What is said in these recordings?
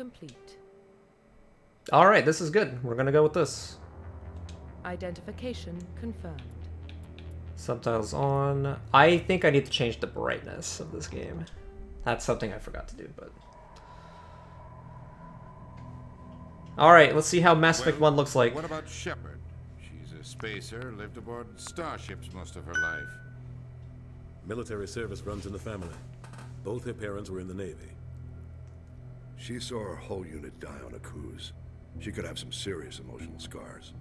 complete. Alright, this is good. We're gonna go with this. Identification confirmed. Subtitles on. I think I need to change the brightness of this game. That's something I forgot to do, but... Alright, let's see how Mass Effect 1 looks like. What about Shepard? She's a spacer, lived aboard starships most of her life. Military service runs in the family. Both her parents were in the Navy. She saw her whole unit die on a cruise. She could have some serious emotional scars.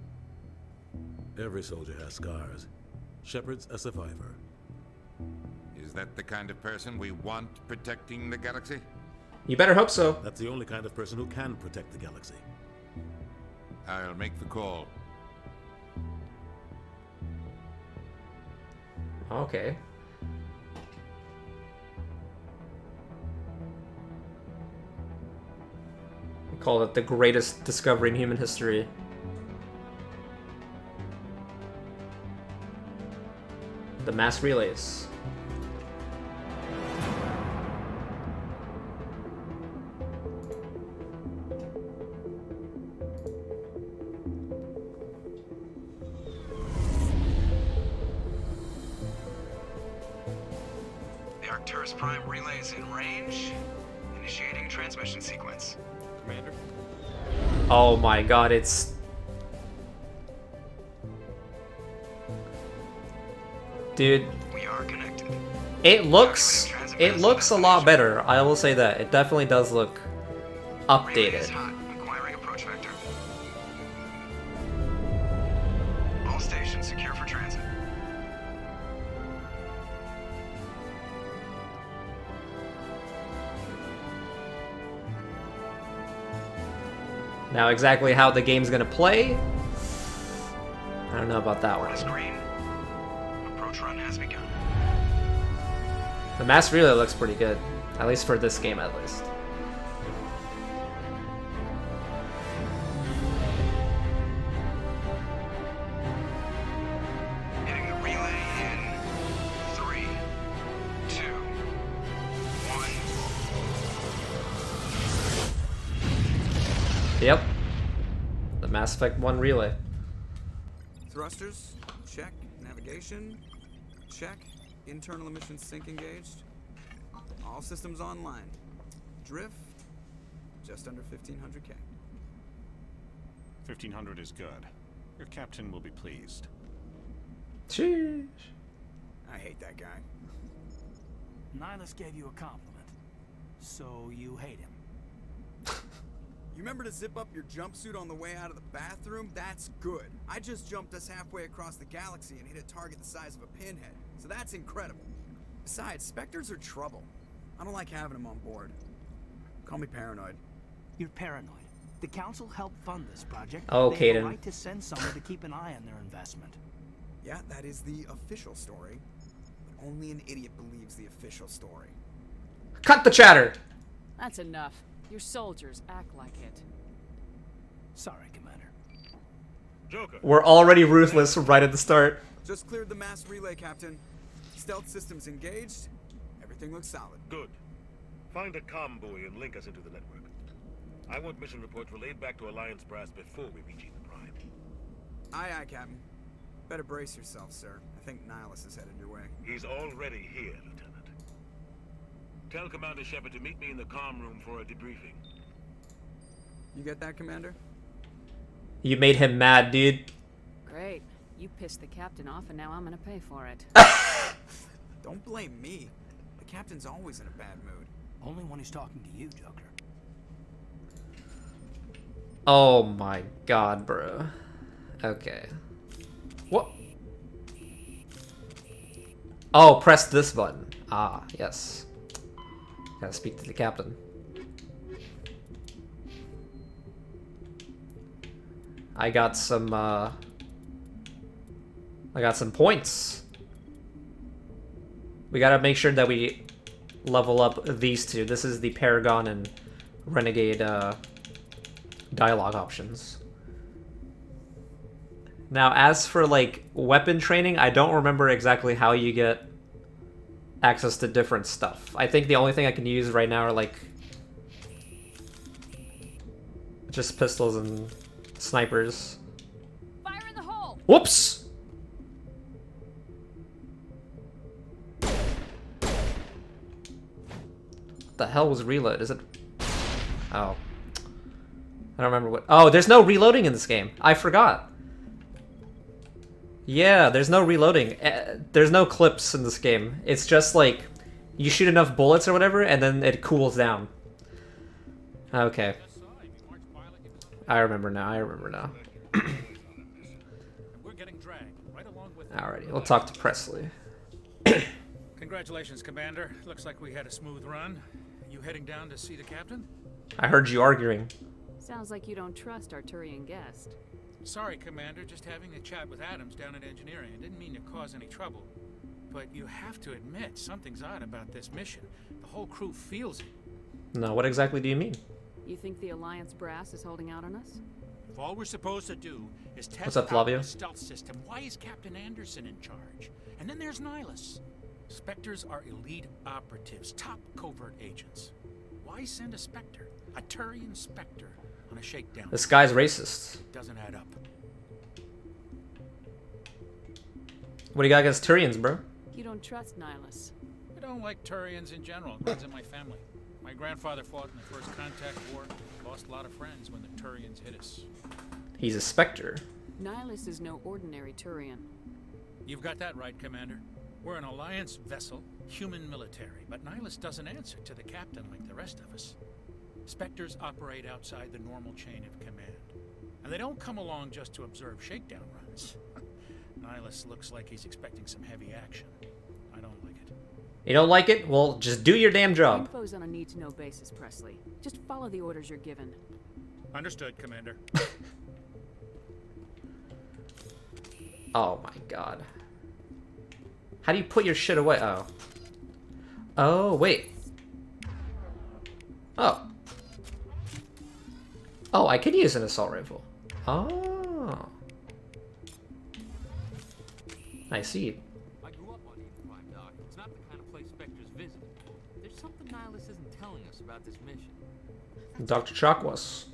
Every soldier has scars. Shepard's a survivor. Is that the kind of person we want protecting the galaxy? You better hope so. That's the only kind of person who can protect the galaxy. I'll make the call. Okay. We call it the greatest discovery in human history. The mass relays. The Arcturus Prime relay is in range. Initiating transmission sequence. Commander? Oh my god, it's... Dude, We are connected. it looks a lot better. I will say that. It definitely does look Relay is updated. hot. Acquiring approach vector. All stations secure for transit. Now exactly how the game's gonna play, I don't know about that On a one. screen. Approach run has begun. The mass relay looks pretty good. At least for this game, at least. Hitting the relay in 3, 2, 1. Yep. The Mass Effect 1 relay. Thrusters, check. Navigation, check. Internal emissions sync engaged. All systems online. Drift, just under 1500K. 1500 is good. Your captain will be pleased. Sheesh. I hate that guy. Nihilus gave you a compliment, so you hate him. You remember to zip up your jumpsuit on the way out of the bathroom? That's good. I just jumped us halfway across the galaxy and hit a target the size of a pinhead, so that's incredible. Besides, Spectres are trouble. I don't like having them on board. Call me paranoid. You're paranoid. The council helped fund this project. Oh, They have a Caden. right to send someone to keep an eye on their investment. Yeah, that is the official story. But only an idiot believes the official story. Cut the chatter! That's enough. Your soldiers act like it. Sorry, Commander. Joker. We're already ruthless right at the start. Just cleared the mass relay, Captain. Stealth systems engaged. Everything looks solid. Good. Find a comm buoy and link us into the network. I want mission reports relayed back to Alliance brass before we reach Ethan Prime. Aye, aye, Captain. Better brace yourself, sir. I think Nihilus is headed your way. He's already here, Lieutenant. Tell Commander Shepard to meet me in the comm room for a debriefing. You get that, Commander? You made him mad, dude. Great. You pissed the captain off and now I'm gonna pay for it. Don't blame me. The Captain's always in a bad mood. Only when he's talking to you, Joker. Oh my god, bro. Okay. What? Oh, press this button. Ah, yes. Gotta speak to the captain. I got some points. We gotta make sure that we level up these two. This is the Paragon and Renegade dialogue options. Now, as for like weapon training, I don't remember exactly how you get access to different stuff. I think the only thing I can use right now are like Just pistols and snipers. Fire in the hole! Whoops! What the hell was reload? Is it... Oh. I don't remember what... Oh, there's no reloading in this game. I forgot. Yeah, there's no reloading. There's no clips in this game. It's just like, you shoot enough bullets or whatever, and then it cools down. Okay. I remember now, We're getting dragged right along with Alrighty, we'll talk to Presley. Congratulations, Commander. Looks like we had a smooth run. You heading down to see the captain? I heard you arguing. Sounds like you don't trust our Turian guest. Sorry, Commander. Just having a chat with Adams down at engineering. I didn't mean to cause any trouble. But you have to admit, something's odd about this mission. The whole crew feels it. No, what exactly do you mean? You think the Alliance brass is holding out on us? If all we're supposed to do is test What's up, out Flavio? the stealth system, why is Captain Anderson in charge? And then there's Nihilus. Spectres are elite operatives, top covert agents. Why send a Spectre, a Turian Spectre, on a shakedown? This guy's racist. Doesn't add up. What do you got against Turians, bro? You don't trust Nihilus. I don't like Turians in general. It runs in my family. My grandfather fought in the First Contact War. Lost a lot of friends when the Turians hit us. He's a Spectre. Nihilus is no ordinary Turian. You've got that right, Commander. We're an Alliance vessel, human military, but Nihilus doesn't answer to the captain like the rest of us. Spectres operate outside the normal chain of command. And they don't come along just to observe shakedown runs. Nihilus looks like he's expecting some heavy action. I don't like it. You don't like it? Well, just do your damn job. Info's on a need-to-know basis, Presley. Just follow the orders you're given. Understood, Commander. Oh my god. How do you put your shit away? Oh. Oh, wait. Oh. Oh, I can use an assault rifle. Oh. I see. I grew up on Eden Prime, Doc. It's not the kind of place Spectres visit. There's something Nihilus isn't telling us about this mission. Dr. Chakwas.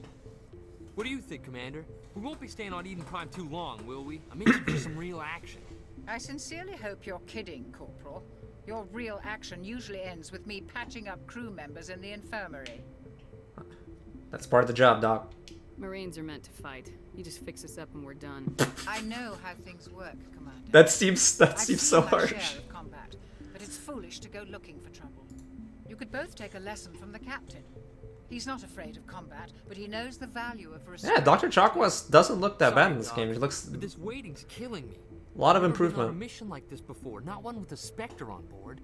What do you think, Commander? We won't be staying on Eden Prime too long, will we? I'm itching for some real action. I sincerely hope you're kidding, Corporal. Your real action usually ends with me patching up crew members in the infirmary. That's part of the job, Doc. Marines are meant to fight. You just fix us up and we're done. I know how things work, Commander. That seems so I've seen my harsh. share of combat, but it's foolish to go looking for trouble. You could both take a lesson from the captain. He's not afraid of combat, but he knows the value of respect. Yeah, Dr. Chakwas doesn't look that bad in this Doc, game. He looks but this waiting's killing me. a lot of I've never been on a improvement. mission like this before, not one with a Spectre on board.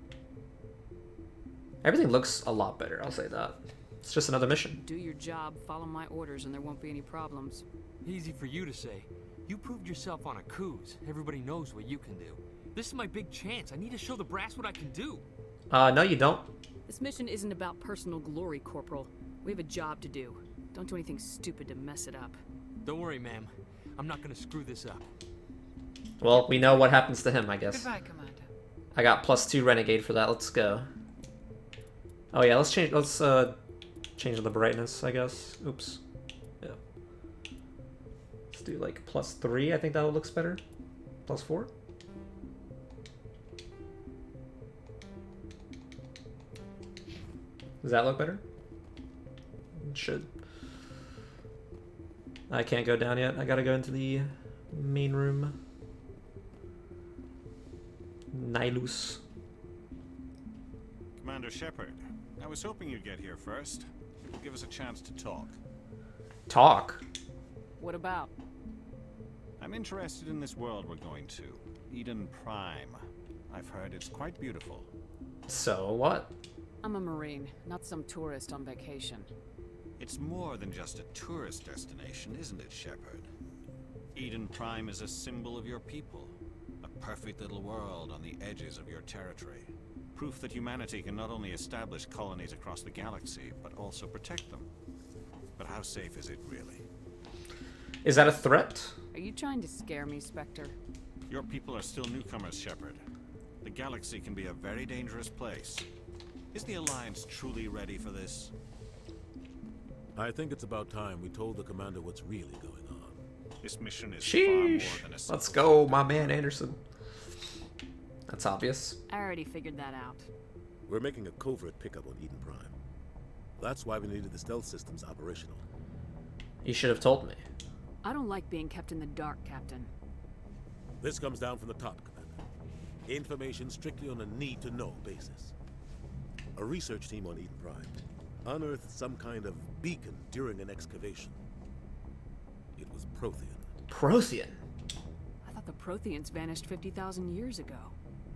Everything looks a lot better, I'll say that. It's just another mission. Do your job, follow my orders, and there won't be any problems. Easy for you to say. You proved yourself on a cruise. Everybody knows what you can do. This is my big chance. I need to show the brass what I can do. No you don't. This mission isn't about personal glory, Corporal. We have a job to do. Don't do anything stupid to mess it up. Don't worry, ma'am. I'm not gonna screw this up. Well, we know what happens to him, I guess. Goodbye, Commander. I got +2 Renegade for that. Let's go. Oh yeah, let's change the brightness, I guess. Oops. Yeah. Let's do like +3. I think that looks better. +4. Does that look better? It should. I can't go down yet. I gotta go into the main room. Nihilus. Commander Shepard, I was hoping you'd get here first. It would give us a chance to talk. Talk? What about? I'm interested in this world we're going to. Eden Prime. I've heard it's quite beautiful. So what? I'm a Marine, not some tourist on vacation. It's more than just a tourist destination, isn't it, Shepard? Eden Prime is a symbol of your people. A perfect little world on the edges of your territory. Proof that humanity can not only establish colonies across the galaxy, but also protect them. But how safe is it really? Is that a threat? Are you trying to scare me, Spectre? Your people are still newcomers, Shepard. The galaxy can be a very dangerous place. Is the Alliance truly ready for this? I think it's about time we told the commander what's really going on. This mission is far more Sheesh. than a Let's simple go, my man Anderson. That's obvious. I already figured that out. We're making a covert pickup on Eden Prime. That's why we needed the stealth systems operational. You should have told me. I don't like being kept in the dark, Captain. This comes down from the top, Commander. Information strictly on a need-to-know basis. A research team on Eden Prime unearthed some kind of beacon during an excavation. It was Prothean. Prothean? I thought the Protheans vanished 50,000 years ago.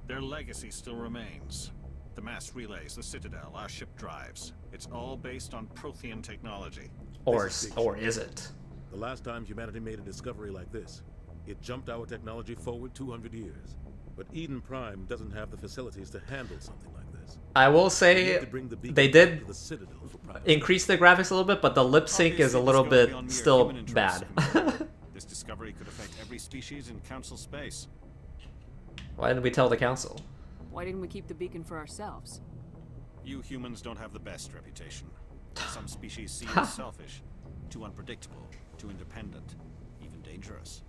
Their legacy still remains. The mass relays, the Citadel, our ship drives. It's all based on Prothean technology. Or is it? The last time humanity made a discovery like this, it jumped our technology forward 200 years. But Eden Prime doesn't have the facilities to handle something like this. I will say they did increase the graphics a little bit, but the lip sync is a little bit still bad. This discovery could affect every species in Council space. Why didn't we tell the Council? Why didn't we keep the beacon for ourselves? You humans don't have the best reputation. Some species see you as selfish, too unpredictable, too independent, even dangerous.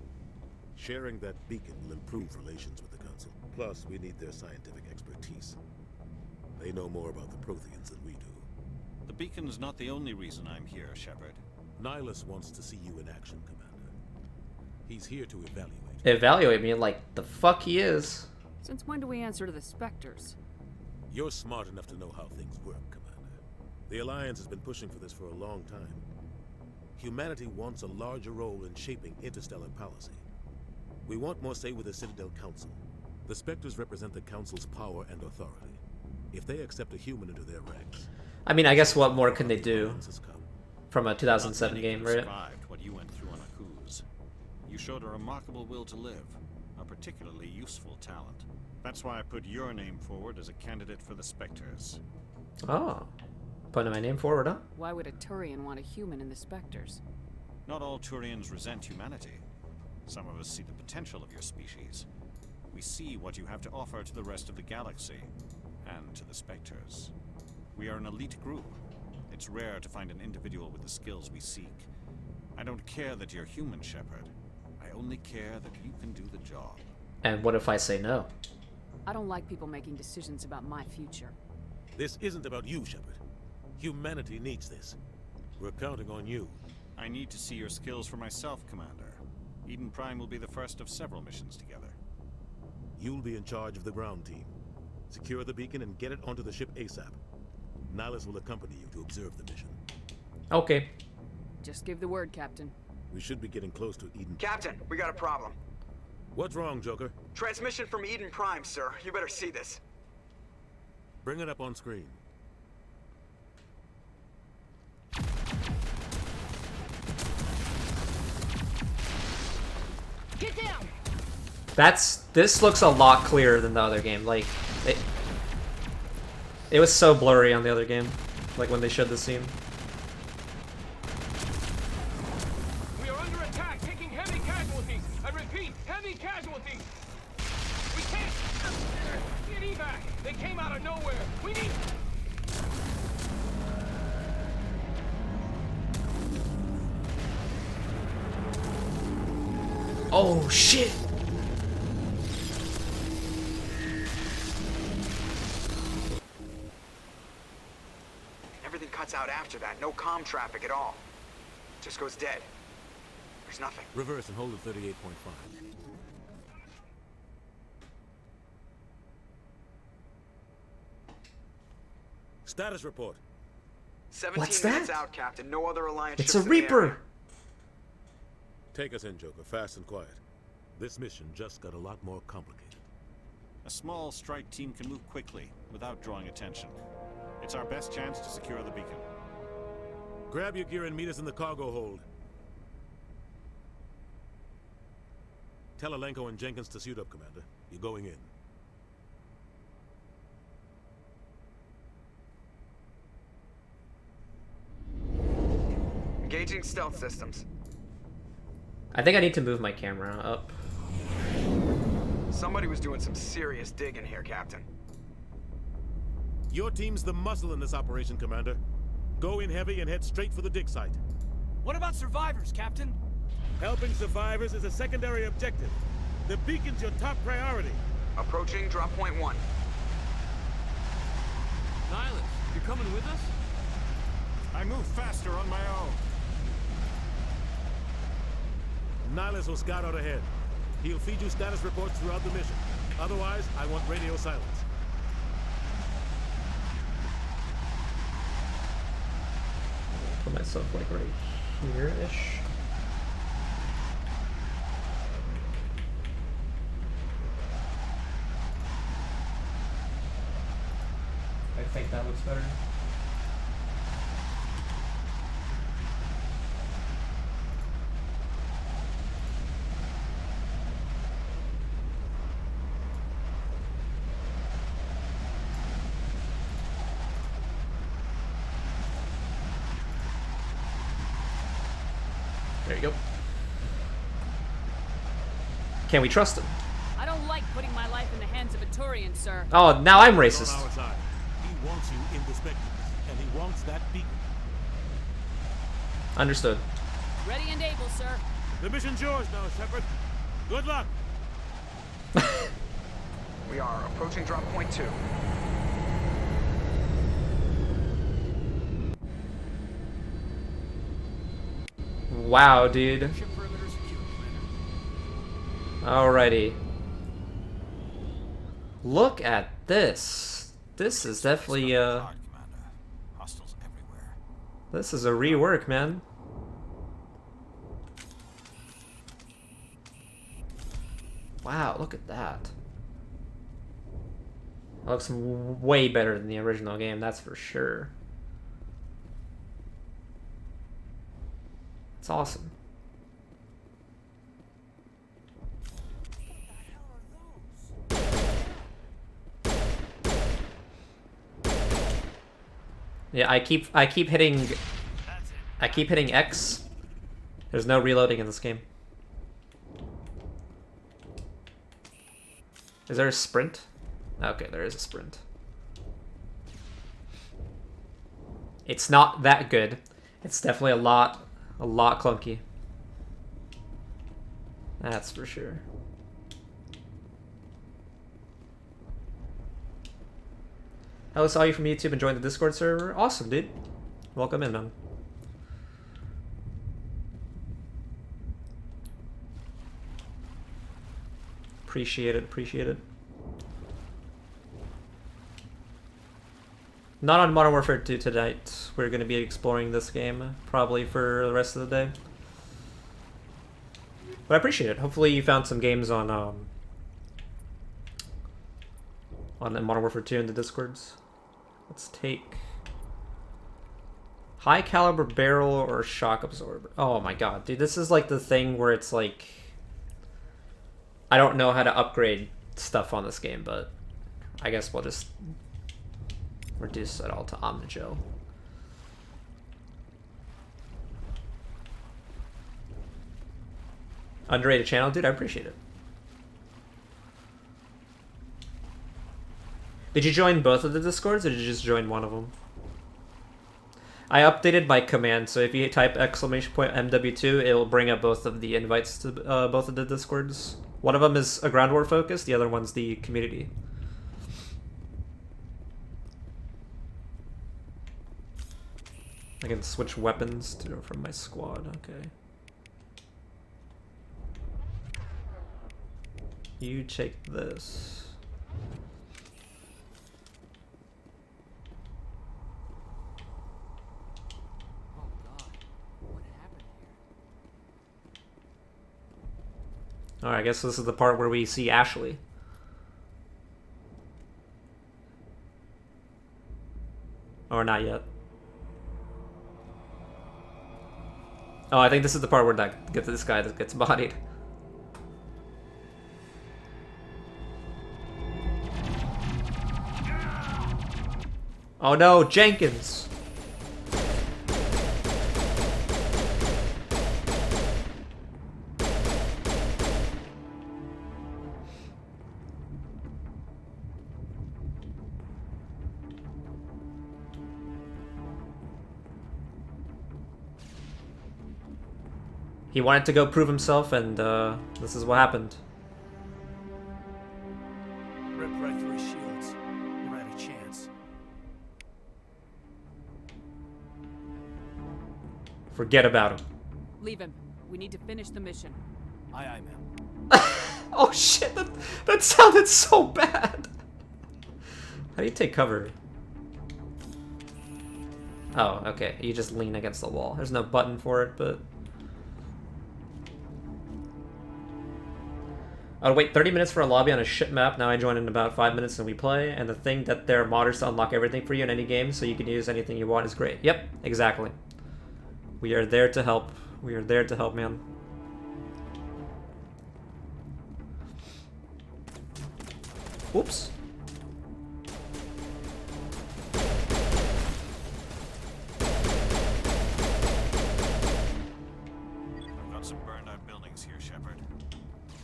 Sharing that beacon will improve relations with the Council. Plus, we need their scientific expertise. They know more about the Protheans than we do. The beacon's not the only reason I'm here, Shepard. Nihilus wants to see you in action, Commander. He's here to evaluate. Evaluate me like the fuck he is. Since when do we answer to the Spectres? You're smart enough to know how things work, Commander. The Alliance has been pushing for this for a long time. Humanity wants a larger role in shaping interstellar policy. We want more say with the Citadel Council. The Spectres represent the Council's power and authority. If they accept a human into their ranks... I mean, I guess what more can they do from a 2007 game, right? Survived what you went through on Akuz. You showed a remarkable will to live, a particularly useful talent. That's why I put your name forward as a candidate for the Spectres. Oh. Putting my name forward, huh? Why would a Turian want a human in the Spectres? Not all Turians resent humanity. Some of us see the potential of your species. We see what you have to offer to the rest of the galaxy, and to the Spectres. We are an elite group. It's rare to find an individual with the skills we seek. I don't care that you're human, Shepard. I only care that you can do the job. And what if I say no? I don't like people making decisions about my future. This isn't about you, Shepard. Humanity needs this. We're counting on you. I need to see your skills for myself, Commander. Eden Prime will be the first of several missions together. You'll be in charge of the ground team. Secure the beacon and get it onto the ship ASAP. Nihilus will accompany you to observe the mission. Okay. Just give the word, Captain. We should be getting close to Eden. Captain, we got a problem. What's wrong, Joker? Transmission from Eden Prime, sir. You better see this. Bring it up on screen. Get down! This looks a lot clearer than the other game. Like, it was so blurry on the other game, like when they showed the scene. We are under attack, taking heavy casualties. I repeat, heavy casualties. We can't get evac. They came out of nowhere. We need. Oh shit! Everything cuts out after that. No comm traffic at all. Just goes dead. There's nothing. Reverse and hold at 38.5. Status report. 17 What's minutes that? out, Captain. No other Alliance It's ships a in the area. Reaper! Take us in, Joker, fast and quiet. This mission just got a lot more complicated. A small strike team can move quickly, without drawing attention. It's our best chance to secure the beacon. Grab your gear and meet us in the cargo hold. Tell Alenko and Jenkins to suit up, Commander. You're going in. Engaging stealth systems. I think I need to move my camera up. Somebody was doing some serious digging here, Captain. Your team's the muscle in this operation, Commander. Go in heavy and head straight for the dig site. What about survivors, Captain? Helping survivors is a secondary objective. The beacon's your top priority. Approaching drop point 1. Nihilus, you coming with us? I move faster on my own. Nihilus will scout out ahead. He'll feed you status reports throughout the mission. Otherwise, I want radio silence. Put myself like right here-ish. I think that looks better. There you go. Can we trust him? I don't like putting my life in the hands of a Turian, sir. Oh, now I'm racist. On our side. He wants you in the specters, and he wants that beacon. Understood. Ready and able, sir. The mission's yours now, Shepard. Good luck. We are approaching drop point 2. Wow, dude. Alrighty. Look at this. This is definitely Hostiles everywhere. this is a rework, man. Wow, look at that. That looks way better than the original game, that's for sure. It's awesome. Yeah, I keep hitting X. There's no reloading in this game. Is there a sprint? Okay, there is a sprint. It's not that good. It's definitely a lot clunky. That's for sure. Hello, saw you from YouTube and joined the Discord server. Awesome, dude. Welcome in, man. Appreciate it, appreciate it. Not on Modern Warfare 2 tonight. We're going to be exploring this game probably for the rest of the day. But I appreciate it. Hopefully you found some games on the Modern Warfare 2 in the Discords. Let's take high caliber barrel or shock absorber. Oh my god, dude, this is like the thing where it's like I don't know how to upgrade stuff on this game, but I guess we'll just reduce it all to Omnigel. Underrated channel, dude, I appreciate it. Did you join both of the Discords, or did you just join one of them? I updated my command, so if you type !MW2, it will bring up both of the invites to both of the Discords. One of them is a ground war focus, the other one's the community. I can switch weapons from my squad, okay. You take this. Alright, I guess this is the part where we see Ashley. Or not yet. Oh, I think this is the part where this guy gets bodied. Oh no, Jenkins! He wanted to go prove himself, and this is what happened. Ripped right through his shields. Never had a chance. Forget about him. Leave him. We need to finish the mission. Aye, aye, ma'am. Oh shit, that sounded so bad. How do you take cover? Oh, okay. You just lean against the wall. There's no button for it, but... I'll wait 30 minutes for a lobby on a ship map. Now I join in about 5 minutes and we play. And the thing that there are modders to unlock everything for you in any game, so you can use anything you want is great. Yep, exactly. We are there to help. We are there to help, man. Whoops. I've got some burned out buildings here, Shepard.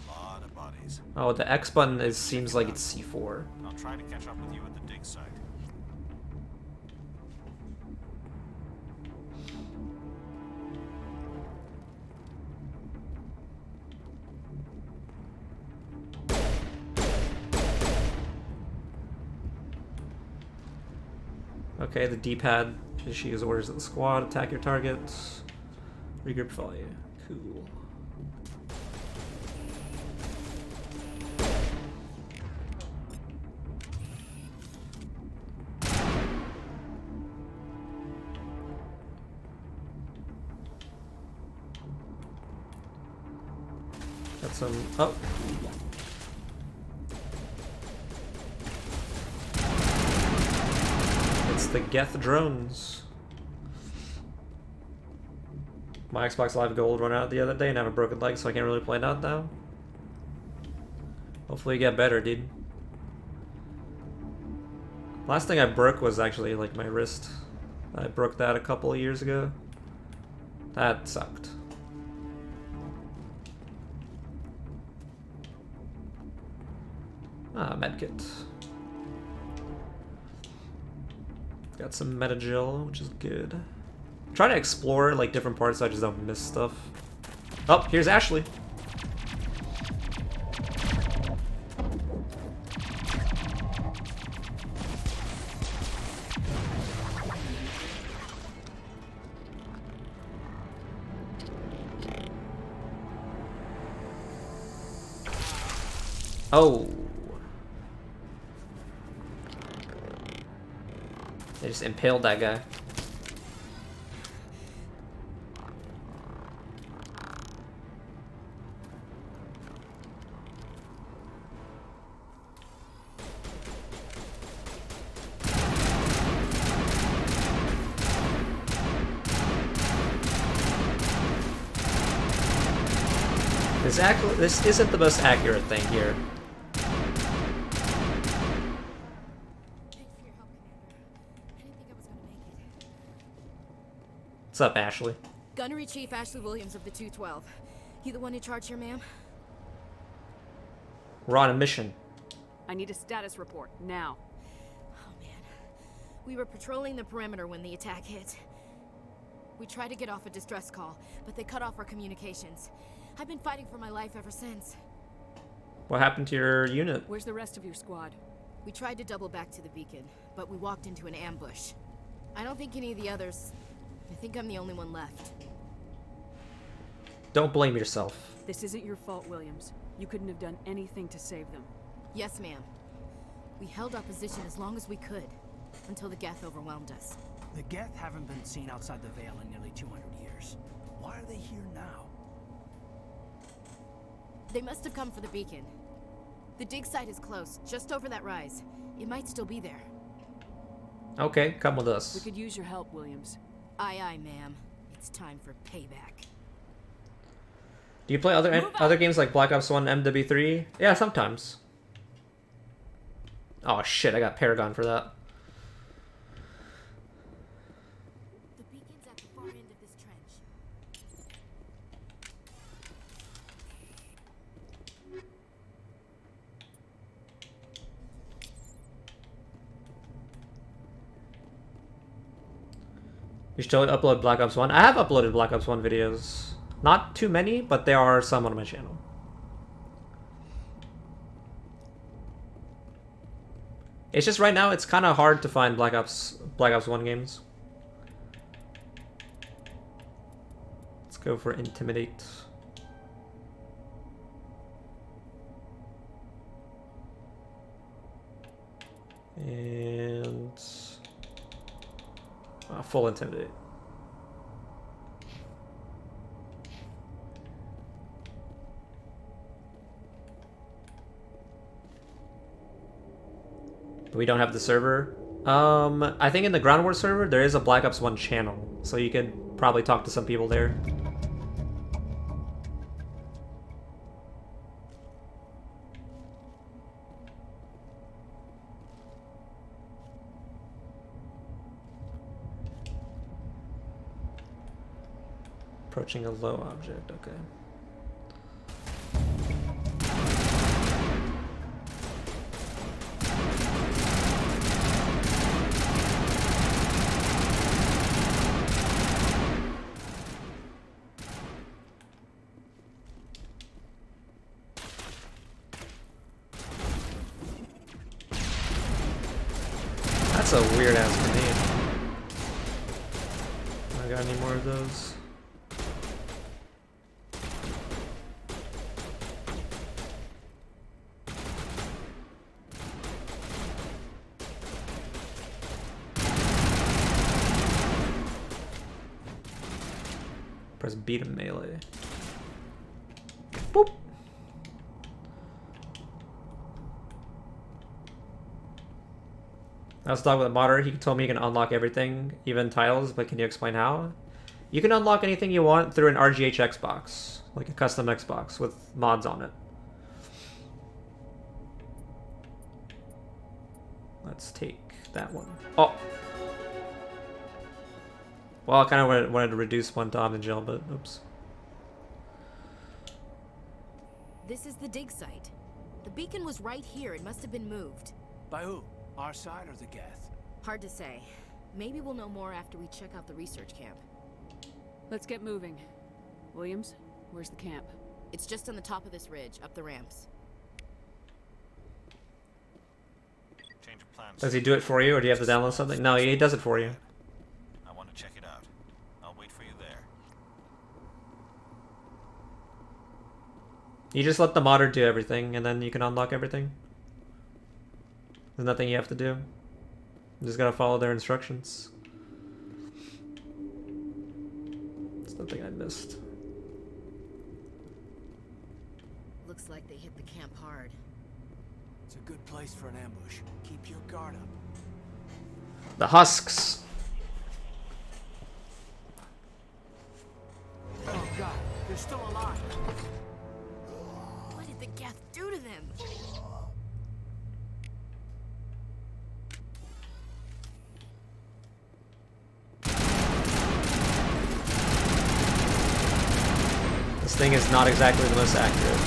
A lot of bodies. Oh, the X button seems like it's C4. I'll try to catch up with you at the dig site. Okay, the D-pad issues orders of the squad. Attack your targets. Regroup volley. Cool. Got some... Oh! It's the Geth drones. My Xbox Live Gold ran out the other day and I have a broken leg, so I can't really play that now. Hopefully you get better, dude. Last thing I broke was actually like my wrist. I broke that a couple of years ago. That sucked. Ah, medkit. Got some metagel, which is good. I'm trying to explore like different parts so I just don't miss stuff. Oh, here's Ashley. Oh. They just impaled that guy. This isn't the most accurate thing here. What's up, Ashley? Gunnery Chief Ashley Williams of the 212. You the one in charge here, ma'am? We're on a mission. I need a status report, now. Oh, man. We were patrolling the perimeter when the attack hit. We tried to get off a distress call, but they cut off our communications. I've been fighting for my life ever since. What happened to your unit? Where's the rest of your squad? We tried to double back to the beacon, but we walked into an ambush. I don't think any of the others... I think I'm the only one left. Don't blame yourself. This isn't your fault, Williams. You couldn't have done anything to save them. Yes, ma'am. We held our position as long as we could, until the Geth overwhelmed us. The Geth haven't been seen outside the Veil in nearly 200 years. Why are they here now? They must have come for the beacon. The dig site is close, just over that rise. It might still be there. Okay, come with us. We could use your help, Williams. Aye, aye, ma'am. It's time for payback. Do you play other games like Black Ops 1, MW3? Yeah, sometimes. Oh shit, I got Paragon for that. The beacon's at the far end of this trench. You should totally upload Black Ops 1. I have uploaded Black Ops 1 videos. Not too many, but there are some on my channel. It's just right now it's kind of hard to find Black Ops 1 games. Let's go for Intimidate. And full Intimidate. We don't have the server. I think in the Ground War server there is a Black Ops 1 channel, so you could probably talk to some people there. Approaching a low object, okay. That's a weird ass grenade. I got any more of those? Press B to melee. Boop. I was talking with a modder. He told me you can unlock everything, even titles, but can you explain how? You can unlock anything you want through an RGH Xbox, like a custom Xbox with mods on it. Let's take that one. Oh! Well, I kind of wanted to reduce one to Omnigel, but oops. This is the dig site. The beacon was right here. It must have been moved. By who? Our side or the Geth? Hard to say. Maybe we'll know more after we check out the research camp. Let's get moving. Williams, where's the camp? It's just on the top of this ridge, up the ramps. Change of plans. Does he do it for you, or do you have to download something? No, he does it for you. I want to check it out. I'll wait for you there. You just let the modder do everything, and then you can unlock everything. There's nothing you have to do. You just gotta follow their instructions. There's nothing I missed. Looks like they hit the camp hard. It's a good place for an ambush. Keep your guard up. The husks. Oh god, they're still alive. What did the Geth do to them? This thing is not exactly the most accurate.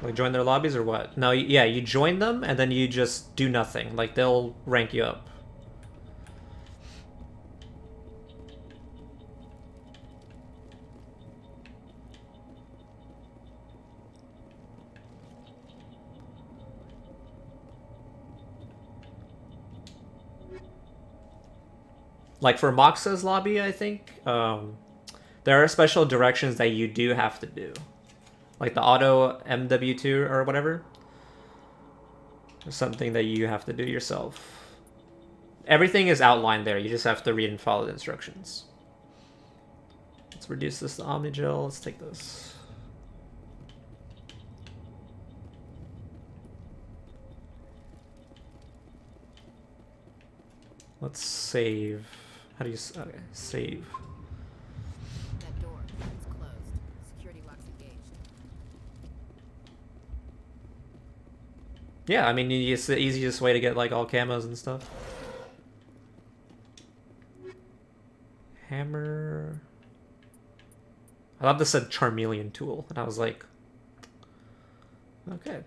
Like join their lobbies or what? No, yeah, you join them and then you just do nothing. Like they'll rank you up. Like for Moxa's lobby, I think, there are special directions that you do have to do. Like the auto MW2 or whatever. There's something that you have to do yourself. Everything is outlined there. You just have to read and follow the instructions. Let's reduce this to Omnigel. Let's take this. Let's save. How do you... Okay, save. That door, it's closed. Security lock's engaged. Yeah, I mean, it's the easiest way to get like all camos and stuff. Hammer. I thought this said Charmeleon tool, and I was like, okay.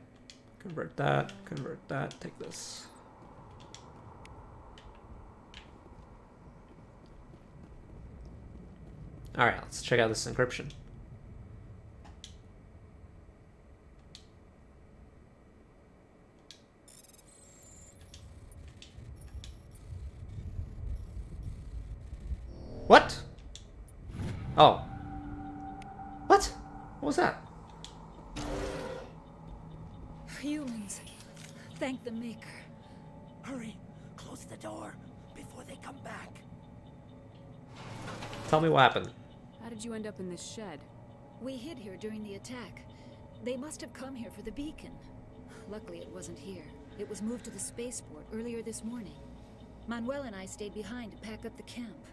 Convert that, take this. Alright, let's check out this encryption. What? Oh. What? What was that? Humans. Thank the Maker. Hurry, close the door before they come back. Tell me what happened. How did you end up in this shed? We hid here during the attack. They must have come here for the beacon. Luckily, it wasn't here. It was moved to the spaceport earlier this morning. Manuel and I stayed behind to pack up the camp.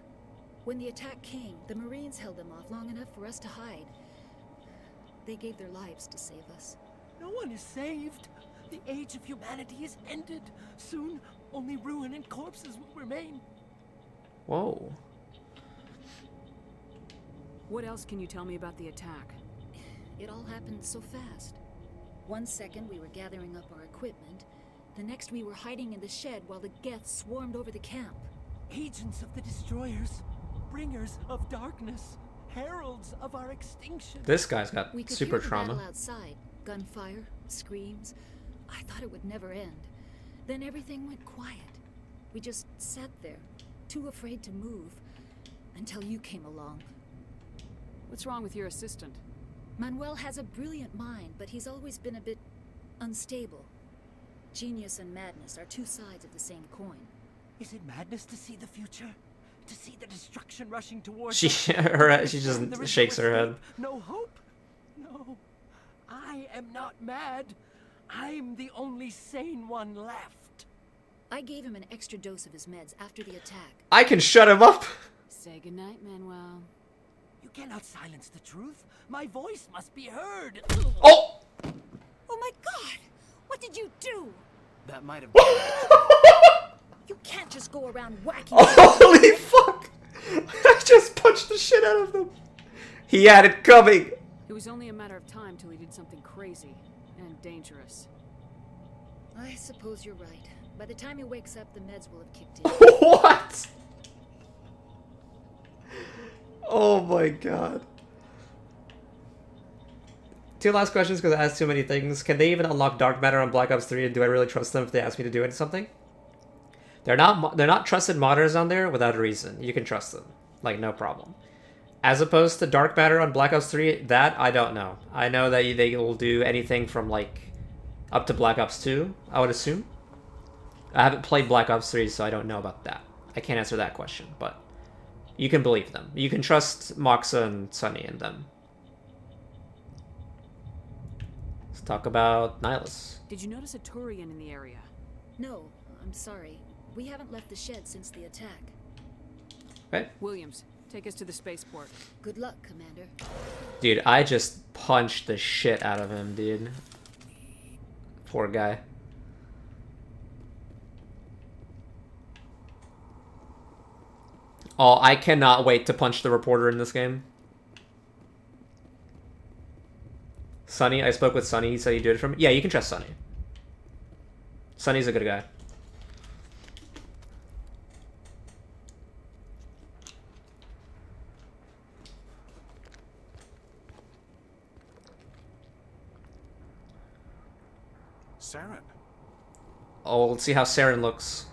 When the attack came, the Marines held them off long enough for us to hide. They gave their lives to save us. No one is saved. The age of humanity is ended. Soon, only ruin and corpses will remain. Whoa. What else can you tell me about the attack? It all happened so fast. 1 second we were gathering up our equipment. The next we were hiding in the shed while the Geth swarmed over the camp. Agents of the destroyers. Bringers of darkness. Heralds of our extinction. This guy's got We could super hear the trauma. battle outside. Gunfire, screams. I thought it would never end. Then everything went quiet. We just sat there, too afraid to move, until you came along. What's wrong with your assistant? Manuel has a brilliant mind, but he's always been a bit unstable. Genius and madness are two sides of the same coin. Is it madness to see the future? To see the destruction rushing towards She us? she just shakes her head. No hope? No. I am not mad. I'm the only sane one left. I gave him an extra dose of his meds after the attack. I can shut him up. Say goodnight, Manuel. You cannot silence the truth. My voice must be heard. Oh! Oh my God! What did you do? That might have been. You can't just go around whacking. Holy fuck! I just punched the shit out of them. He had it coming. It was only a matter of time till he did something crazy and dangerous. I suppose you're right. By the time he wakes up, the meds will have kicked in. What? Oh my god. Two last questions because I asked too many things. Can they even unlock dark matter on Black Ops 3, and do I really trust them if they ask me to do something? They're not trusted modders on there without a reason. You can trust them. Like, no problem. As opposed to dark matter on Black Ops 3, that I don't know. I know that they will do anything from, like, up to Black Ops 2, I would assume. I haven't played Black Ops 3, so I don't know about that. I can't answer that question, but you can believe them. You can trust Moxa and Sunny and them. Let's talk about Nihilus. Did you notice a Turian in the area? No, I'm sorry. We haven't left the shed since the attack. Okay. Williams, take us to the spaceport. Good luck, Commander. Dude, I just punched the shit out of him, dude. Poor guy. Oh, I cannot wait to punch the reporter in this game. Sunny, I spoke with Sunny. He said he'd do it for me. Yeah, you can trust Sunny. Sunny's a good guy. Saren. Oh, let's see how Saren looks.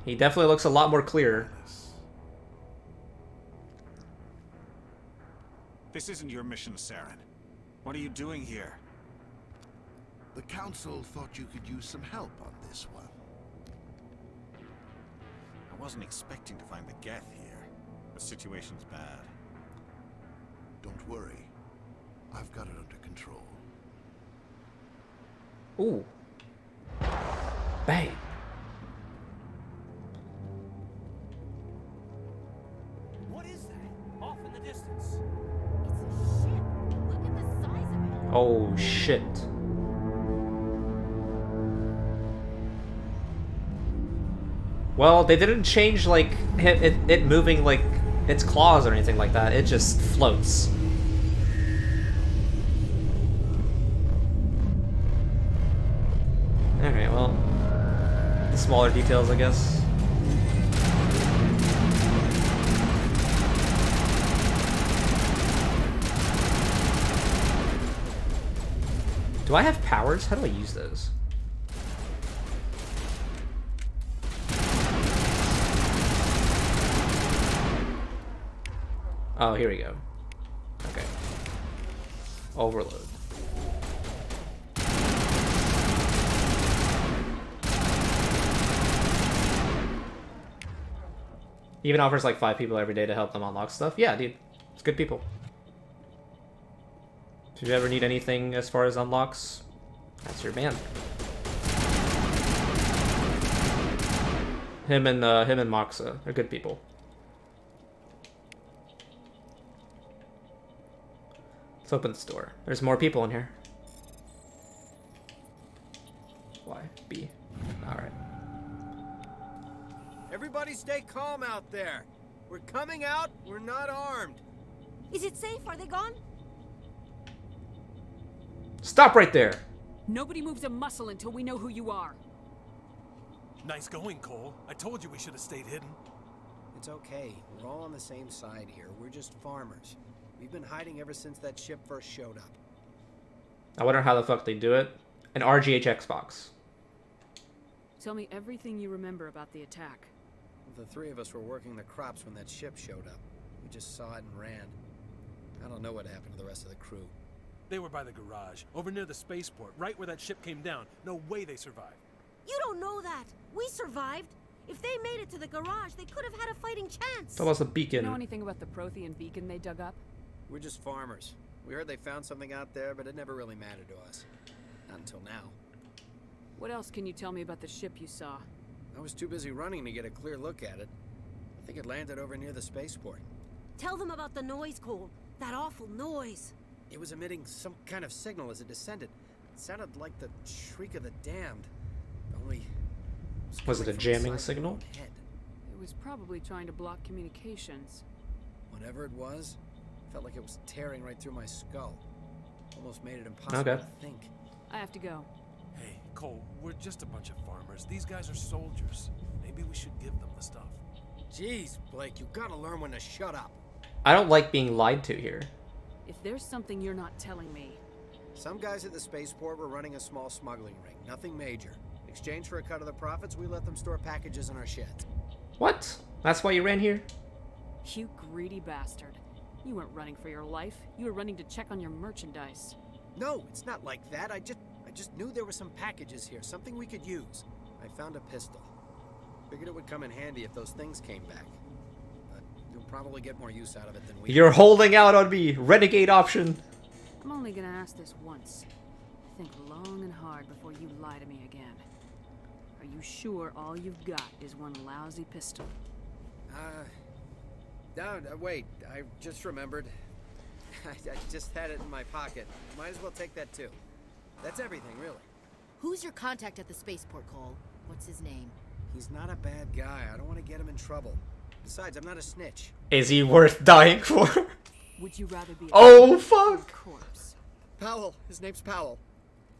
He definitely looks a lot more clear. This isn't your mission, Saren. What are you doing here? The Council thought you could use some help on this one. I wasn't expecting to find the Geth here. The situation's bad. Don't worry. I've got it under control. Ooh. Bang. What is that? Off in the distance. Oh, shit. Well, they didn't change, like, it moving, like, its claws or anything like that. It just floats. smaller details, I guess. Do I have powers? How do I use those? Oh, here we go. Okay. Overload. He even offers like 5 people every day to help them unlock stuff. Yeah, dude. It's good people. If you ever need anything as far as unlocks, that's your man. Him and Moxa are good people. Let's open this door. There's more people in here. Y, B. Alright. Everybody stay calm out there. We're coming out, we're not armed. Is it safe? Are they gone? Stop right there! Nobody moves a muscle until we know who you are. Nice going, Cole. I told you we should have stayed hidden. It's okay. We're all on the same side here. We're just farmers. We've been hiding ever since that ship first showed up. I wonder how the fuck they do it. An RGH Xbox. Tell me everything you remember about the attack. The 3 of us were working the crops when that ship showed up. We just saw it and ran. I don't know what happened to the rest of the crew. They were by the garage, over near the spaceport, right where that ship came down. No way they survived. You don't know that. We survived. If they made it to the garage, they could have had a fighting chance. That was a beacon. You know anything about the Prothean beacon they dug up? We're just farmers. We heard they found something out there, but it never really mattered to us. Not until now. What else can you tell me about the ship you saw? I was too busy running to get a clear look at it. I think it landed over near the spaceport. Tell them about the noise, Cole. That awful noise. It was emitting some kind of signal as it descended. It sounded like the shriek of the damned. Only... Was it a jamming signal? It was probably trying to block communications. Whatever it was, felt like it was tearing right through my skull. Almost made it impossible to think. I have to go. Hey, Cole, we're just a bunch of farmers. These guys are soldiers. Maybe we should give them the stuff. Jeez, Blake, you gotta learn when to shut up. I don't like being lied to here. If there's something you're not telling me... Some guys at the spaceport were running a small smuggling ring. Nothing major. In exchange for a cut of the profits, we let them store packages in our sheds. What? That's why you ran here? You greedy bastard. You weren't running for your life. You were running to check on your merchandise. No, it's not like that. I just knew there were some packages here, something we could use. I found a pistol. Figured it would come in handy if those things came back. But you'll probably get more use out of it than we... You're holding out on me. Renegade option. I'm only gonna ask this once. Think long and hard before you lie to me again. Are you sure all you've got is one lousy pistol? No, wait. I just remembered. I just had it in my pocket. Might as well take that too. That's everything, really. Who's your contact at the spaceport, Cole? What's his name? He's not a bad guy. I don't want to get him in trouble. Besides, I'm not a snitch. Is he worth dying for? Would you rather be oh, fuck! Corpse? Powell. His name's Powell.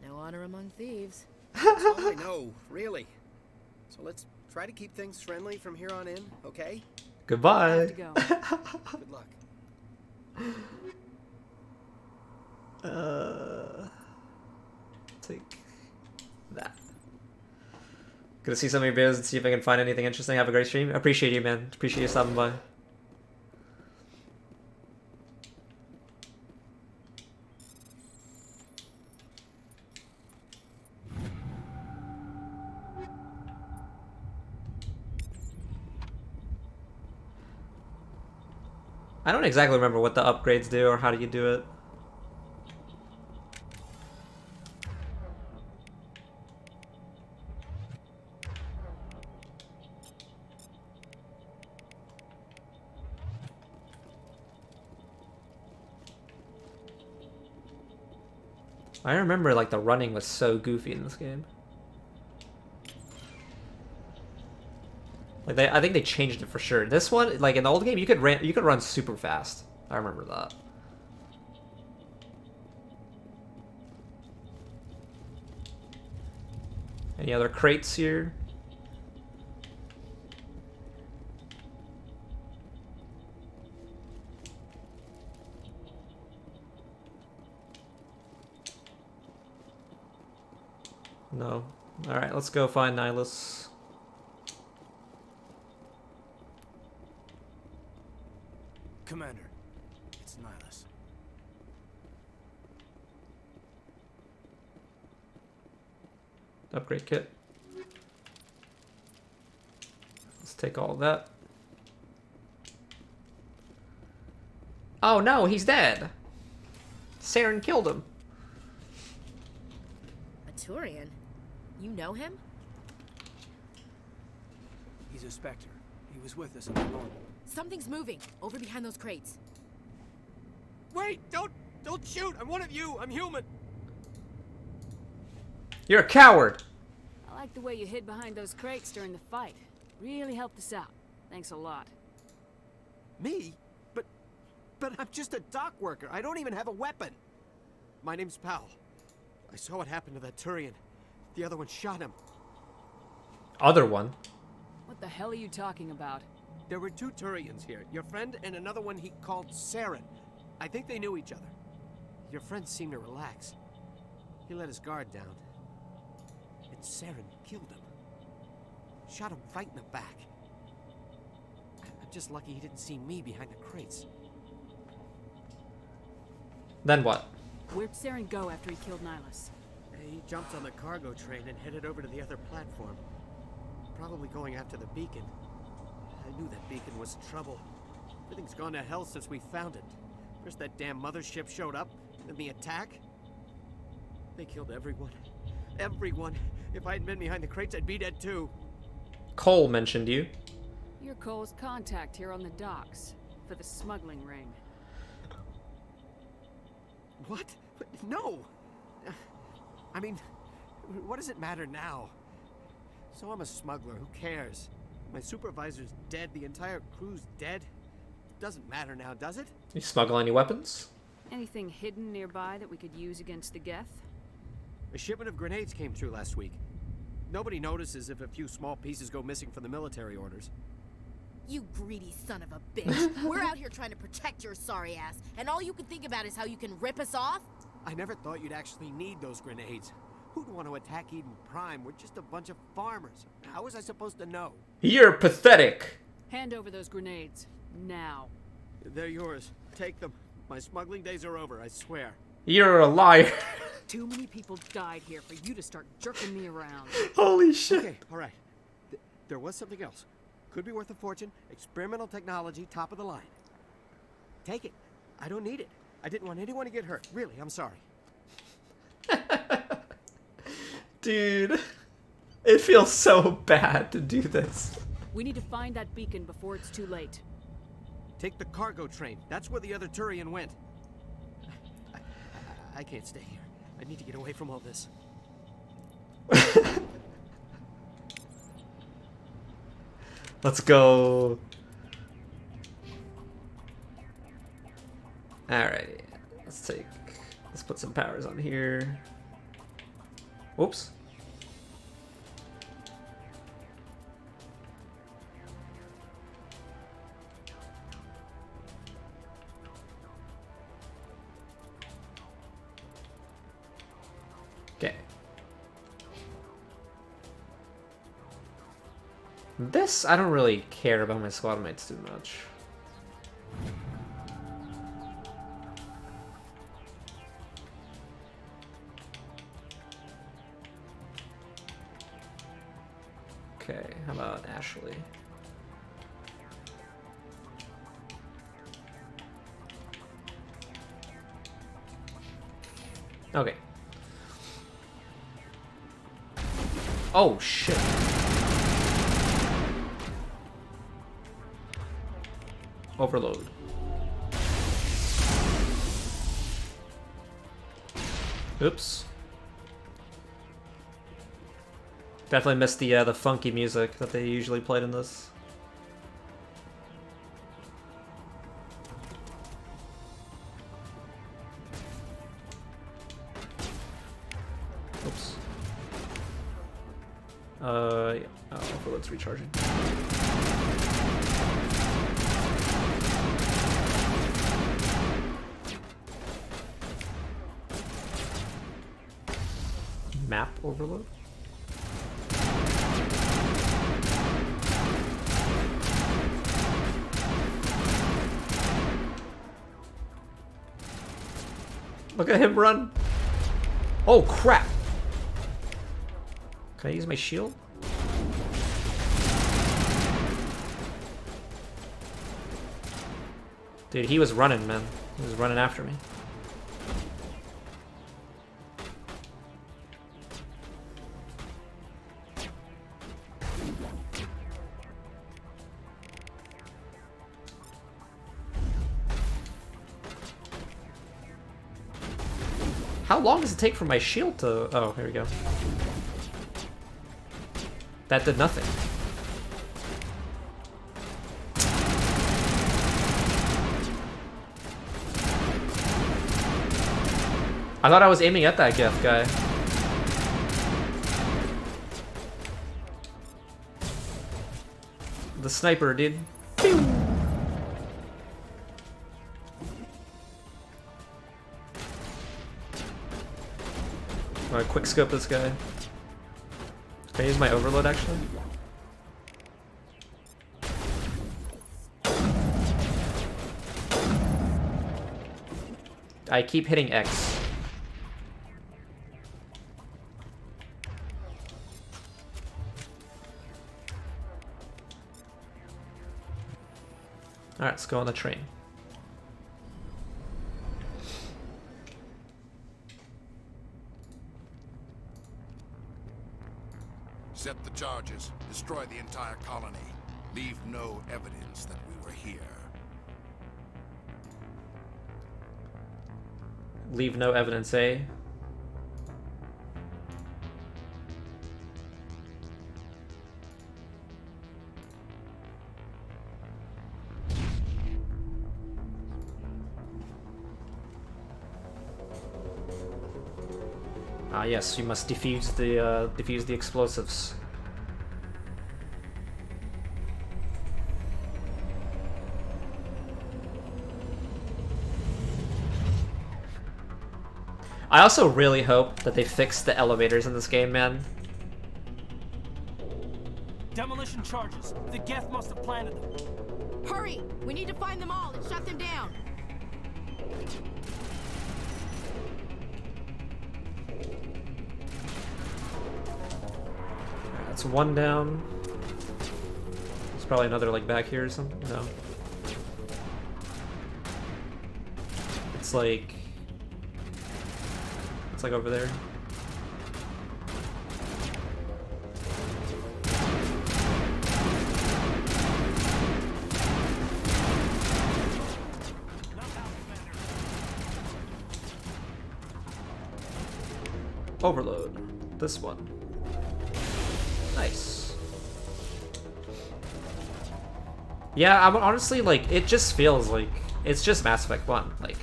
No honor among thieves. That's all I know, really. So let's try to keep things friendly from here on in, okay? Goodbye. I have to go. Good luck. Take that. Gonna see some of your videos and see if I can find anything interesting. Have a great stream. I appreciate you, man. Appreciate you stopping by. I don't exactly remember what the upgrades do or how do you do it. I remember like the running was so goofy in this game. Like I think they changed it for sure. This one, like in the old game, you could run super fast. I remember that. Any other crates here? No. Alright, let's go find Nihilus. Commander, it's Nihilus. Upgrade kit. Let's take all of that. Oh no, he's dead! Saren killed him. A Turian? You know him? He's a Spectre. He was with us in the normal. Something's moving, over behind those crates. Wait, don't shoot! I'm one of you! I'm human! You're a coward! I like the way you hid behind those crates during the fight. Really helped us out. Thanks a lot. Me? But I'm just a dock worker. I don't even have a weapon. My name's Powell. I saw what happened to that Turian. The other one shot him. Other one? What the hell are you talking about? There were two Turians here. Your friend and another one he called Saren. I think they knew each other. Your friend seemed to relax. He let his guard down. And Saren killed him. Shot him right in the back. I'm just lucky he didn't see me behind the crates. Then what? Where'd Saren go after he killed Nihilus? He jumped on the cargo train and headed over to the other platform. Probably going after the beacon. I knew that beacon was trouble. Everything's gone to hell since we found it. First that damn mothership showed up, then the attack. They killed everyone. Everyone. If I hadn't been behind the crates, I'd be dead too. Cole mentioned you. You're Cole's contact here on the docks for the smuggling ring. What? No! I mean, what does it matter now? So I'm a smuggler, who cares? My supervisor's dead, the entire crew's dead. Doesn't matter now, does it? You smuggle any weapons? Anything hidden nearby that we could use against the Geth? A shipment of grenades came through last week. Nobody notices if a few small pieces go missing from the military orders. You greedy son of a bitch. We're out here trying to protect your sorry ass, and all you can think about is how you can rip us off? I never thought you'd actually need those grenades. Who'd want to attack Eden Prime? We're just a bunch of farmers. How was I supposed to know? You're pathetic. Hand over those grenades. Now. They're yours. Take them. My smuggling days are over, I swear. You're a liar. Too many people died here for you to start jerking me around. Holy shit. Okay, alright. There was something else. Could be worth a fortune. Experimental technology, top of the line. Take it. I don't need it. I didn't want anyone to get hurt. Really, I'm sorry. Dude, it feels so bad to do this. We need to find that beacon before it's too late. Take the cargo train. That's where the other Turian went. I can't stay here. I need to get away from all this. Let's go. Alright, let's put some powers on here. Whoops. Okay. This, I don't really care about my squad mates too much. Okay, how about Ashley? Okay. Oh, shit. Overload. Oops. Definitely missed the funky music that they usually played in this. Oops. Yeah. Oh, overload's recharging. Map overload? Look at him run. Oh crap. Can I use my shield? Dude, he was running, man. He was running after me. How long does it take for my shield to... Oh, here we go. That did nothing. I thought I was aiming at that Geth guy. The sniper, dude. Pew! Alright, quick scope this guy. Can I use my overload actually? I keep hitting X. Alright, let's go on the train. Set the charges. Destroy the entire colony. Leave no evidence that we were here. Leave no evidence, eh? Ah yes, you must defuse the explosives. I also really hope that they fix the elevators in this game, man. Demolition charges. The Geth must have planted them. Hurry! We need to find them all and shut them down. That's one down. There's probably another like back here or something. No. It's like over there. Overload. This one. Nice. Yeah, I'm honestly like, it just feels like it's just Mass Effect 1, like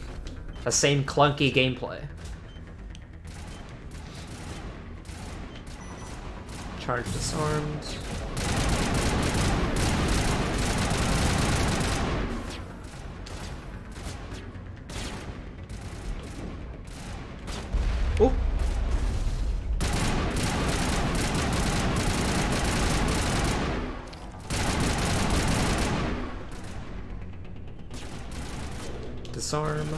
the same clunky gameplay. Charge disarmed. Oh. Disarm.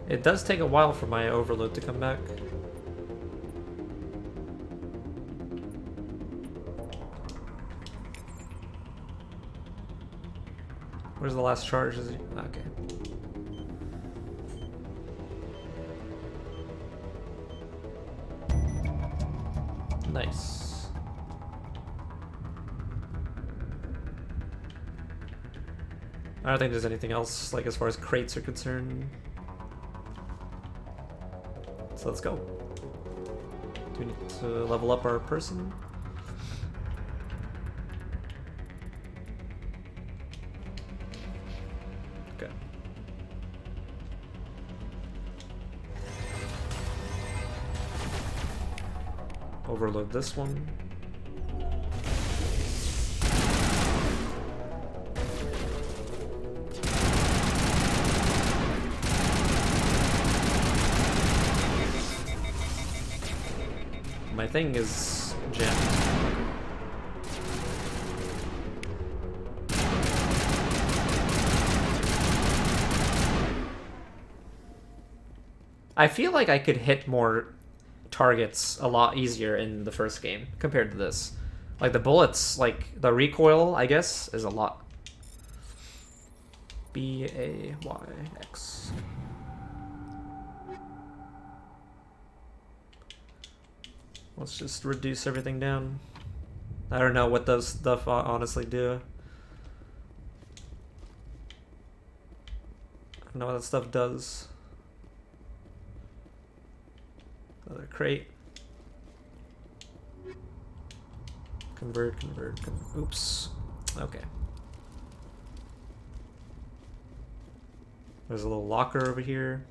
It does take a while for my overload to come back. Where's the last charge? Is he? Okay. Nice. I don't think there's anything else, like, as far as crates are concerned. So let's go. Do we need to level up our person? Okay. overload this one. My thing is jammed. I feel like I could hit more targets a lot easier in the first game compared to this. Like the bullets, like the recoil, I guess, is a lot. B-A-Y-X. Let's just reduce everything down. I don't know what those stuff honestly do. I don't know what that stuff does. Another crate. Convert. Oops. Okay. There's a little locker over here.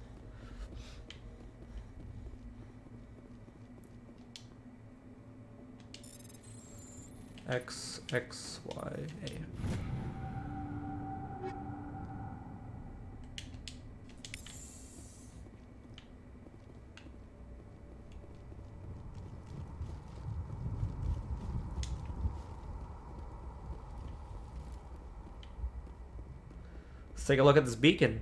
X, X, Y, A. Let's take a look at this beacon.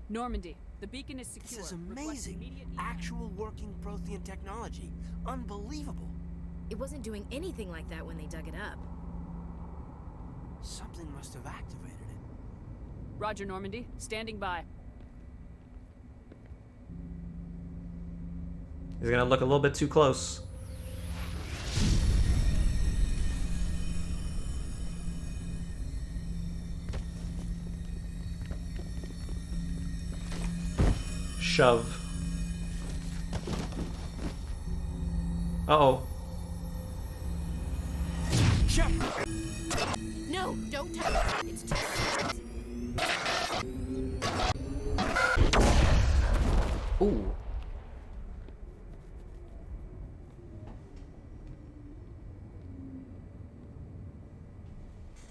Normandy, the beacon is secure. This is amazing. Actual working Prothean technology. Unbelievable. It wasn't doing anything like that when they dug it up. Something must have activated it. Roger, Normandy. Standing by. He's gonna look a little bit too close. Shove. Uh-oh. No, don't touch it. It's too Ooh.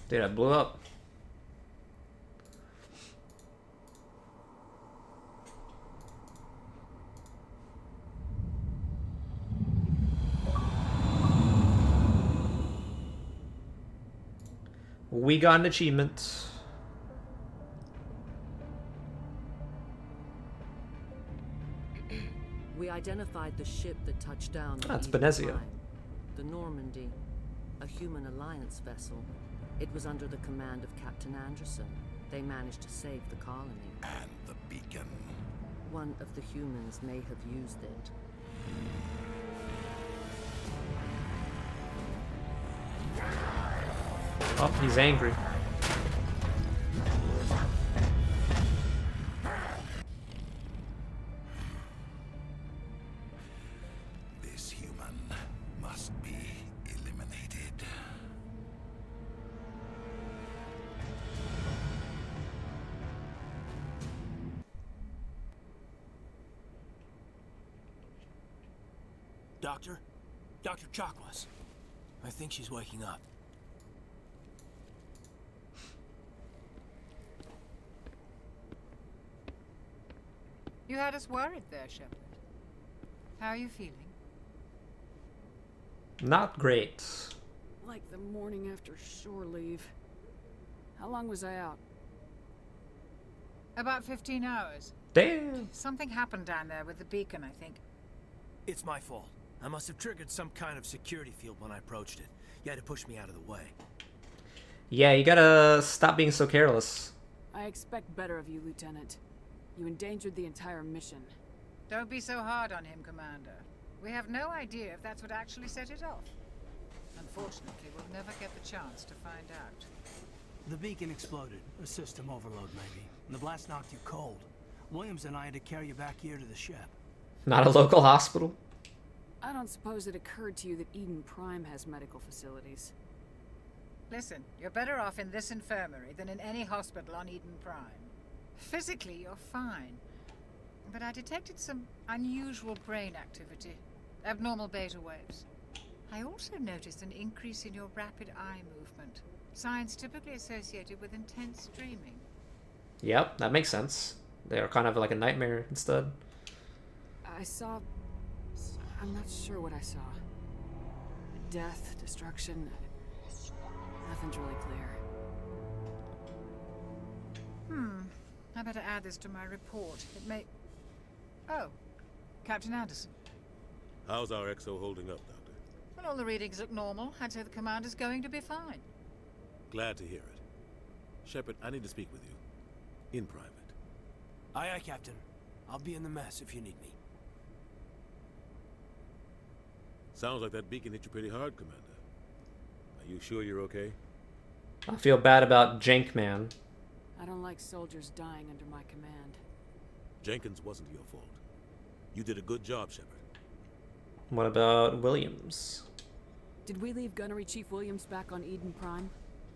Dude, I blew up. We got an achievement. We identified the ship that touched down. That's Benezia. The Normandy, a human alliance vessel. It was under the command of Captain Anderson. They managed to save the colony. And the beacon. One of the humans may have used it. Oh, he's angry. This human must be eliminated. Doctor? Dr. Chakwas. I think she's waking up. You had us worried there, Shepard. How are you feeling? Not great. Like the morning after shore leave. How long was I out? About 15 hours. Damn. Something happened down there with the beacon, I think. It's my fault. I must have triggered some kind of security field when I approached it. You had to push me out of the way. Yeah, you gotta stop being so careless. I expect better of you, Lieutenant. You endangered the entire mission. Don't be so hard on him, Commander. We have no idea if that's what actually set it off. Unfortunately, we'll never get the chance to find out. The beacon exploded. A system overload, maybe. And the blast knocked you cold. Williams and I had to carry you back here to the ship. Not a local hospital? I don't suppose it occurred to you that Eden Prime has medical facilities. Listen, you're better off in this infirmary than in any hospital on Eden Prime. Physically, you're fine. But I detected some unusual brain activity. Abnormal beta waves. I also noticed an increase in your rapid eye movement. Signs typically associated with intense dreaming. Yep, that makes sense. They're kind of like a nightmare instead. I saw... I'm not sure what I saw. Death, destruction... Nothing's really clear. I better add this to my report. It may... Oh, Captain Anderson. How's our XO holding up, Doctor? Well, all the readings look normal. I'd say the commander's going to be fine. Glad to hear it. Shepard, I need to speak with you. In private. Aye, aye, Captain. I'll be in the mess if you need me. Sounds like that beacon hit you pretty hard, Commander. Are you sure you're okay? I feel bad about Jankman. I don't like soldiers dying under my command. Jenkins wasn't your fault. You did a good job, Shepard. What about Williams? Did we leave Gunnery Chief Williams back on Eden Prime?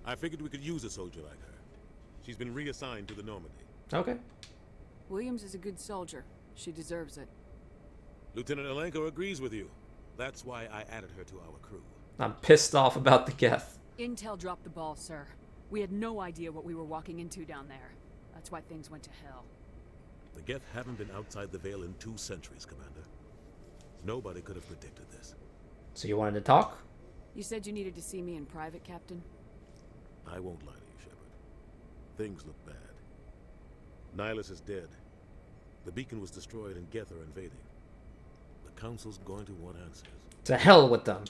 I figured we could use a soldier like her. She's been reassigned to the Normandy. Okay. Williams is a good soldier. She deserves it. Lieutenant Alenko agrees with you. That's why I added her to our crew. I'm pissed off about the Geth. Intel dropped the ball, sir. We had no idea what we were walking into down there. That's why things went to hell. The Geth haven't been outside the Veil in 2 centuries, Commander. Nobody could have predicted this. So you wanted to talk? You said you needed to see me in private, Captain? I won't lie to you, Shepard. Things look bad. Nihilus is dead. The beacon was destroyed and Geth are invading. The Council's going to want answers. To hell with them.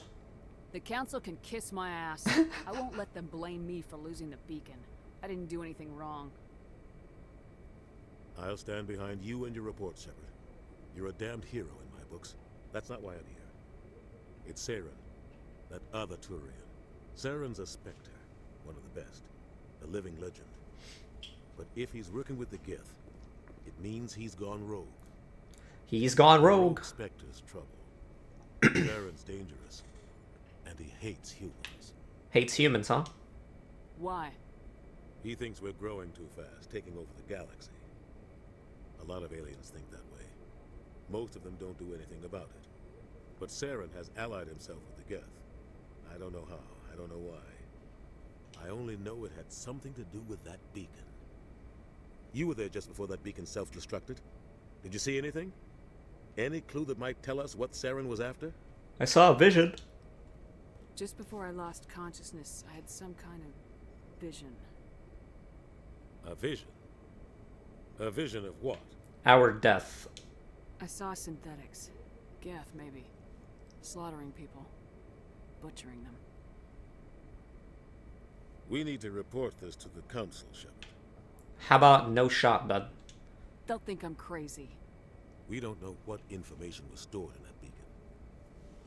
The Council can kiss my ass. I won't let them blame me for losing the beacon. I didn't do anything wrong. I'll stand behind you and your report, Shepard. You're a damned hero in my books. That's not why I'm here. It's Saren, that other Turian. Saren's a Spectre, one of the best, a living legend. But if he's working with the Geth, it means he's gone rogue. He's gone rogue. Spectre's trouble. Saren's dangerous, and he hates humans. Hates humans, huh? Why? He thinks we're growing too fast, taking over the galaxy. A lot of aliens think that way. Most of them don't do anything about it. But Saren has allied himself with the Geth. I don't know how, I don't know why. I only know it had something to do with that beacon. You were there just before that beacon self-destructed. Did you see anything? Any clue that might tell us what Saren was after? I saw a vision. Just before I lost consciousness, I had some kind of vision. A vision? A vision of what? Our death. I saw synthetics. Geth, maybe. Slaughtering people. Butchering them. We need to report this to the Council, Shepard. How about no shot, bud? They'll think I'm crazy. We don't know what information was stored in that beacon.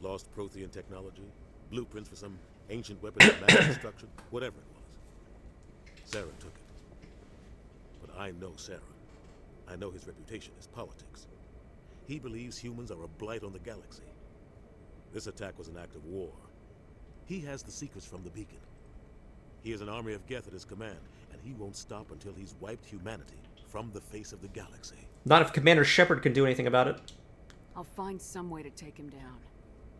Lost Prothean technology, blueprints for some ancient weapon of mass destruction, whatever it was. Saren took it. But I know Saren. I know his reputation is politics. He believes humans are a blight on the galaxy. This attack was an act of war. He has the secrets from the beacon. He has an army of Geth at his command, and he won't stop until he's wiped humanity from the face of the galaxy. Not if Commander Shepard can do anything about it. I'll find some way to take him down.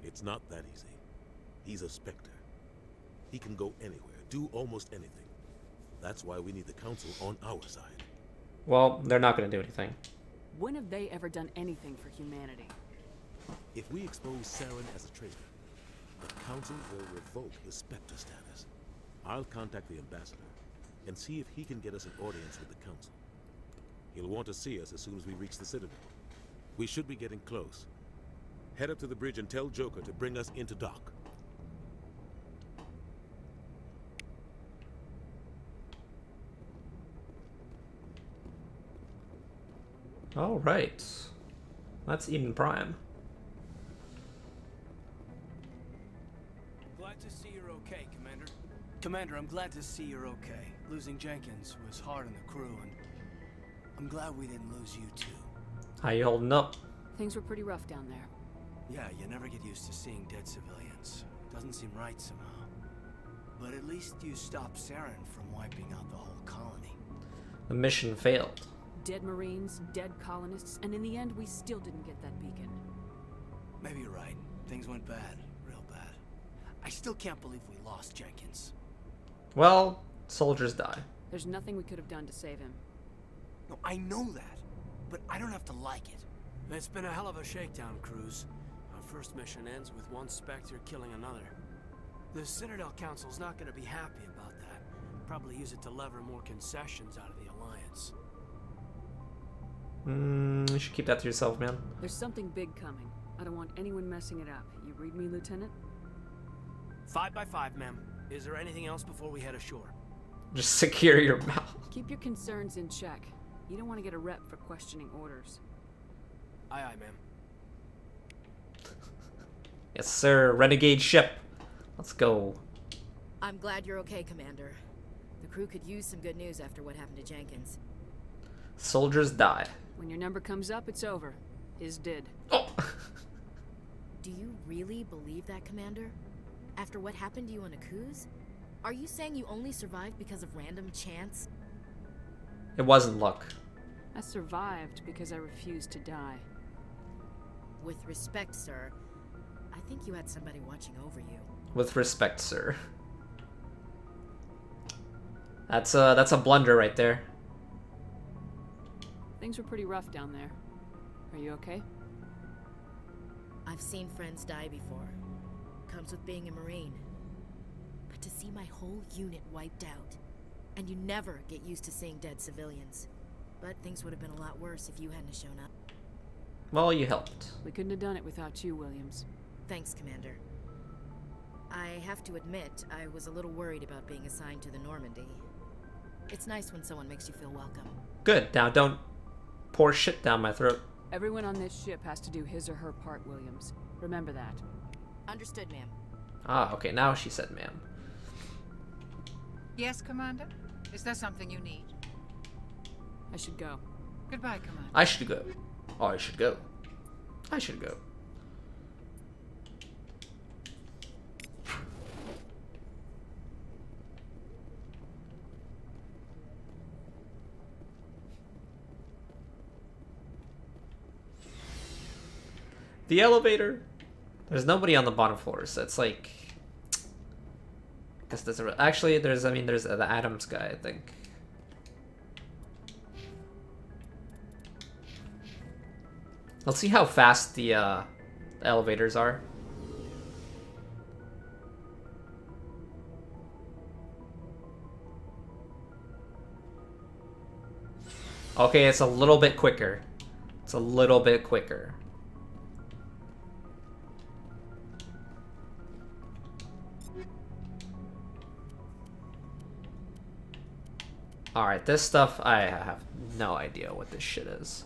It's not that easy. He's a Spectre. He can go anywhere, do almost anything. That's why we need the Council on our side. Well, they're not going to do anything. When have they ever done anything for humanity? If we expose Saren as a traitor, the Council will revoke his Spectre status. I'll contact the ambassador and see if he can get us an audience with the Council. He'll want to see us as soon as we reach the Citadel. We should be getting close. Head up to the bridge and tell Joker to bring us into dock. All right. That's Eden Prime. Glad to see you're okay, Commander. Commander, I'm glad to see you're okay. Losing Jenkins was hard on the crew, and I'm glad we didn't lose you too. How you holding up? Things were pretty rough down there. Yeah, you never get used to seeing dead civilians. Doesn't seem right somehow. But at least you stopped Saren from wiping out the whole colony. The mission failed. Dead Marines, dead colonists, and in the end, we still didn't get that beacon. Maybe you're right. Things went bad. Real bad. I still can't believe we lost Jenkins. Well, soldiers die. There's nothing we could have done to save him. No, I know that. But I don't have to like it. It's been a hell of a shakedown, Cruz. Our first mission ends with one Spectre killing another. The Citadel Council's not going to be happy about that. Probably use it to lever more concessions out of the Alliance. You should keep that to yourself, man. There's something big coming. I don't want anyone messing it up. You read me, Lieutenant? 5 by 5, ma'am. Is there anything else before we head ashore? Just secure your mouth. Keep your concerns in check. You don't want to get a rep for questioning orders. Aye, aye, ma'am. Yes, sir. Renegade ship. Let's go. I'm glad you're okay, Commander. The crew could use some good news after what happened to Jenkins. Soldiers die. When your number comes up, it's over. His did. Oh. Do you really believe that, Commander? After what happened to you on Akuz? Are you saying you only survived because of random chance? It wasn't luck. I survived because I refused to die. With respect, sir, I think you had somebody watching over you. With respect, sir. That's a blunder right there. Things were pretty rough down there. Are you okay? I've seen friends die before. Comes with being a Marine. But to see my whole unit wiped out, and you never get used to seeing dead civilians. But things would have been a lot worse if you hadn't shown up. Well, you helped. We couldn't have done it without you, Williams. Thanks, Commander. I have to admit, I was a little worried about being assigned to the Normandy. It's nice when someone makes you feel welcome. Good. Now don't pour shit down my throat. Everyone on this ship has to do his or her part, Williams. Remember that. Understood, ma'am. Ah, okay. Now she said ma'am. Yes, Commander? Is there something you need? I should go. Goodbye, Commander. I should go. Oh, I should go. I should go. The elevator. There's nobody on the bottom floor, so it's like. I guess there's actually there's there's the Adams guy, I think. Let's see how fast the elevators are. Okay, it's a little bit quicker. It's a little bit quicker. Alright, this stuff, I have no idea what this shit is.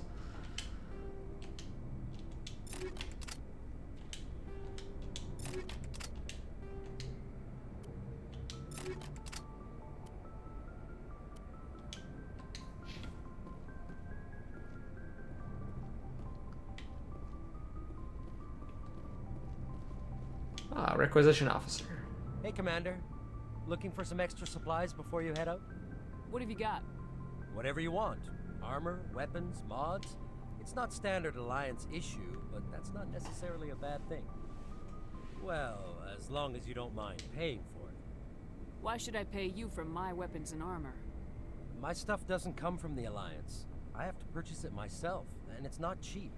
Ah, requisition officer. Hey, Commander. Looking for some extra supplies before you head out? What have you got? Whatever you want. Armor, weapons, mods. It's not standard Alliance issue, but that's not necessarily a bad thing. Well, as long as you don't mind paying for it. Why should I pay you for my weapons and armor? My stuff doesn't come from the Alliance. I have to purchase it myself, and it's not cheap.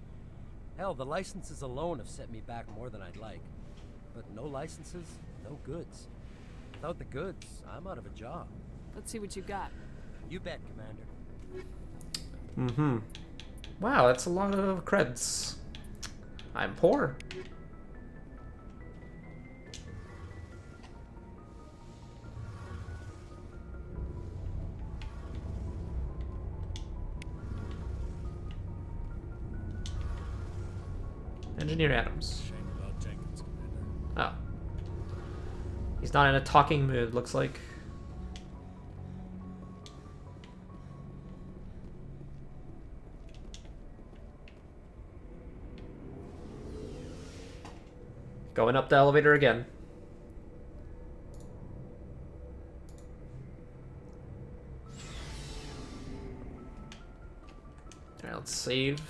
Hell, the licenses alone have set me back more than I'd like. But no licenses, no goods. Without the goods, I'm out of a job. Let's see what you got. You bet, Commander. Mm-hmm. Wow, that's a lot of creds. I'm poor. Engineer Adams. Shame about Jenkins, Commander. Oh. He's not in a talking mood, looks like. Going up the elevator again. Alright, let's save.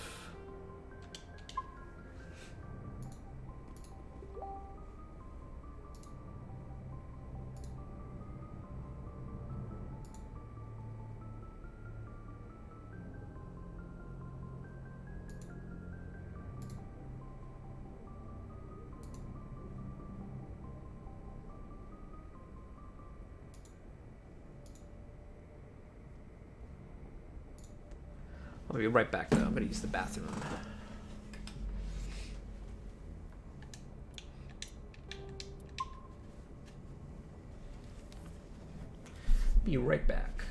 I'll be right back though, I'm gonna use the bathroom. Be right back.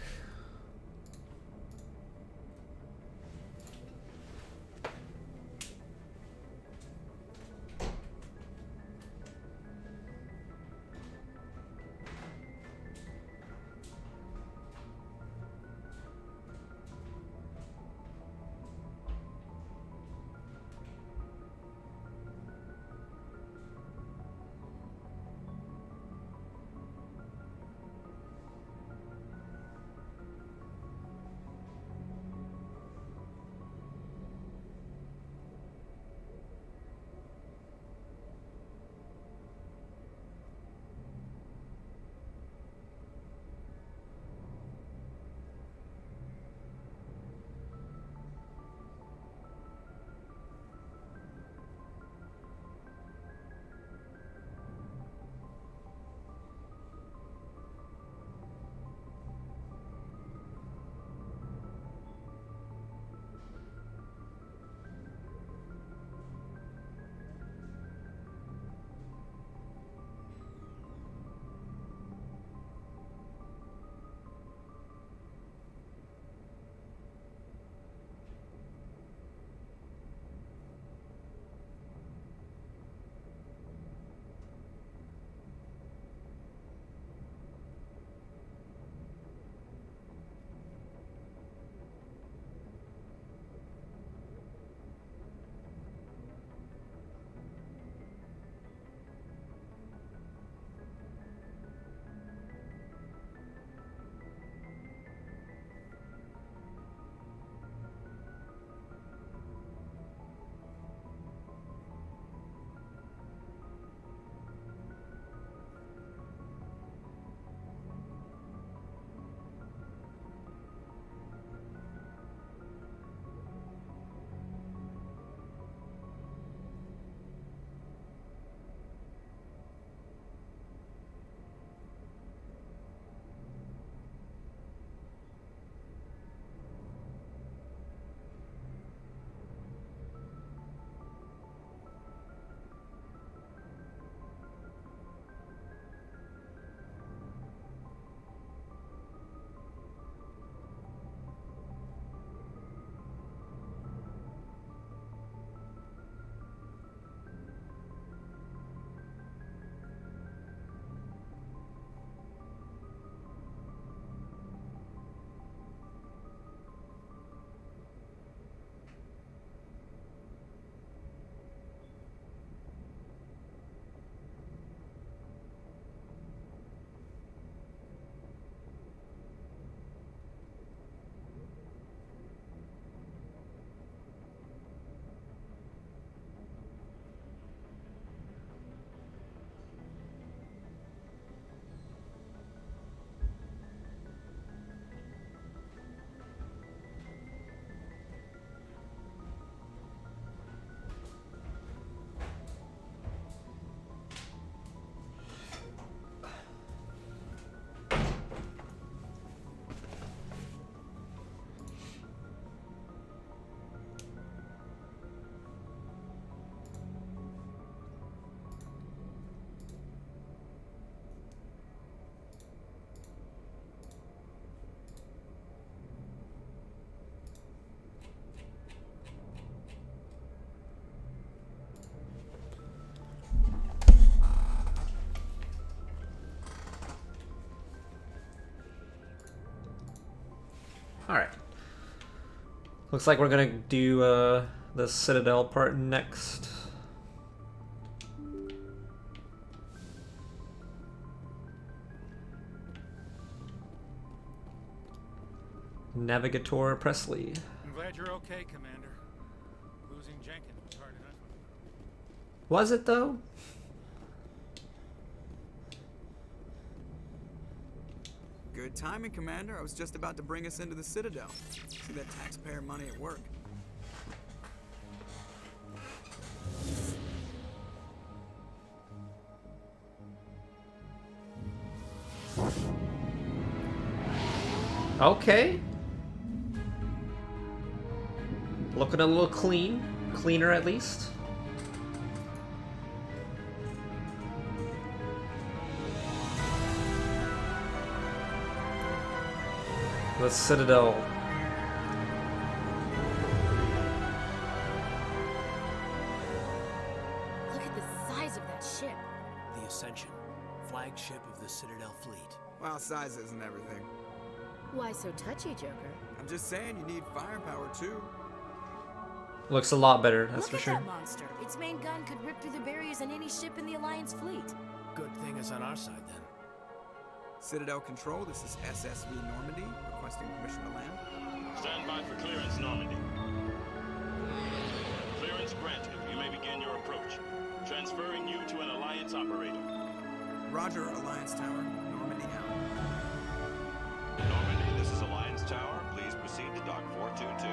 Alright. Looks like we're gonna do the Citadel part next. Navigator Presley. glad you're okay, Commander. Losing Jenkins was hard enough. Was it though? Good timing, Commander. I was just about to bring us into the Citadel. See that taxpayer money at work. Okay. Looking a little clean. Cleaner at least. The Citadel. Look at the size of that ship. The Ascension, flagship of the Citadel fleet. Well, size isn't everything. Why so touchy, Joker? I'm just saying you need firepower too. Looks a lot better, that's Look for at sure. that monster. Its main gun could rip through the barriers in any ship in the Alliance fleet. Good thing it's on our side then. Citadel Control, this is SSV Normandy, requesting permission to land. Stand by for clearance, Normandy. Clearance granted. You may begin your approach. Transferring you to an Alliance operator. Roger, Alliance Tower. Normandy out. Normandy, this is Alliance Tower. Please proceed to Dock 422.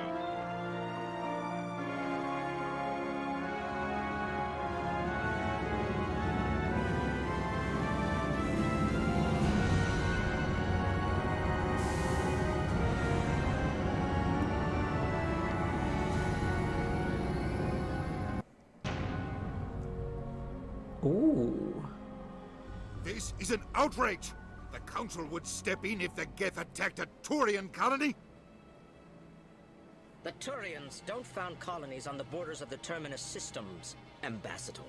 Ooh. This is an outrage! The Council would step in if the Geth attacked a Turian colony? The Turians don't found colonies on the borders of the Terminus systems, Ambassador.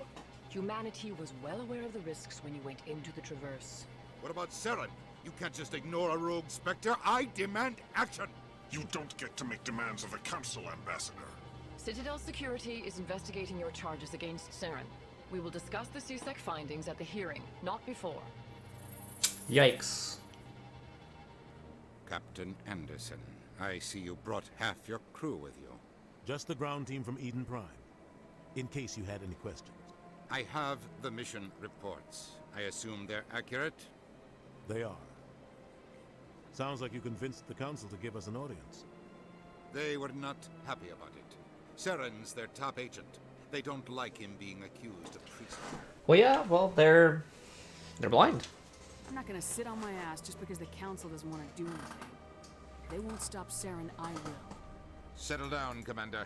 Humanity was well aware of the risks when you went into the Traverse. What about Saren? You can't just ignore a rogue Spectre. I demand action! You don't get to make demands of the Council, Ambassador. Citadel Security is investigating your charges against Saren. We will discuss the CSEC findings at the hearing, not before. Yikes. Captain Anderson, I see you brought half your crew with you. Just the ground team from Eden Prime, in case you had any questions. I have the mission reports. I assume they're accurate? They are. Sounds like you convinced the Council to give us an audience. They were not happy about it. Saren's their top agent. They don't like him being accused of treason. Well, yeah, well, they're blind. I'm not gonna sit on my ass just because the Council doesn't want to do anything. If they won't stop Saren, I will. Settle down, Commander.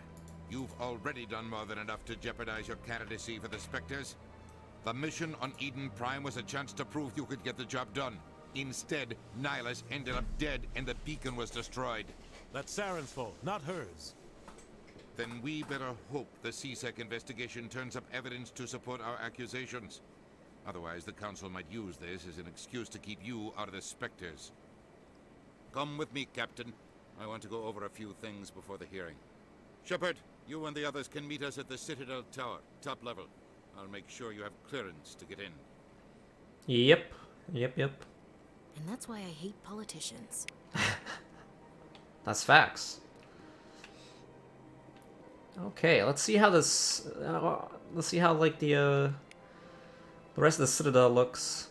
You've already done more than enough to jeopardize your candidacy for the Spectres. The mission on Eden Prime was a chance to prove you could get the job done. Instead, Nihilus ended up dead and the beacon was destroyed. That's Saren's fault, not hers. Then we better hope the CSEC investigation turns up evidence to support our accusations. Otherwise, the Council might use this as an excuse to keep you out of the Spectres. Come with me, Captain. I want to go over a few things before the hearing. Shepard, you and the others can meet us at the Citadel Tower, top level. I'll make sure you have clearance to get in. Yep. And that's why I hate politicians. That's facts. Okay, let's see how this. Let's see how like the rest of the Citadel looks.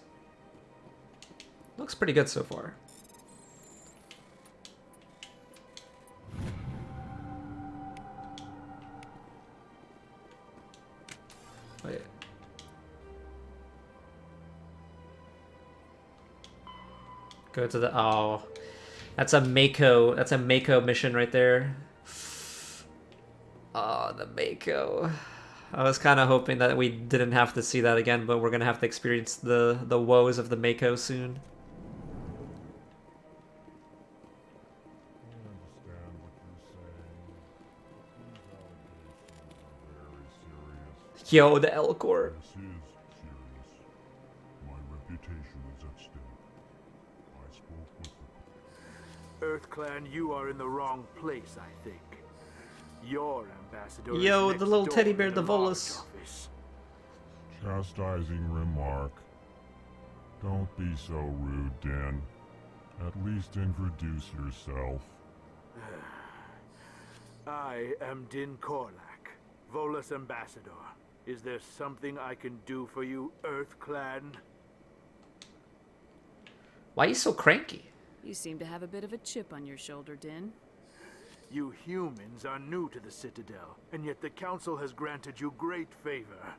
Looks pretty good so far. Wait. Go to the that's a Mako. That's a Mako mission right there. Oh, the Mako. I was kind of hoping that we didn't have to see that again, but we're gonna have to experience the woes of the Mako soon. Yo, the Elcor. This is serious. My reputation is at stake. I spoke with the Earth Clan, you are in the wrong place, I think. Your ambassador Yo, is the little next teddy door bear, in the large Volus. office. chastising remark. Don't be so rude, Dan. At least introduce yourself. I am Din Korlak, Volus Ambassador. Is there something I can do for you, Earth Clan? Why are you so cranky? You seem to have a bit of a chip on your shoulder, Din. You humans are new to the Citadel, and yet the Council has granted you great favor.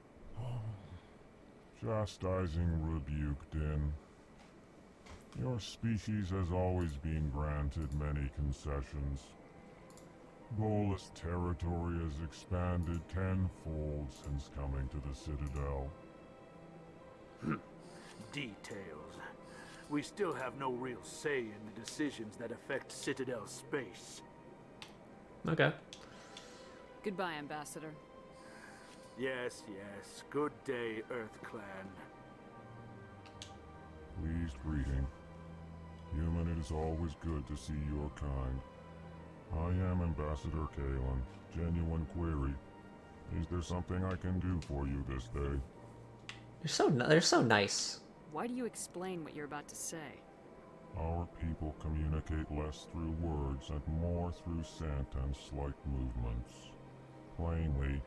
Chastising rebuke, Din. Your species has always been granted many concessions. Bolus territory has expanded tenfold since coming to the Citadel. Details. We still have no real say in the decisions that affect Citadel space. Okay. Goodbye, Ambassador. Yes, yes. Good day, Earth Clan. Pleased greeting. Human, it is always good to see your kind. I am Ambassador Kalen. Genuine query. Is there something I can do for you this day? They're so nice. Why do you explain what you're about to say? Our people communicate less through words and more through scent and slight movements. Plainly,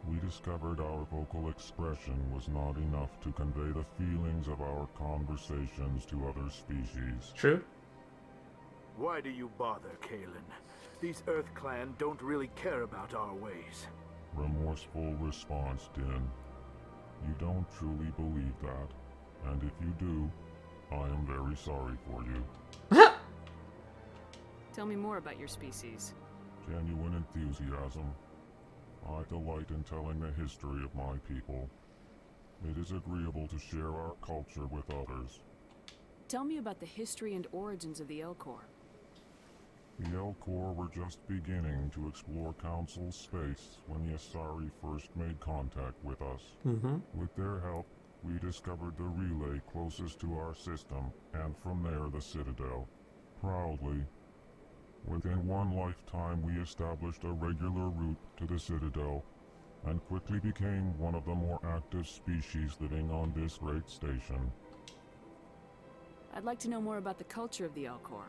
we discovered our vocal expression was not enough to convey the feelings of our conversations to other species. True. Why do you bother, Kalen? These Earth Clan don't really care about our ways. Remorseful response, Din. You don't truly believe that, and if you do, I am very sorry for you. Tell me more about your species. Genuine enthusiasm. I delight in telling the history of my people. It is agreeable to share our culture with others. Tell me about the history and origins of the Elcor. The Elcor were just beginning to explore Council space when the Asari first made contact with us. With their help, we discovered the relay closest to our system, and from there the Citadel. Proudly, within one lifetime we established a regular route to the Citadel, and quickly became one of the more active species living on this great station. I'd like to know more about the culture of the Elcor.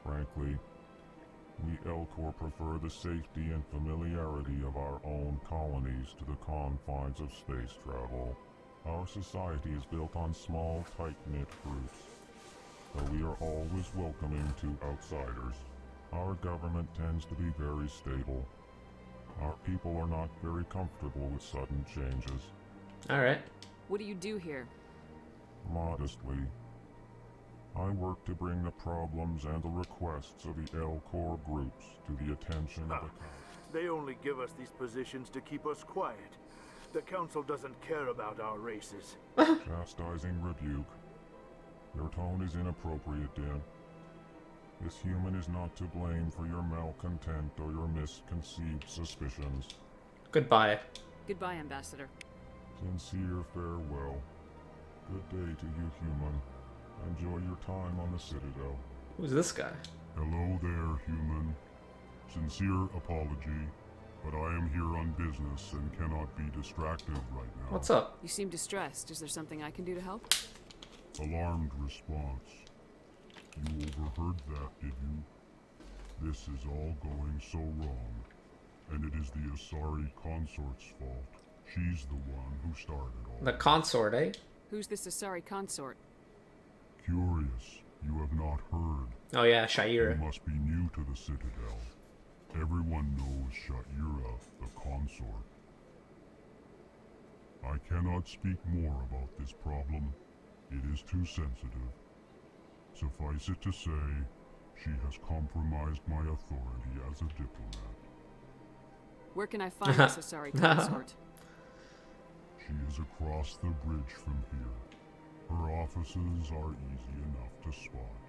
Frankly, we Elcor prefer the safety and familiarity of our own colonies to the confines of space travel. Our society is built on small, tight-knit groups, though we are always welcoming to outsiders. Our government tends to be very stable. Our people are not very comfortable with sudden changes. Alright. What do you do here? Modestly, I work to bring the problems and the requests of the Elcor groups to the attention of the Council. They only give us these positions to keep us quiet. The Council doesn't care about our races. Chastising rebuke. Your tone is inappropriate, Din. This human is not to blame for your malcontent or your misconceived suspicions. Goodbye. Goodbye, Ambassador. Sincere farewell. Good day to you, human. Enjoy your time on the Citadel. Who's this guy? Hello there, human. Sincere apology, but I am here on business and cannot be distracted right now. What's up? You seem distressed. Is there something I can do to help? Alarmed response. You overheard that, did you? This is all going so wrong, and it is the Asari consort's fault. She's the one who started all. The consort, eh? Who's this Asari consort? Curious, you have not heard. Oh yeah, Shaira. You must be new to the Citadel. Everyone knows Shaira, the consort. I cannot speak more about this problem. It is too sensitive. Suffice it to say, she has compromised my authority as a diplomat. Where can I find this Asari consort? She is across the bridge from here. Her offices are easy enough to spot.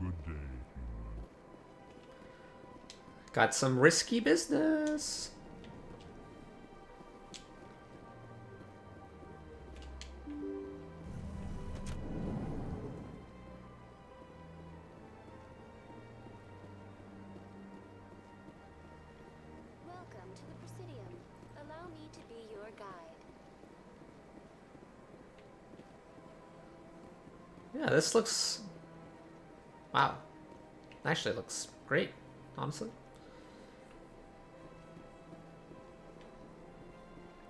Good day, human. Got some risky business. Welcome to the Presidium. Allow me to be your guide. Yeah, this looks... Wow. Actually looks great, honestly.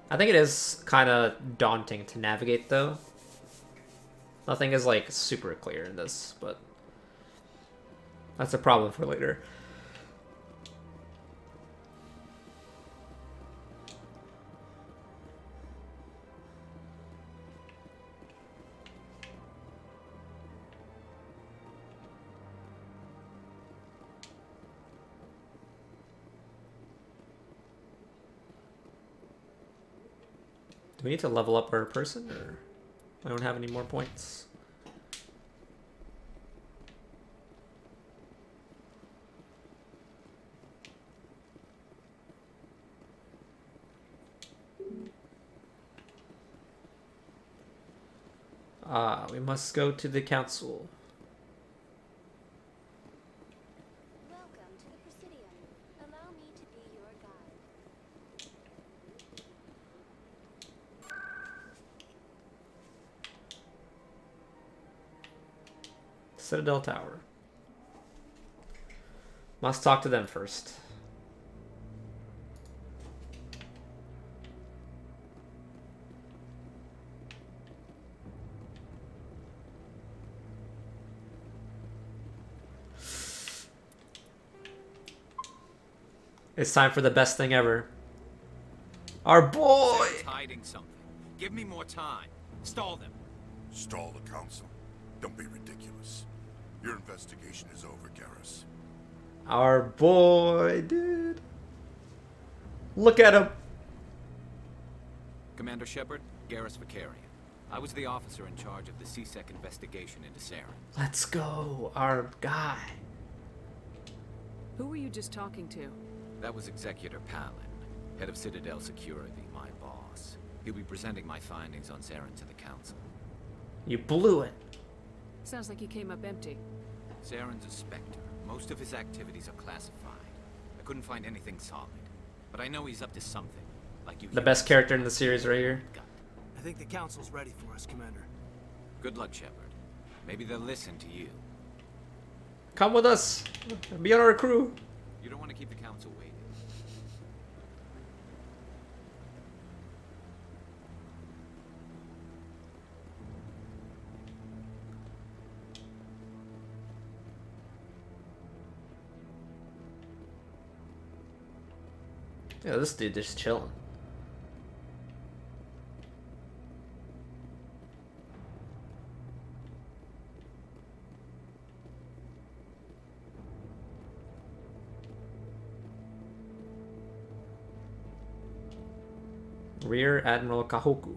I think it is kind of daunting to navigate, though. Nothing is, like, super clear in this, but that's a problem for later. Do we need to level up our person, or I don't have any more points? We must go to the council. Welcome to the Presidium. Allow me to be your guide. Citadel Tower. Must talk to them first. It's time for the best thing ever. Our boy! Sarah's hiding something. Give me more time. Stall them. Stall the council? Don't be ridiculous. Your investigation is over, Garrus. Our boy, dude. Look at him. Commander Shepard, Garrus Vicarian. I was the officer in charge of the CSEC investigation into Saren. Let's go, our guy. Who were you just talking to? That was Executor Palin, head of Citadel Security, my boss. He'll be presenting my findings on Saren to the council. You blew it. Sounds like you came up empty. Saren's a Spectre. Most of his activities are classified. I couldn't find anything solid. But I know he's up to something, like you. The best character in the series right here. I think the council's ready for us, Commander. Good luck, Shepard. Maybe they'll listen to you. Come with us. Be on our crew. You don't want to keep the council waiting. Yeah, this dude just chilling. Rear Admiral Kahoku.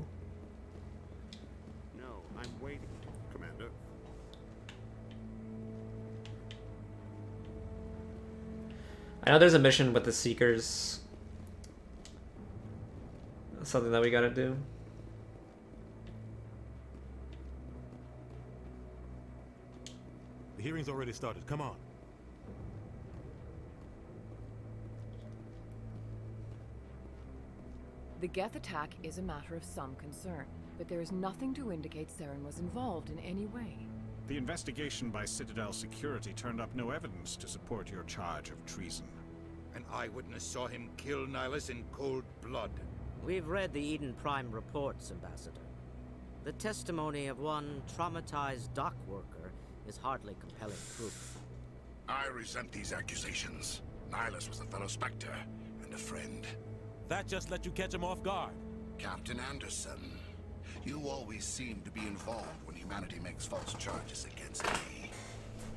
No, I'm waiting, Commander. I know there's a mission with the Seekers. Something that we gotta do. The hearing's already started. Come on. The Geth attack is a matter of some concern, but there is nothing to indicate Saren was involved in any way. The investigation by Citadel Security turned up no evidence to support your charge of treason. An eyewitness saw him kill Nihilus in cold blood. We've read the Eden Prime reports, Ambassador. The testimony of one traumatized dock worker is hardly compelling proof. I resent these accusations. Nihilus was a fellow Spectre and a friend. That just let you catch him off guard. Captain Anderson, you always seem to be involved when humanity makes false charges against me.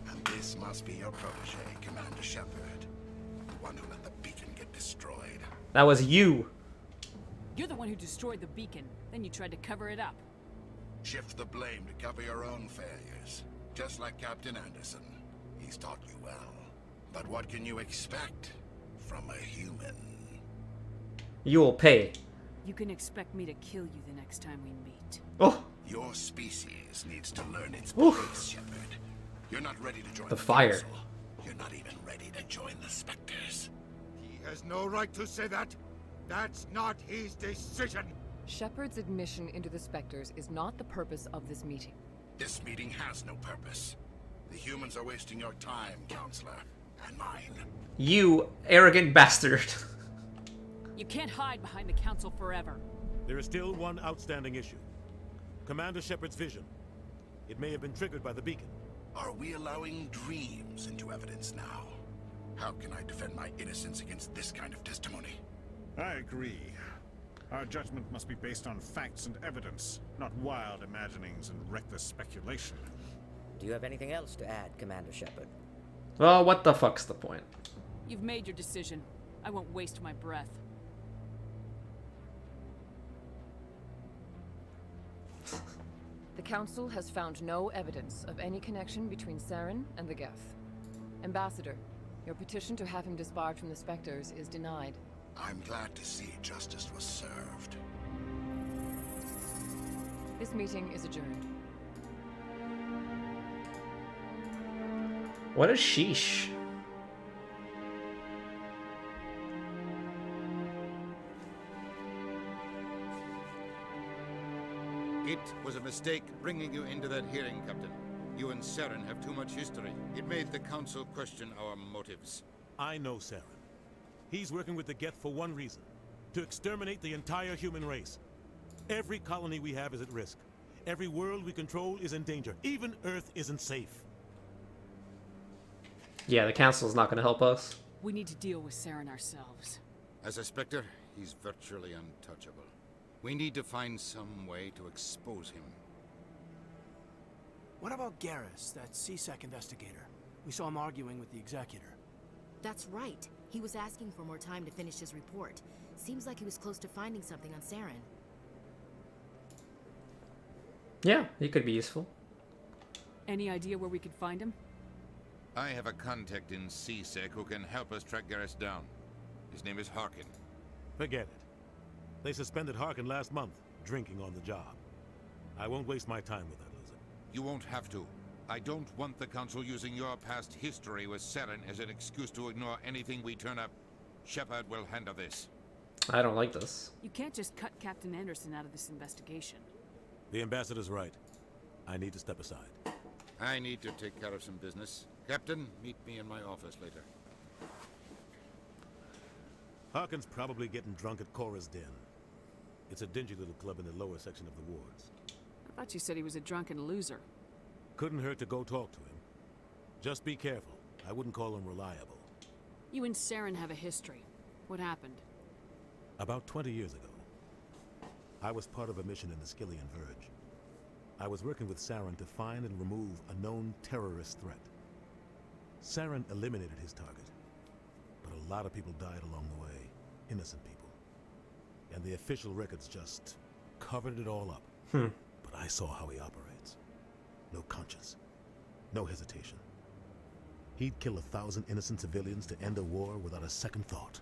And this must be your protege, Commander Shepard. The one who let the beacon get destroyed. That was you. You're the one who destroyed the beacon. Then you tried to cover it up. Shift the blame to cover your own failures. Just like Captain Anderson. He's taught you well. But what can you expect from a human? You will pay. You can expect me to kill you the next time we meet. Oh. Your species needs to learn its Oof. place, Shepard. You're not ready to join The fire. Council. You're not even ready to join the Spectres. He has no right to say that. That's not his decision. Shepard's admission into the Spectres is not the purpose of this meeting. This meeting has no purpose. The humans are wasting your time, Counselor, and mine. You arrogant bastard. You can't hide behind the council forever. There is still one outstanding issue. Commander Shepard's vision. It may have been triggered by the beacon. Are we allowing dreams into evidence now? How can I defend my innocence against this kind of testimony? I agree. Our judgment must be based on facts and evidence, not wild imaginings and reckless speculation. Do you have anything else to add, Commander Shepard? Well, what the fuck's the point? You've made your decision. I won't waste my breath. The Council has found no evidence of any connection between Saren and the Geth. Ambassador, your petition to have him disbarred from the Spectres is denied. I'm glad to see justice was served. This meeting is adjourned. What a sheesh. It was a mistake bringing you into that hearing, Captain. You and Saren have too much history. It made the Council question our motives. I know Saren. He's working with the Geth for one reason. To exterminate the entire human race. Every colony we have is at risk. Every world we control is in danger. Even Earth isn't safe. Yeah, the Council's not gonna help us. We need to deal with Saren ourselves. As a Spectre, he's virtually untouchable. We need to find some way to expose him. What about Garrus, that CSEC investigator? We saw him arguing with the Executor. That's right. He was asking for more time to finish his report. Seems like he was close to finding something on Saren. Yeah, he could be useful. Any idea where we could find him? I have a contact in CSEC who can help us track Garrus down. His name is Harkin. Forget it. They suspended Harkin last month, drinking on the job. I won't waste my time with that loser. You won't have to. I don't want the Council using your past history with Saren as an excuse to ignore anything we turn up. Shepard will handle this. I don't like this. You can't just cut Captain Anderson out of this investigation. The Ambassador's right. I need to step aside. I need to take care of some business. Captain, meet me in my office later. Harkin's probably getting drunk at Cora's Den. It's a dingy little club in the lower section of the wards. I thought you said he was a drunken loser. Couldn't hurt to go talk to him. Just be careful. I wouldn't call him reliable. You and Saren have a history. What happened? About 20 years ago, I was part of a mission in the Skillian Verge. I was working with Saren to find and remove a known terrorist threat. Saren eliminated his target, but a lot of people died along the way, innocent people. And the official records just covered it all up. But I saw how he operates. No conscience, no hesitation. He'd kill 1,000 innocent civilians to end a war without a second thought.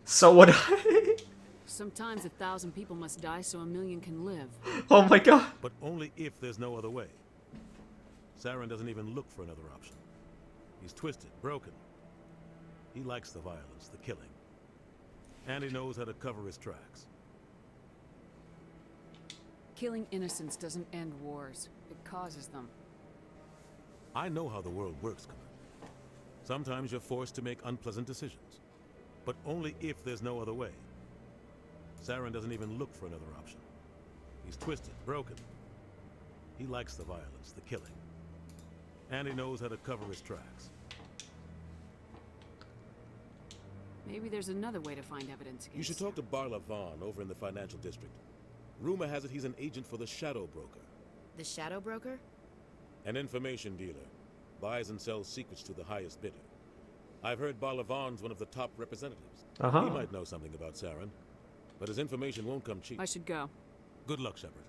So what? Sometimes 1,000 people must die so 1,000,000 can live. Oh my god. But only if there's no other way. Saren doesn't even look for another option. He's twisted, broken. He likes the violence, the killing. And he knows how to cover his tracks. Killing innocents doesn't end wars. It causes them. I know how the world works, Commander. Sometimes you're forced to make unpleasant decisions. But only if there's no other way. Saren doesn't even look for another option. He's twisted, broken. He likes the violence, the killing. And he knows how to cover his tracks. Maybe there's another way to find evidence against You should talk to Barla Vaughn over in the financial district. Rumor has it he's an agent for the Shadow Broker. The Shadow Broker? An information dealer. Buys and sells secrets to the highest bidder. I've heard Barla Vaughn's one of the top representatives. He might know something about Saren, but his information won't come cheap. I should go. Good luck, Shepard.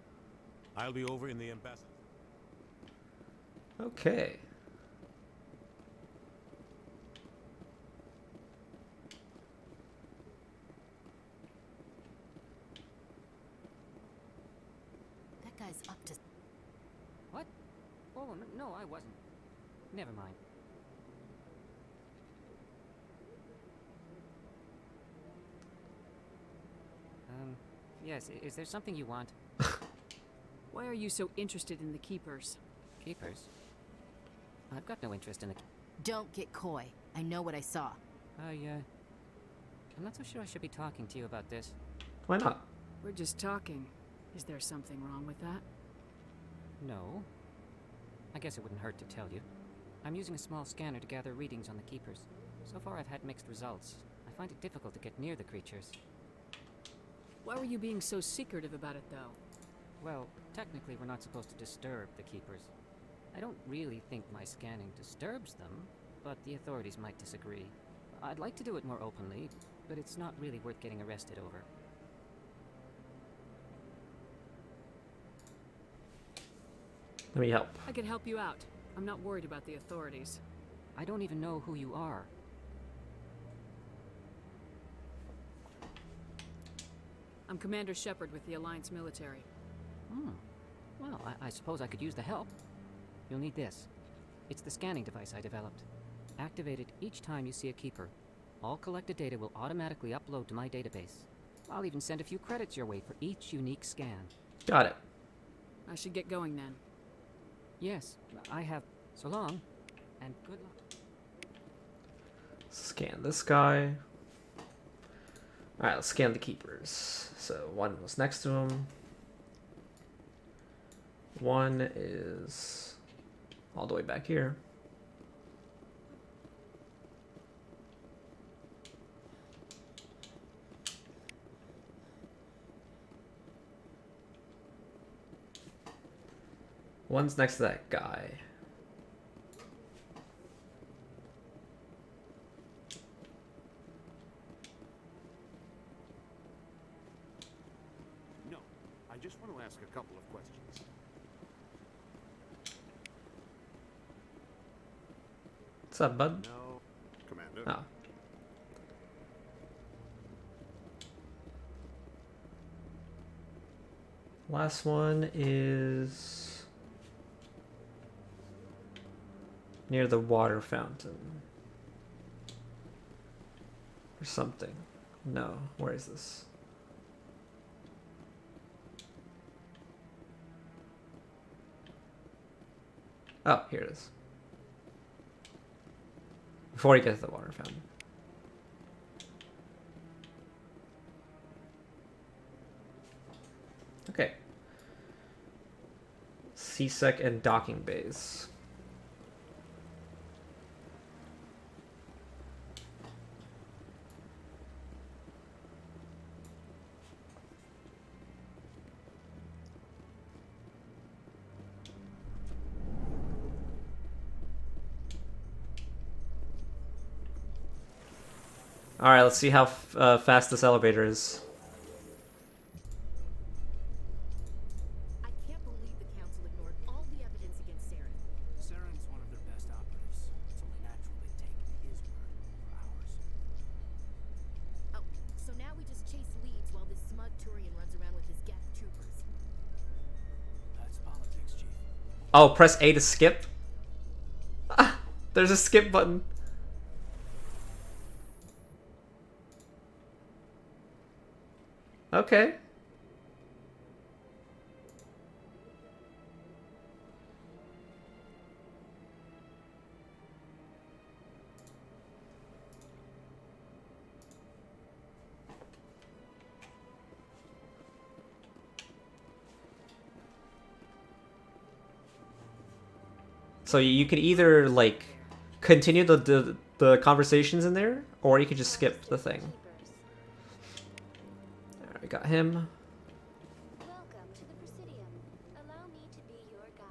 I'll be over in the Ambassador. Okay. That guy's up to... What? Oh, no, I wasn't. Never mind. Yes, is there something you want? Why are you so interested in the Keepers? Keepers? I've got no interest in the... Don't get coy. I know what I saw. I'm not so sure I should be talking to you about this. Why not? We're just talking. Is there something wrong with that? No. I guess it wouldn't hurt to tell you. I'm using a small scanner to gather readings on the Keepers. So far I've had mixed results. I find it difficult to get near the creatures. Why were you being so secretive about it, though? Well, technically we're not supposed to disturb the Keepers. I don't really think my scanning disturbs them, but the authorities might disagree. I'd like to do it more openly, but it's not really worth getting arrested over. Let me help. I can help you out. I'm not worried about the authorities. I don't even know who you are. I'm Commander Shepard with the Alliance military. Well, I suppose I could use the help. You'll need this. It's the scanning device I developed. Activate it each time you see a Keeper. All collected data will automatically upload to my database. I'll even send a few credits your way for each unique scan. Got it. I should get going then. Yes, I have. So long, and good luck. Scan this guy. Alright, let's scan the Keepers. So one was next to him. One is all the way back here. One's next to that guy. No, I just want to ask a couple of questions. What's up, bud? No, Commander. Oh. Last one is near the water fountain. Or something. No, where is this? Oh, here it is. Before you get to the water fountain. Okay. CSEC and docking bays. Alright, let's see how fast this elevator is. I can't believe the Council ignored all the evidence against Saren. Saren's one of their best operatives. It's only natural they take his word over ours. Oh, so now we just chase leads while this smug Turian runs around with his Geth troopers. That's politics, Chief. Oh, press A to skip? Ah, there's a skip button. Okay. So you could either like continue the conversations in there, or you could just skip the thing. We got him. Welcome to the Presidium. Allow me to be your guide.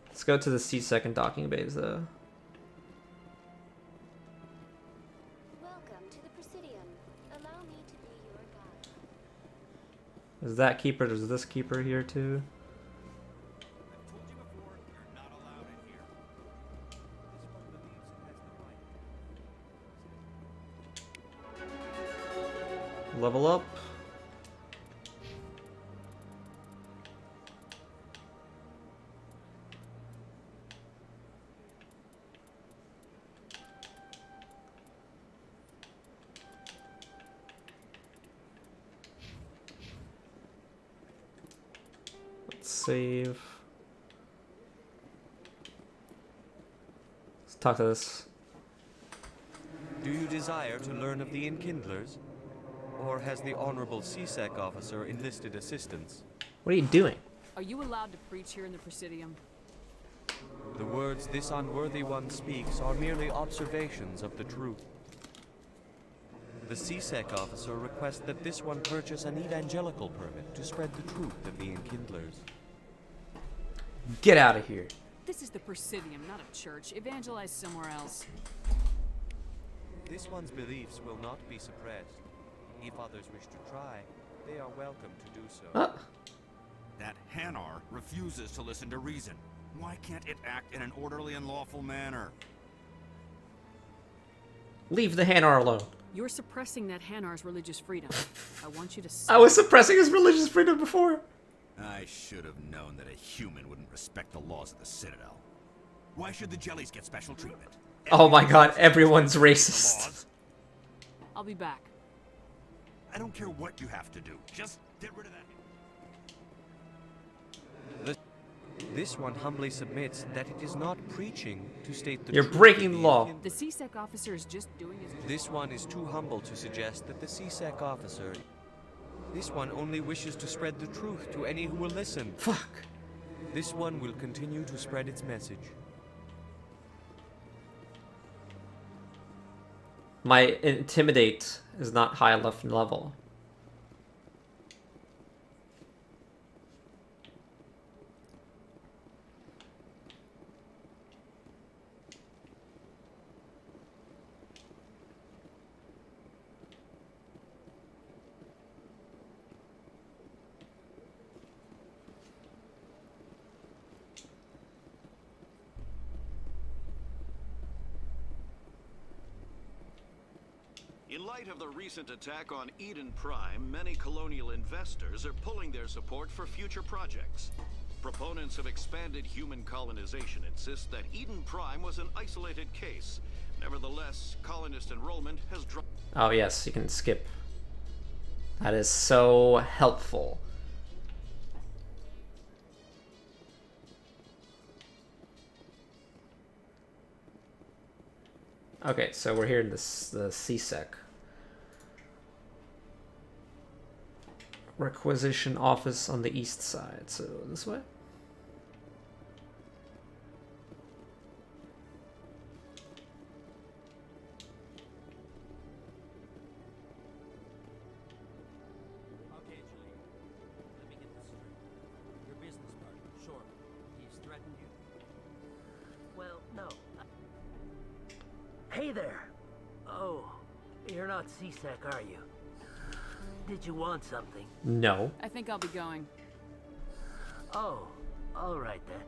Let's go to the CSEC and docking bays though. Welcome to the Presidium. Allow me to be your guide. Is that keeper? There's this keeper here too. Level up. save. Let's talk to this. Do you desire to learn of the Enkindlers? Or has the Honorable CSEC officer enlisted assistance? What are you doing? Are you allowed to preach here in the Presidium? The words this unworthy one speaks are merely observations of the truth. The CSEC officer requests that this one purchase an evangelical permit to spread the truth of the Enkindlers. Get out of here. This is the Presidium, not a church. Evangelize somewhere else. This one's beliefs will not be suppressed. If others wish to try, they are welcome to do so. That Hanar refuses to listen to reason. Why can't it act in an orderly and lawful manner? Leave the Hanar alone. You're suppressing that Hanar's religious freedom. I want you to I was suppressing his religious freedom before. I should have known that a human wouldn't respect the laws of the Citadel. Why should the jellies get special treatment? Oh my god, everyone's racist. I'll be back. I don't care what you have to do. Just get rid of that. This one humbly submits that it is not preaching to state the You're truth breaking of the law. The CSEC officer is just doing his job. This one is too humble to suggest that the CSEC officer... This one only wishes to spread the truth to any who will listen. Fuck. This one will continue to spread its message. My intimidate is not high enough level. In light of the recent attack on Eden Prime, many colonial investors are pulling their support for future projects. Proponents of expanded human colonization insist that Eden Prime was an isolated case. Nevertheless, colonist enrollment has dropped. Oh yes, you can skip. That is so helpful. Okay, so we're here in the CSEC. Requisition office on the east side, so this way? Okay, Julie. Let me get this straight. Your business partner, Short, he's threatened you? Well, no. Hey there. Oh, you're not CSEC, are you? Did you want something? No. I think I'll be going. Oh, all right then.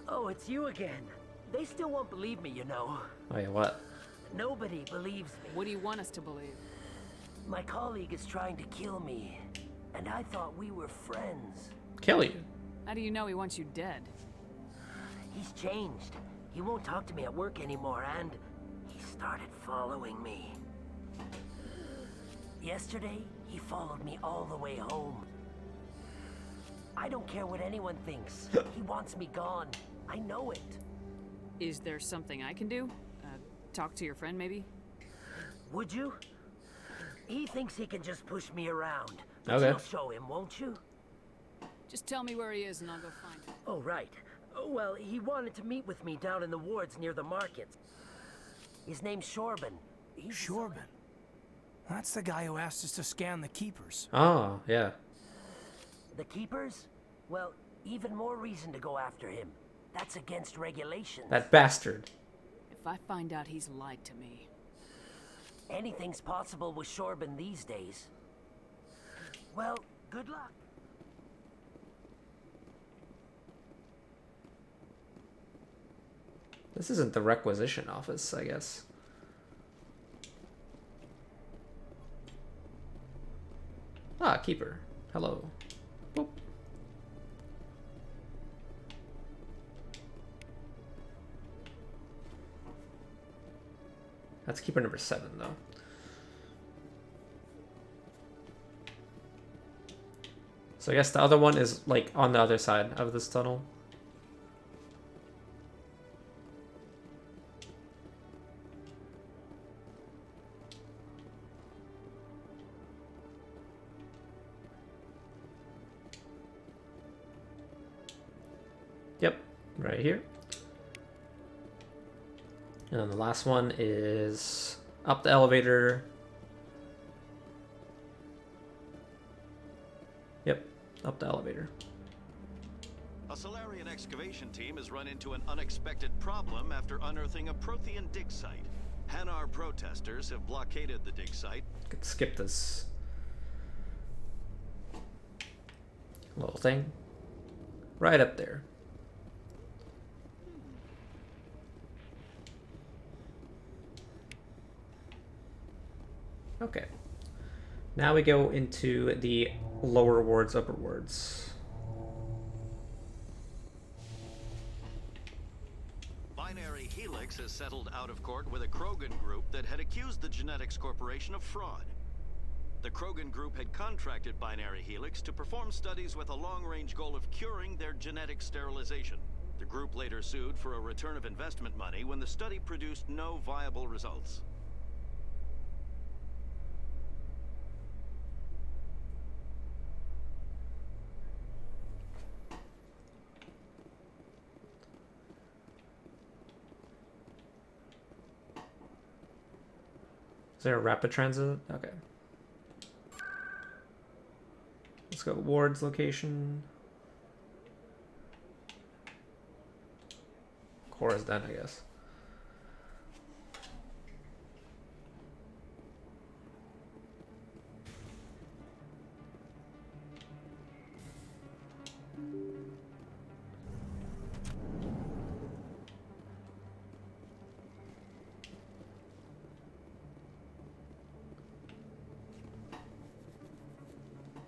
Oh, it's you again. They still won't believe me, you know. Oh yeah, what? Nobody believes me. What do you want us to believe? My colleague is trying to kill me, and I thought we were friends. Kill you? How do you know he wants you dead? He's changed. He won't talk to me at work anymore, and he started following me. Yesterday, he followed me all the way home. I don't care what anyone thinks. He wants me gone. I know it. Is there something I can do? Talk to your friend, maybe? Would you? He thinks he can just push me around. But Okay. you'll show him, won't you? Just tell me where he is and I'll go find him. Oh, right. Well, he wanted to meet with me down in the wards near the markets. His name's Shorban. Shorban? That's the guy who asked us to scan the keepers. Oh, yeah. The keepers? Well, even more reason to go after him. That's against regulations. That bastard. If I find out he's lied to me... Anything's possible with Shorban these days. Well, good luck. This isn't the requisition office, I guess. Ah, keeper. Hello. Boop. That's keeper number 7, though. So I guess the other one is like on the other side of this tunnel. Yep, right here. And then the last one is up the elevator. Yep, up the elevator. A Solarian excavation team has run into an unexpected problem after unearthing a Prothean dig site. Hanar protesters have blockaded the dig site. Could skip this little thing right up there. Okay. Now we go into the lower wards, upper wards. Binary Helix has settled out of court with a Krogan group that had accused the Genetics Corporation of fraud. The Krogan group had contracted Binary Helix to perform studies with a long-range goal of curing their genetic sterilization. The group later sued for a return of investment money when the study produced no viable results. Is there a rapid transit? Okay. Let's go wards location. Core is done, I guess.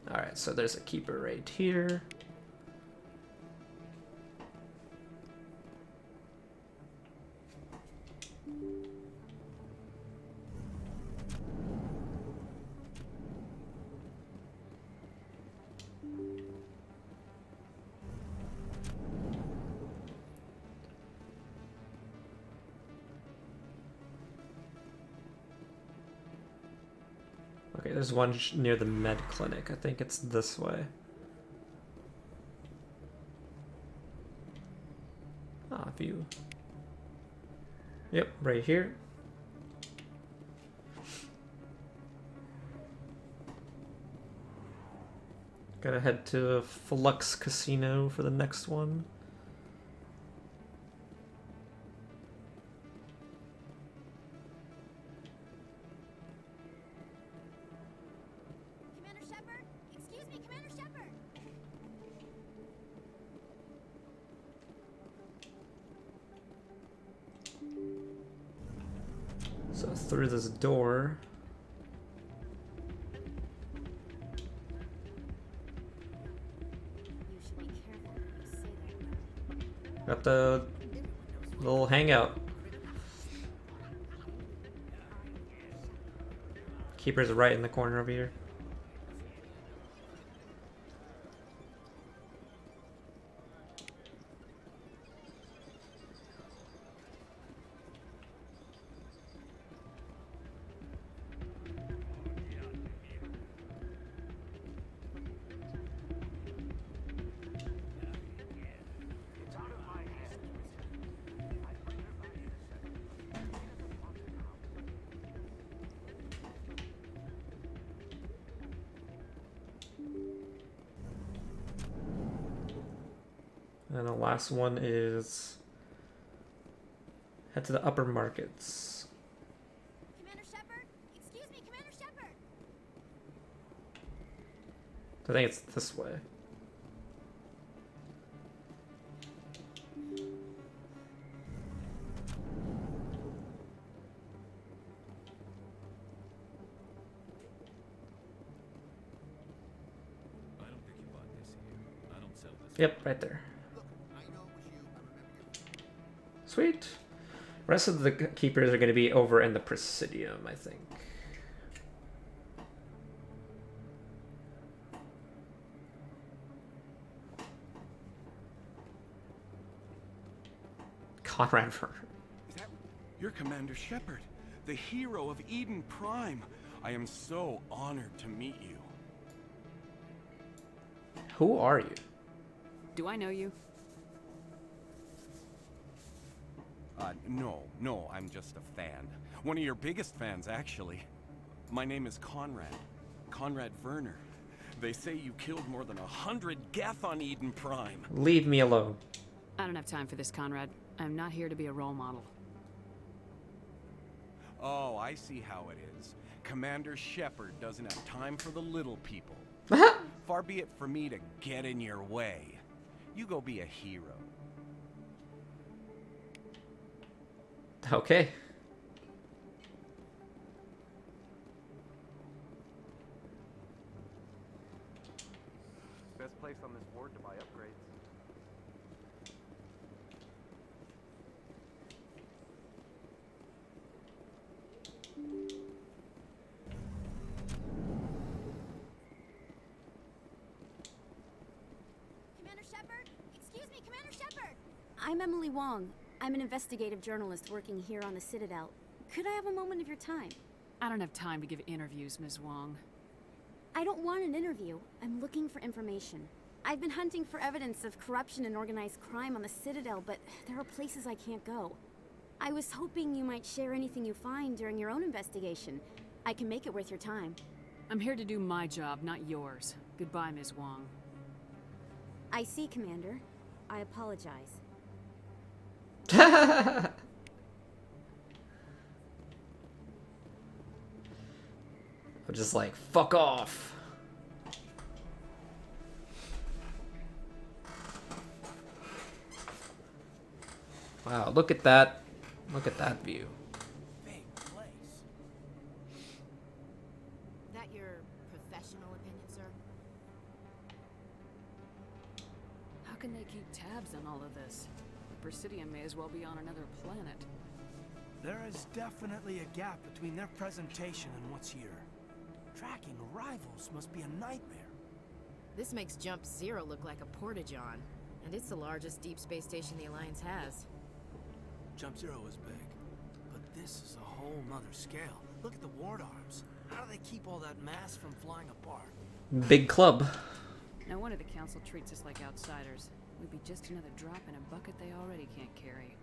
Alright, so there's a keeper right here. Okay, there's one near the med clinic. I think it's this way. Ah, view. Yep, right here. Gotta head to Flux Casino for the next one. Commander Shepard? Excuse me, Commander Shepard! So through this door. You should be careful when you say that. Got the little hangout. Keeper's right in the corner over here. And the last one is head to the upper markets. Commander Shepard? Excuse me, Commander Shepard! I think it's this way. I don't think you bought this here. I don't sell this. Yep, right there. Sweet. Rest of the keepers are going to be over in the Presidium, I think. Conrad Werner. You're Commander Shepard, the hero of Eden Prime. I am so honored to meet you. Who are you? Do I know you? No, I'm just a fan. One of your biggest fans, actually. My name is Conrad. Conrad Werner. They say you killed more than 100 Geth on Eden Prime. Leave me alone. I don't have time for this, Conrad. I'm not here to be a role model. Oh, I see how it is. Commander Shepard doesn't have time for the little people. Far be it for me to get in your way. You go be a hero. Okay. Best place on this board to buy upgrades. Commander Shepard? Excuse me, Commander Shepard! I'm Emily Wong. I'm an investigative journalist working here on the Citadel. Could I have a moment of your time? I don't have time to give interviews, Ms. Wong. I don't want an interview. I'm looking for information. I've been hunting for evidence of corruption and organized crime on the Citadel, but there are places I can't go. I was hoping you might share anything you find during your own investigation. I can make it worth your time. I'm here to do my job, not yours. Goodbye, Ms. Wong. I see, Commander. I apologize. I'm just like, fuck off. Wow, look at that. Look at that view. Big place. That your professional opinion, sir? How can they keep tabs on all of this? The Presidium may as well be on another planet. There is definitely a gap between their presentation and what's here. Tracking rivals must be a nightmare. This makes Jump Zero look like a porta-john, and it's the largest deep space station the Alliance has. Jump Zero is big, but this is a whole nother scale. Look at the ward arms. How do they keep all that mass from flying apart? Big club. No wonder the Council treats us like outsiders. We'd be just another drop in a bucket they already can't carry.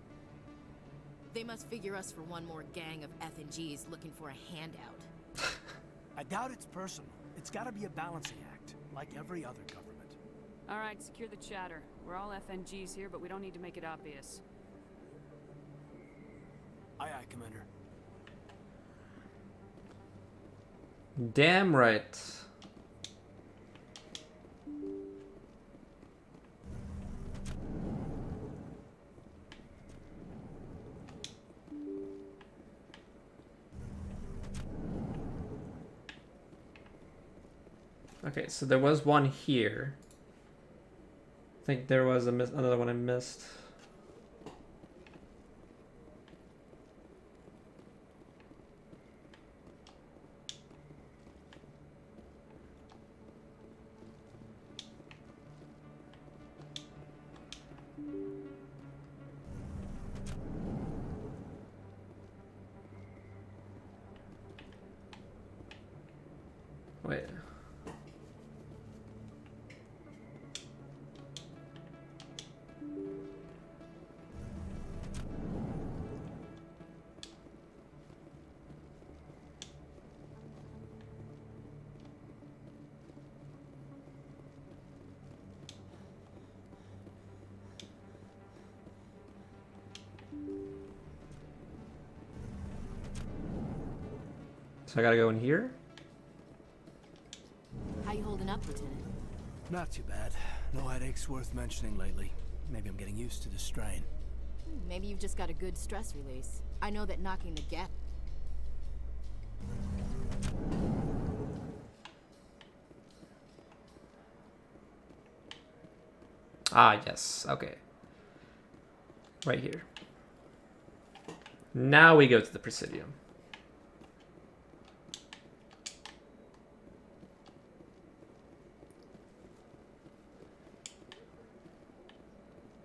They must figure us for one more gang of F&Gs looking for a handout. I doubt it's personal. It's gotta be a balancing act, like every other government. All right, secure the chatter. We're all FNGs here, but we don't need to make it obvious. Aye, aye, Commander. Damn right. Okay, so there was one here. I think there was another one I missed. Wait. So I gotta go in here? How you holding up, Lieutenant? Not too bad. No headaches worth mentioning lately. Maybe I'm getting used to the strain. Maybe you've just got a good stress release. I know that knocking the gap. Ah, yes. Okay. Right here. Now we go to the Presidium.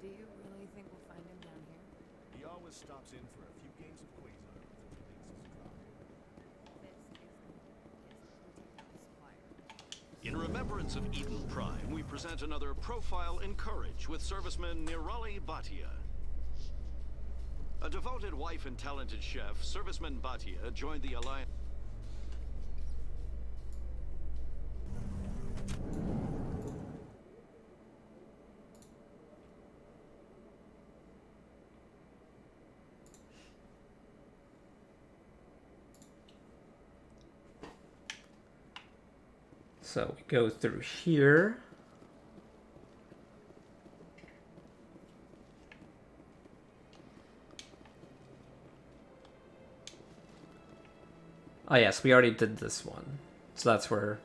Do you really think we'll find him down here? The remembrance of Eden Prime, we present another profile in courage with serviceman Nirali Bhatia. A devoted wife and talented chef, serviceman Bhatia joined the Alliance. So we go through here. Oh yes, we already did this one. So that's where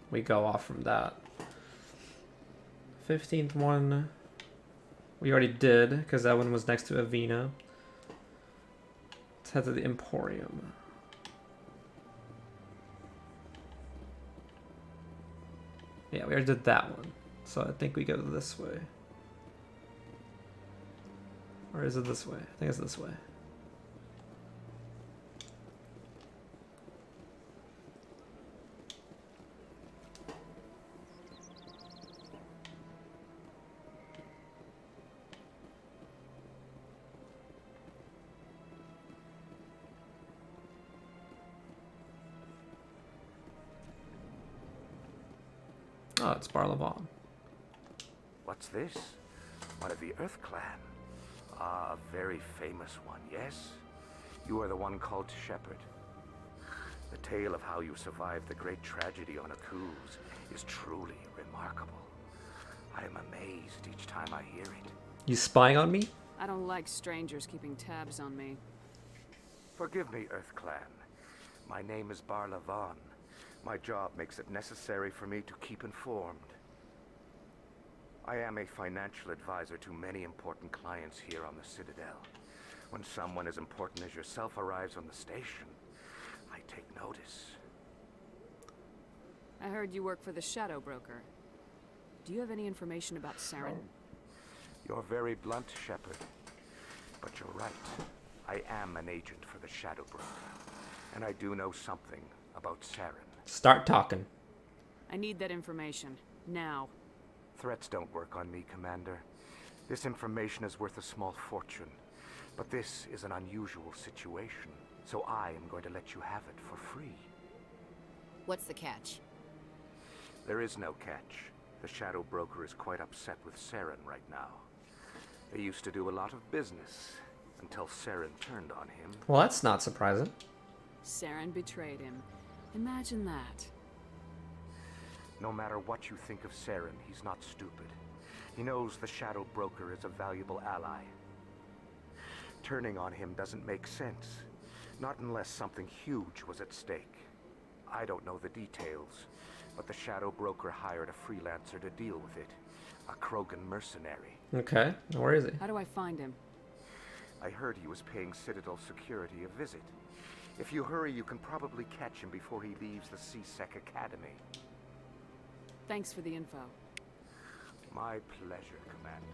we go off from that. 15th one we already did, because that one was next to Avena. Let's head to the Emporium. Yeah, we already did that one. So I think we go this way. Or is it this way? I think it's this way. Oh, it's Barlavon. What's this? One of the Earth Clan. Ah, a very famous one, yes? You are the one called Shepard. The tale of how you survived the great tragedy on Akuz is truly remarkable. I am amazed each time I hear it. You spying on me? I don't like strangers keeping tabs on me. Forgive me, Earth Clan. My name is Barlavon. My job makes it necessary for me to keep informed. I am a financial advisor to many important clients here on the Citadel. When someone as important as yourself arrives on the station, I take notice. I heard you work for the Shadow Broker. Do you have any information about Saren? You're very blunt, Shepard. But you're right. I am an agent for the Shadow Broker. And I do know something about Saren. Start talking. I need that information. Now. Threats don't work on me, Commander. This information is worth a small fortune. But this is an unusual situation, so I am going to let you have it for free. What's the catch? There is no catch. The Shadow Broker is quite upset with Saren right now. They used to do a lot of business, until Saren turned on him. Well, that's not surprising. Saren betrayed him. Imagine that. No matter what you think of Saren, he's not stupid. He knows the Shadow Broker is a valuable ally. Turning on him doesn't make sense. Not unless something huge was at stake. I don't know the details, but the Shadow Broker hired a freelancer to deal with it. A Krogan mercenary. Okay, where is he? How do I find him? I heard he was paying Citadel security a visit. If you hurry, you can probably catch him before he leaves the CSEC Academy. Thanks for the info. My pleasure, Commander.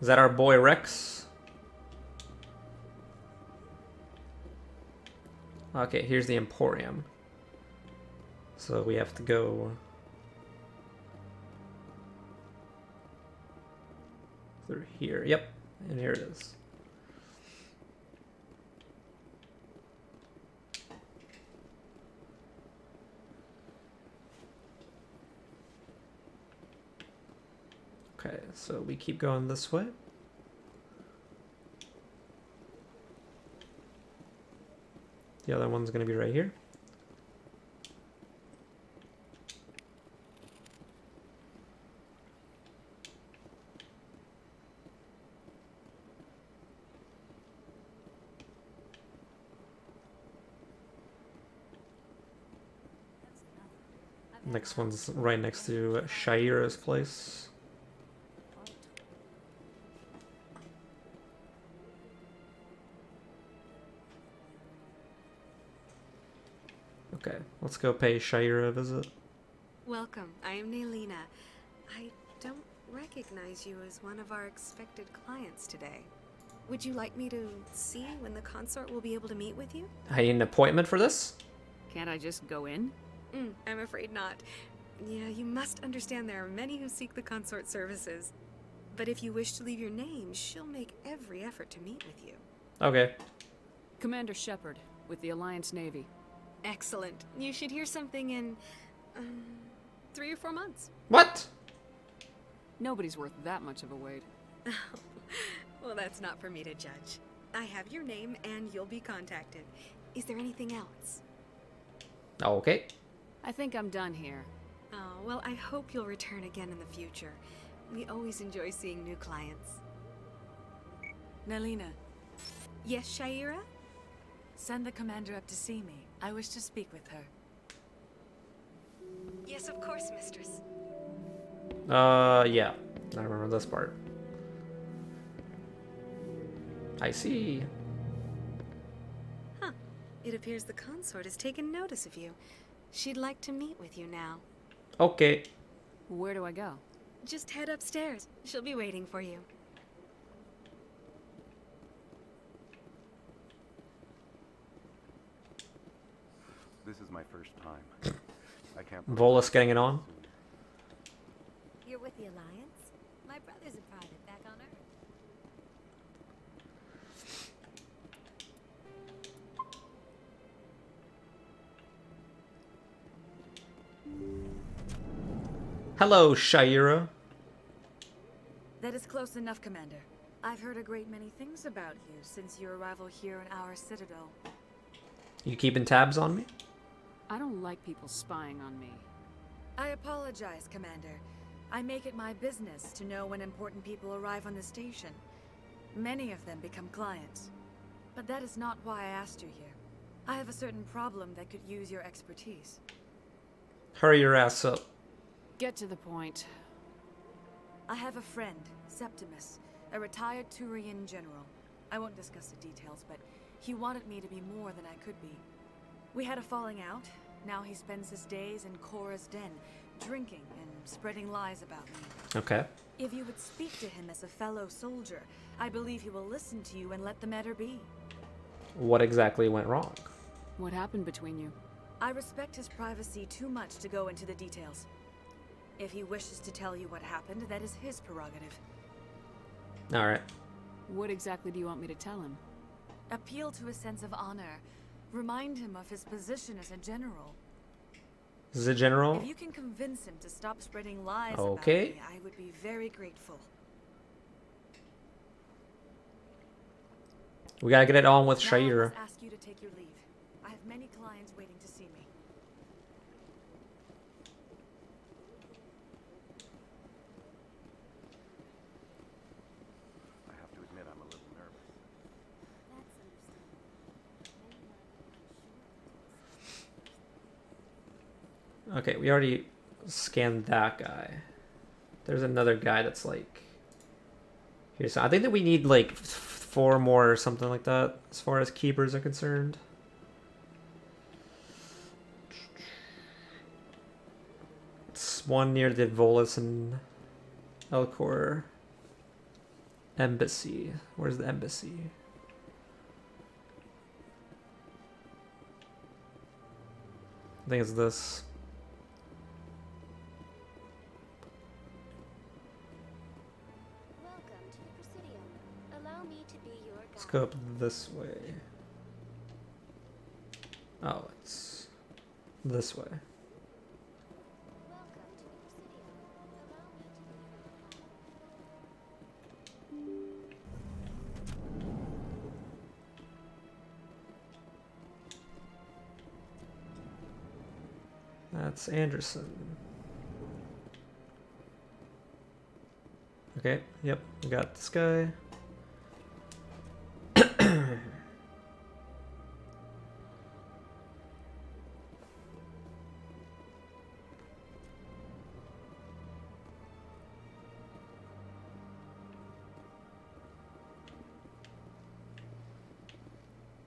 Is that our boy Rex? Okay, here's the Emporium. So we have to go through here. Yep, and here it is. Okay, so we keep going this way. The other one's going to be right here. Next one's right next to Shaira's place. Okay, let's go pay Shaira a visit. Welcome, I am Naylina. I don't recognize you as one of our expected clients today. Would you like me to see when the consort will be able to meet with you? I need an appointment for this? Can't I just go in? I'm afraid not. Yeah, you must understand there are many who seek the consort services. But if you wish to leave your name, she'll make every effort to meet with you. Okay. Commander Shepard, with the Alliance Navy. Excellent. You should hear something in 3 or 4 months. What? Nobody's worth that much of a wait. Well, that's not for me to judge. I have your name and you'll be contacted. Is there anything else? Okay. I think I'm done here. Oh, well, I hope you'll return again in the future. We always enjoy seeing new clients. Nelina. Yes, Shaira? Send the commander up to see me. I wish to speak with her. Yes, of course, mistress. Yeah. I remember this part. I see. Huh. It appears the consort has taken notice of you. She'd like to meet with you now. Okay. Where do I go? Just head upstairs. She'll be waiting for you. This is my first time. I can't. Volus getting it on. You're with the Alliance? My brother's a private back on Earth. Hello, Shaira. That is close enough, Commander. I've heard a great many things about you since your arrival here in our Citadel. You keeping tabs on me? I don't like people spying on me. I apologize, Commander. I make it my business to know when important people arrive on the station. Many of them become clients. But that is not why I asked you here. I have a certain problem that could use your expertise. Hurry your ass up. Get to the point. I have a friend, Septimus, a retired Turian general. I won't discuss the details, but he wanted me to be more than I could be. We had a falling out. Now he spends his days in Korra's den, drinking and spreading lies about me. Okay. If you would speak to him as a fellow soldier, I believe he will listen to you and let the matter be. What exactly went wrong? What happened between you? I respect his privacy too much to go into the details. If he wishes to tell you what happened, that is his prerogative. Alright. What exactly do you want me to tell him? Appeal to his sense of honor. Remind him of his position as a general. Is it general? If you can convince him to stop spreading lies Okay. about me, I would be very grateful. We gotta get it on with Now I Shaira. must ask you to take your leave. I have many clients waiting to see me. I have to admit I'm a little nervous. That's understandable. Okay, we already scanned that guy. There's another guy that's like... Here, so I think that we need like 4 more or something like that as far as keepers are concerned. It's one near the Volus and Elcor embassy. Where's the embassy? I think it's this. Welcome to the Presidio. Allow me to be your guide. Let's go up this way. Oh, it's this way. Welcome to the Presidio. Allow me to be That's Anderson. Okay, yep, we got this guy.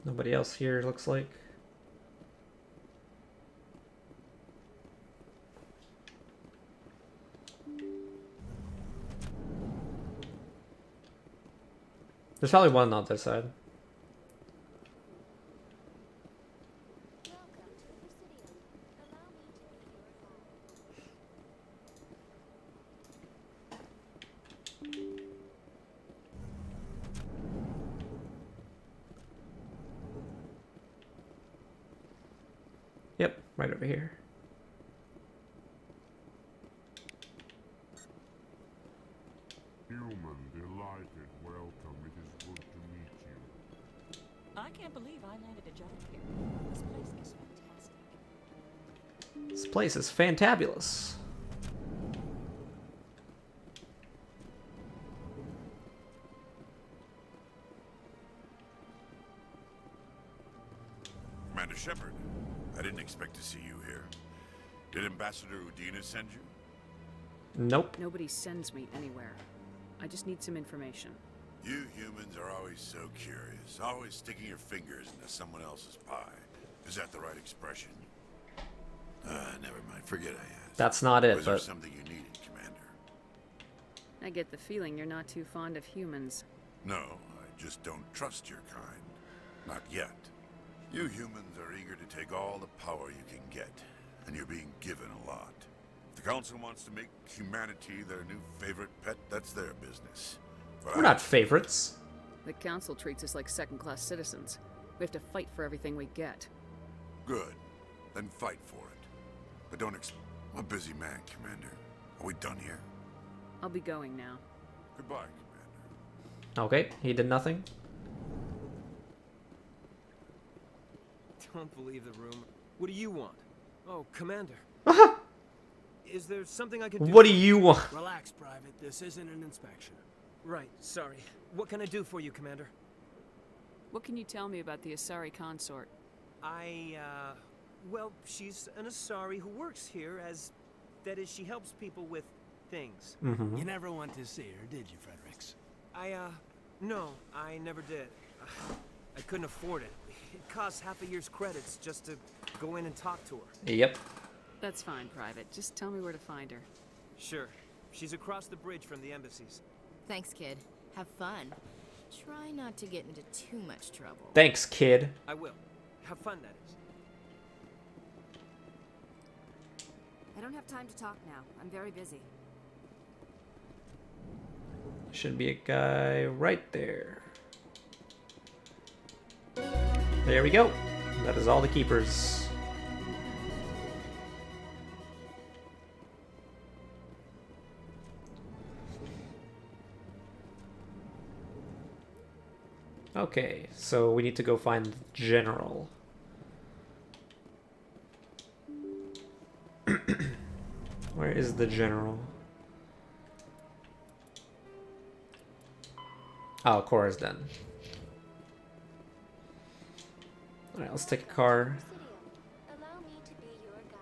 Nobody else here, looks like. There's probably one on this side. welcome to the Presidio. Allow me to right over here. Human, delighted, welcome. It is good to meet you. I can't believe I landed a job here. This place is fantastic. This place is fantabulous. Commander Shepard, I didn't expect to see you here. Did Ambassador Udina send you? Nope. Nobody sends me anywhere. I just need some information. You humans are always so curious, always sticking your fingers into someone else's pie. Is that the right expression? Never mind. Forget I asked. That's not it, Was there but something you needed, Commander? I get the feeling you're not too fond of humans. No, I just don't trust your kind. Not yet. You humans are eager to take all the power you can get, and you're being given a lot. If the Council wants to make humanity their new favorite pet, that's their business. But we're not favorites. The Council treats us like second-class citizens. We have to fight for everything we get. Good. Then fight for it. But don't I'm a busy man, Commander. Are we done here? I'll be going now. Goodbye, okay, he did nothing. Don't believe the rumor. What do you want? Oh, Commander. Is there something I can do? What do you want? Relax, Private. This isn't an inspection. Right, sorry. What can I do for you, Commander? What can you tell me about the Asari consort? Well, she's an Asari who works here as... That is, she helps people with things. Mm-hmm. You never went to see her, did you, Fredericks? No, I never did. I couldn't afford it. It costs half a year's credits just to go in and talk to her. Yep. That's fine, Private. Just tell me where to find her. Sure. She's across the bridge from the embassies. Thanks, kid. Have fun. Try not to get into too much trouble. Thanks, kid. I will. Have fun, that is. I don't have time to talk now. I'm very busy. Should be a guy right there. There we go. That is all the keepers. Okay, so we need to go find the general. Where is the general? Oh, Cora's done. Alright, let's take a car. Allow me to be your guide.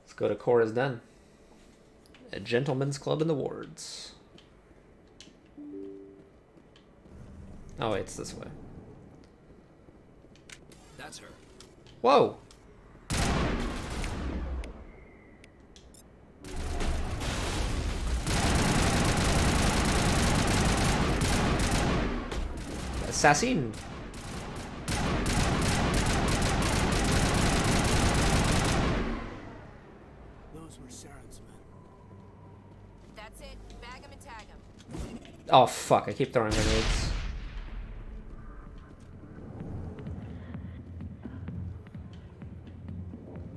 Let's go to Cora's Den. A gentleman's club in the wards. Oh, wait, it's this way. That's her. Whoa! Assassin! Those were Saren's men. That's it. Bag him and tag him. Oh fuck, I keep throwing grenades.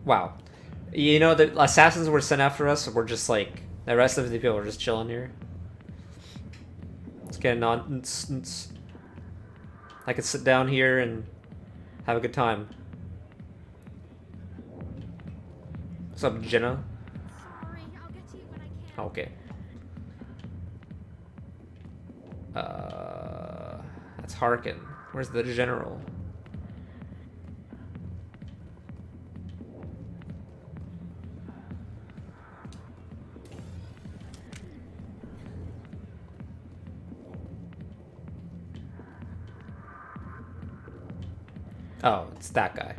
Wow. You know, the assassins were sent after us, we're just like, the rest of the people are just chilling here. Let's get a nonsense. I could sit down here and have a good time. What's up, Jenna? Sorry, I'll get to you when I can. Okay. That's Harkin. Where's the general? Oh, it's that guy.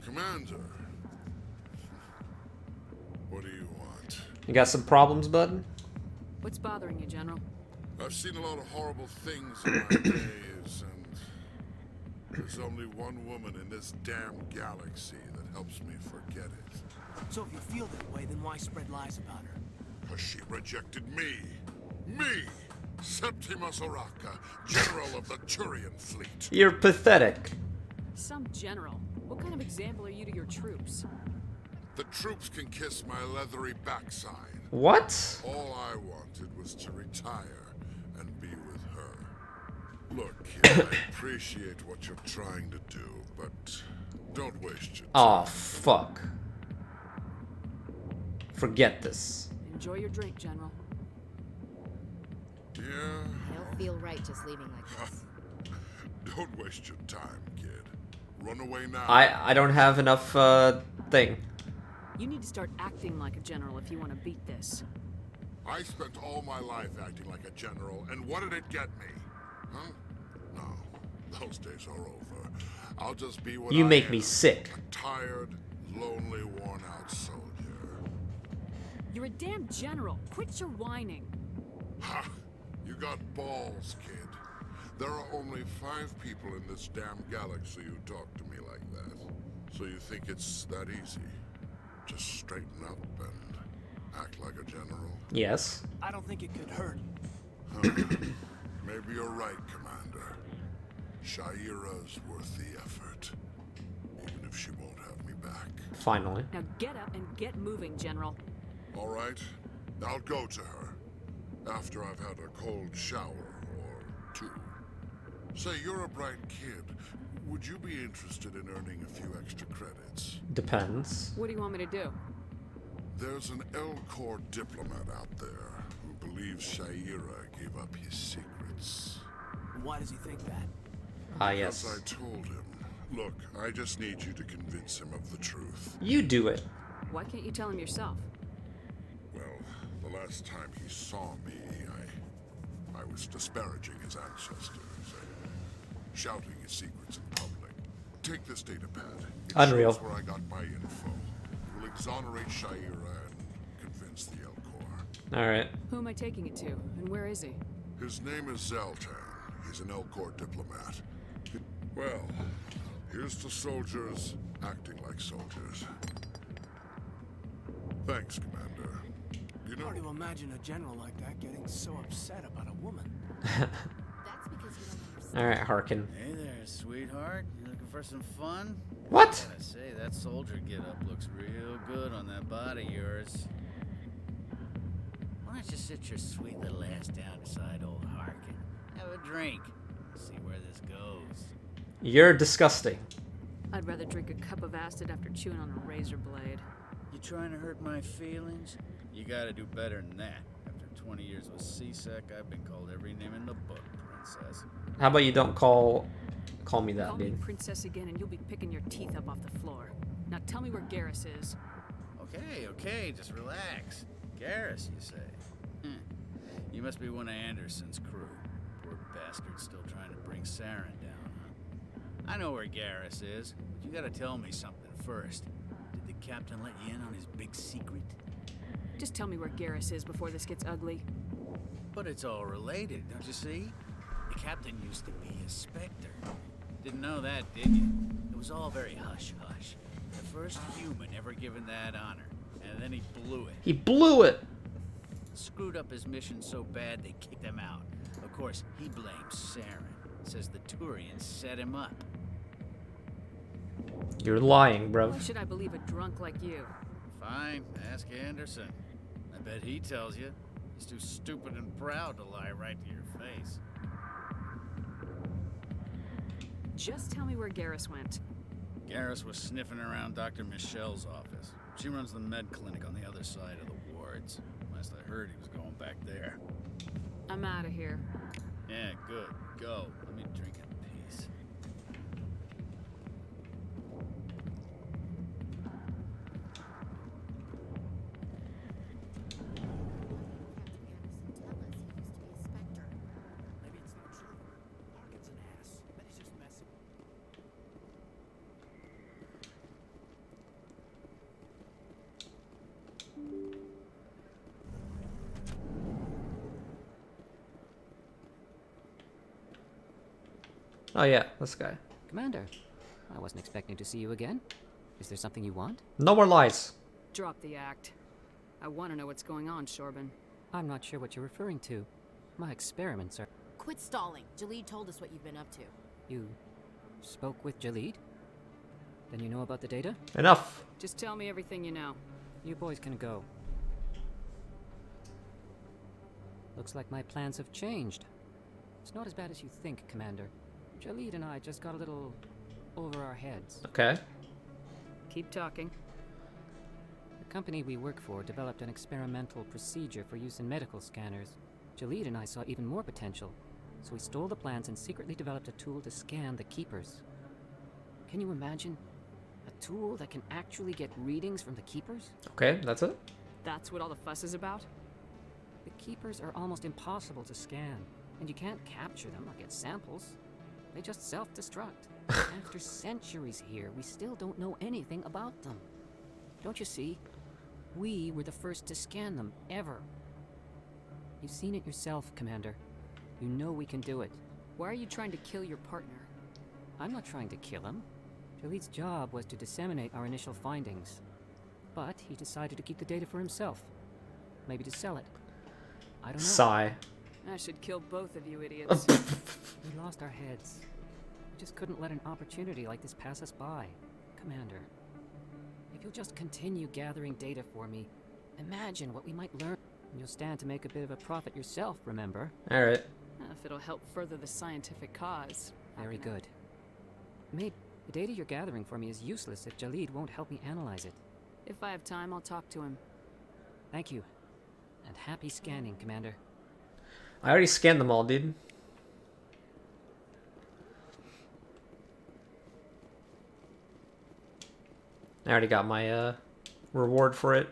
Commander. What do you want? You got some problems, bud? What's bothering you, General? I've seen a lot of horrible things in my days, and there's only one woman in this damn galaxy that helps me forget it. So if you feel that way, then why spread lies about her? Because she rejected me. Me! Septimus Oraka, General of the Turian Fleet. You're pathetic. Some general. What kind of example are you to your troops? The troops can kiss my leathery backside. What? All I wanted was to retire and be with her. Look, kid, I appreciate what you're trying to do, but don't waste your time. Oh, fuck. Forget this. Enjoy your drink, General. Yeah? I don't feel right just leaving like this. Don't waste your time, kid. Run away now. I don't have enough, thing. You need to start acting like a general if you want to beat this. I spent all my life acting like a general, and what did it get me? Huh? No, those days are over. I'll just be what You I make am, me sick. a tired, lonely, worn-out soldier. You're a damn general. Quit your whining. Ha! You got balls, kid. There are only 5 people in this damn galaxy who talk to me like that. So you think it's that easy? Just straighten up and act like a general? Yes. I don't think it could hurt. Maybe you're right, Commander. Shaira's worth the effort. Even if she won't have me back. Finally. Now get up and get moving, General. All right, I'll go to her. After I've had a cold shower or 2. Say, you're a bright kid. Would you be interested in earning a few extra credits? Depends. What do you want me to do? There's an L-Corps diplomat out there who believes Shaira gave up his secrets. Why does he think that? Ah, yes. As I told him. Look, I just need you to convince him of the truth. You do it. Why can't you tell him yourself? Well, the last time he saw me, I was disparaging his ancestors, shouting his secrets in public. Take this data pad. It Unreal. shows where I got my info. It will exonerate Shaira and convince the L-Corps. Alright. Who am I taking it to, and where is he? His name is Zoltan. He's an L-Corps diplomat. Well, here's to soldiers acting like soldiers. Thanks, Commander. You know, Hard to imagine a general like that getting so upset about a woman. Alright, Harkin. Hey there, sweetheart. You looking for some fun? What? I say, that soldier get-up looks real good on that body of yours. Why don't you sit your sweet little ass down beside old Harkin? Have a drink. See where this goes. You're disgusting. I'd rather drink a cup of acid after chewing on a razor blade. You trying to hurt my feelings? You gotta do better than that. After 20 years with CSEC, I've been called every name in the book, princess. How about you don't call me that, Call me dude? princess again and you'll be picking your teeth up off the floor. Now tell me where Garrus is. Okay, just relax. Garrus, you say? You must be one of Anderson's crew. Poor bastard still trying to bring Saren down, huh? I know where Garrus is, but you gotta tell me something first. Did the captain let you in on his big secret? Just tell me where Garrus is before this gets ugly. But it's all related, don't you see? The captain used to be a Spectre. Didn't know that, did you? It was all very hush-hush. The first human ever given that honor, and then he blew it. He blew it! Screwed up his mission so bad they kicked him out. Of course, he blames Saren. Says the Turians set him up. You're lying, Why bruv. should I believe a drunk like you? Fine, ask Anderson. I bet he tells you. He's too stupid and proud to lie right to your face. Just tell me where Garrus went. Garrus was sniffing around Dr. Michelle's office. She runs the med clinic on the other side of the wards. Last I heard, he was going back there. I'm out of here. Yeah, good. Go. Let me drink in peace. Oh yeah, this guy. Commander, I wasn't expecting to see you again. Is there something you want? No more lies. Drop the act. I want to know what's going on, Shorban. I'm not sure what you're referring to. My experiments are... Quit stalling. Jalid told us what you've been up to. You spoke with Jalid? Then you know about the data? Enough. Just tell me everything you know. You boys can go. Looks like my plans have changed. It's not as bad as you think, Commander. Jalid and I just got a little over our heads. Okay. Keep talking. The company we work for developed an experimental procedure for use in medical scanners. Jalid and I saw even more potential, so we stole the plans and secretly developed a tool to scan the Keepers. Can you imagine? A tool that can actually get readings from the Keepers? Okay, that's it? That's what all the fuss is about? The Keepers are almost impossible to scan, and you can't capture them or get samples. They just self-destruct. After centuries here, we still don't know anything about them. Don't you see? We were the first to scan them, ever. You've seen it yourself, Commander. You know we can do it. Why are you trying to kill your partner? I'm not trying to kill him. Jalid's job was to disseminate our initial findings. But he decided to keep the data for himself. Maybe to sell it. I don't know. Sigh. I should kill both of you idiots. We lost our heads. We just couldn't let an opportunity like this pass us by. Commander, if you'll just continue gathering data for me, imagine what we might learn. You'll stand to make a bit of a profit yourself, remember? Alright. If it'll help further the scientific cause. Very good. Maybe the data you're gathering for me is useless if Jalid won't help me analyze it. If I have time, I'll talk to him. Thank you. And happy scanning, Commander. I already scanned them all, dude. I already got my reward for it.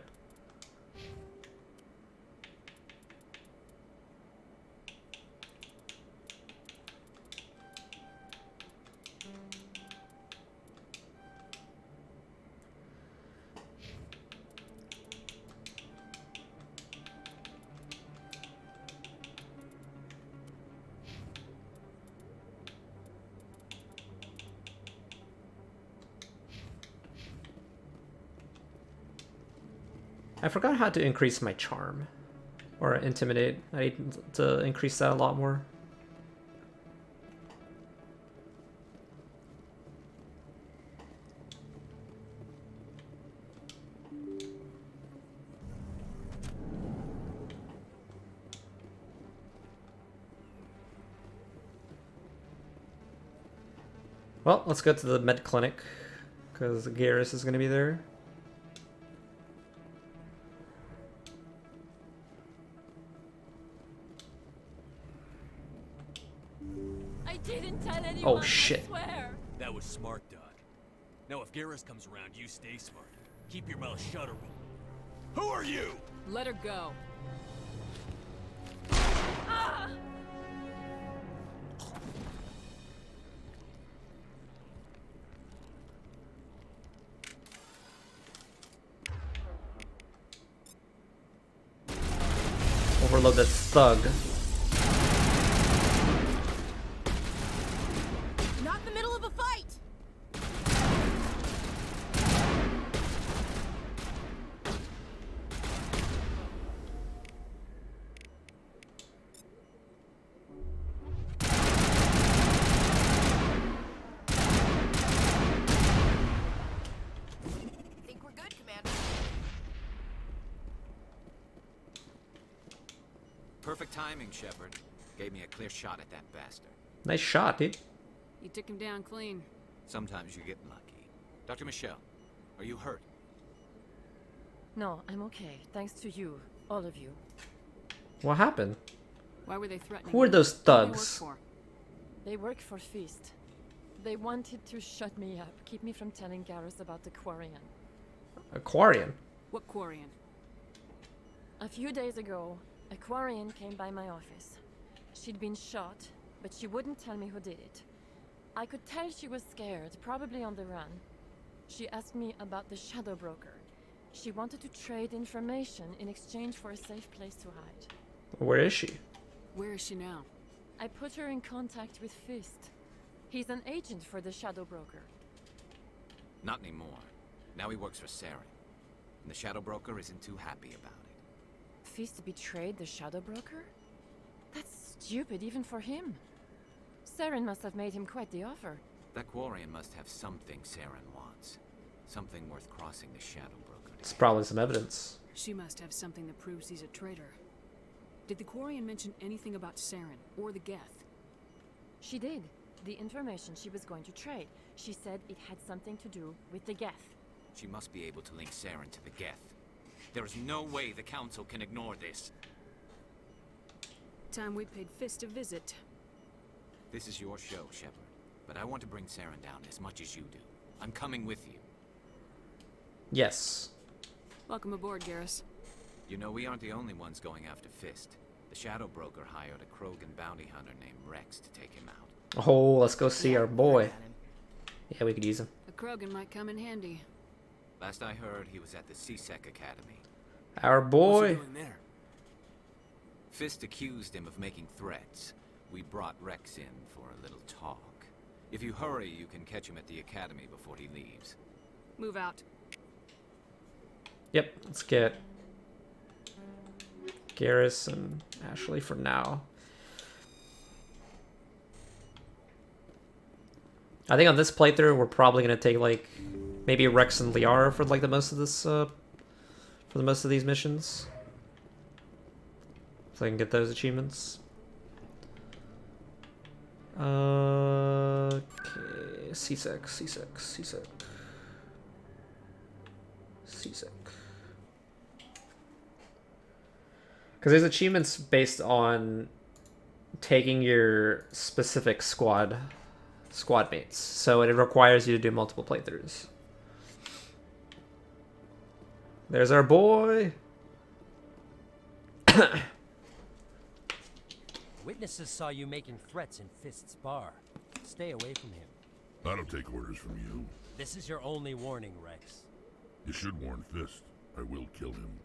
I forgot how to increase my charm. Or intimidate. I need to increase that a lot more. Well, let's go to the med clinic, because Garrus is going to be there. I didn't tell anyone. Oh shit. I swear. That was smart, Doug. Now if Garrus comes around, you stay smart. Keep your mouth shut or we'll... Who are you? Let her go. Ah! Overload that thug. Not in the middle of a fight! Think we're good, Commander. Perfect timing, Shepard. Gave me a clear shot at that bastard. Nice shot, dude. You took him down clean. Sometimes you get lucky. Dr. Michelle, are you hurt? No, I'm okay. Thanks to you. All of you. What happened? Why were they threatening Who are you? those Who do they work thugs? for? They work for Feast. They wanted to shut me up, keep me from telling Garrus about the Quarian. Aquarian. What Quarian? A few days ago, a Quarian came by my office. She'd been shot, but she wouldn't tell me who did it. I could tell she was scared, probably on the run. She asked me about the Shadow Broker. She wanted to trade information in exchange for a safe place to hide. Where is she? Where is she now? I put her in contact with Fist. He's an agent for the Shadow Broker. Not anymore. Now he works for Saren. and the Shadow Broker isn't too happy about it. Fist betrayed the Shadow Broker? That's stupid even for him. Saren must have made him quite the offer. That Quarian must have something Saren wants. Something worth crossing the Shadow Broker to It's get. probably some evidence. She must have something that proves he's a traitor. Did the Quarian mention anything about Saren or the Geth? She did. The information she was going to trade. She said it had something to do with the Geth. She must be able to link Saren to the Geth. There is no way the Council can ignore this. Time we paid Fist a visit. This is your show, Shepard. But I want to bring Saren down as much as you do. I'm coming with you. Yes. Welcome aboard, Garrus. You know, we aren't the only ones going after Fist. The Shadow Broker hired a Krogan bounty hunter named Rex to take him out. Oh, let's go see our boy. Yeah, we could use him. A Krogan might come in handy. Last I heard, he was at the CSEC Academy. Our boy. Fist accused him of making threats. We brought Rex in for a little talk. If you hurry, you can catch him at the Academy before he leaves. Move out. Yep, let's get Garrus and Ashley for now. I think on this playthrough, we're probably gonna take like maybe Rex and Liara for like the most of this, for the most of these missions, so I can get those achievements. Okay, CSEC. Because there's achievements based on taking your specific squad mates, so it requires you to do multiple playthroughs. There's our boy. Witnesses saw you making threats in Fist's bar. Stay away from him. I don't take orders from you. This is your only warning, Rex. You should warn Fist. I will kill him.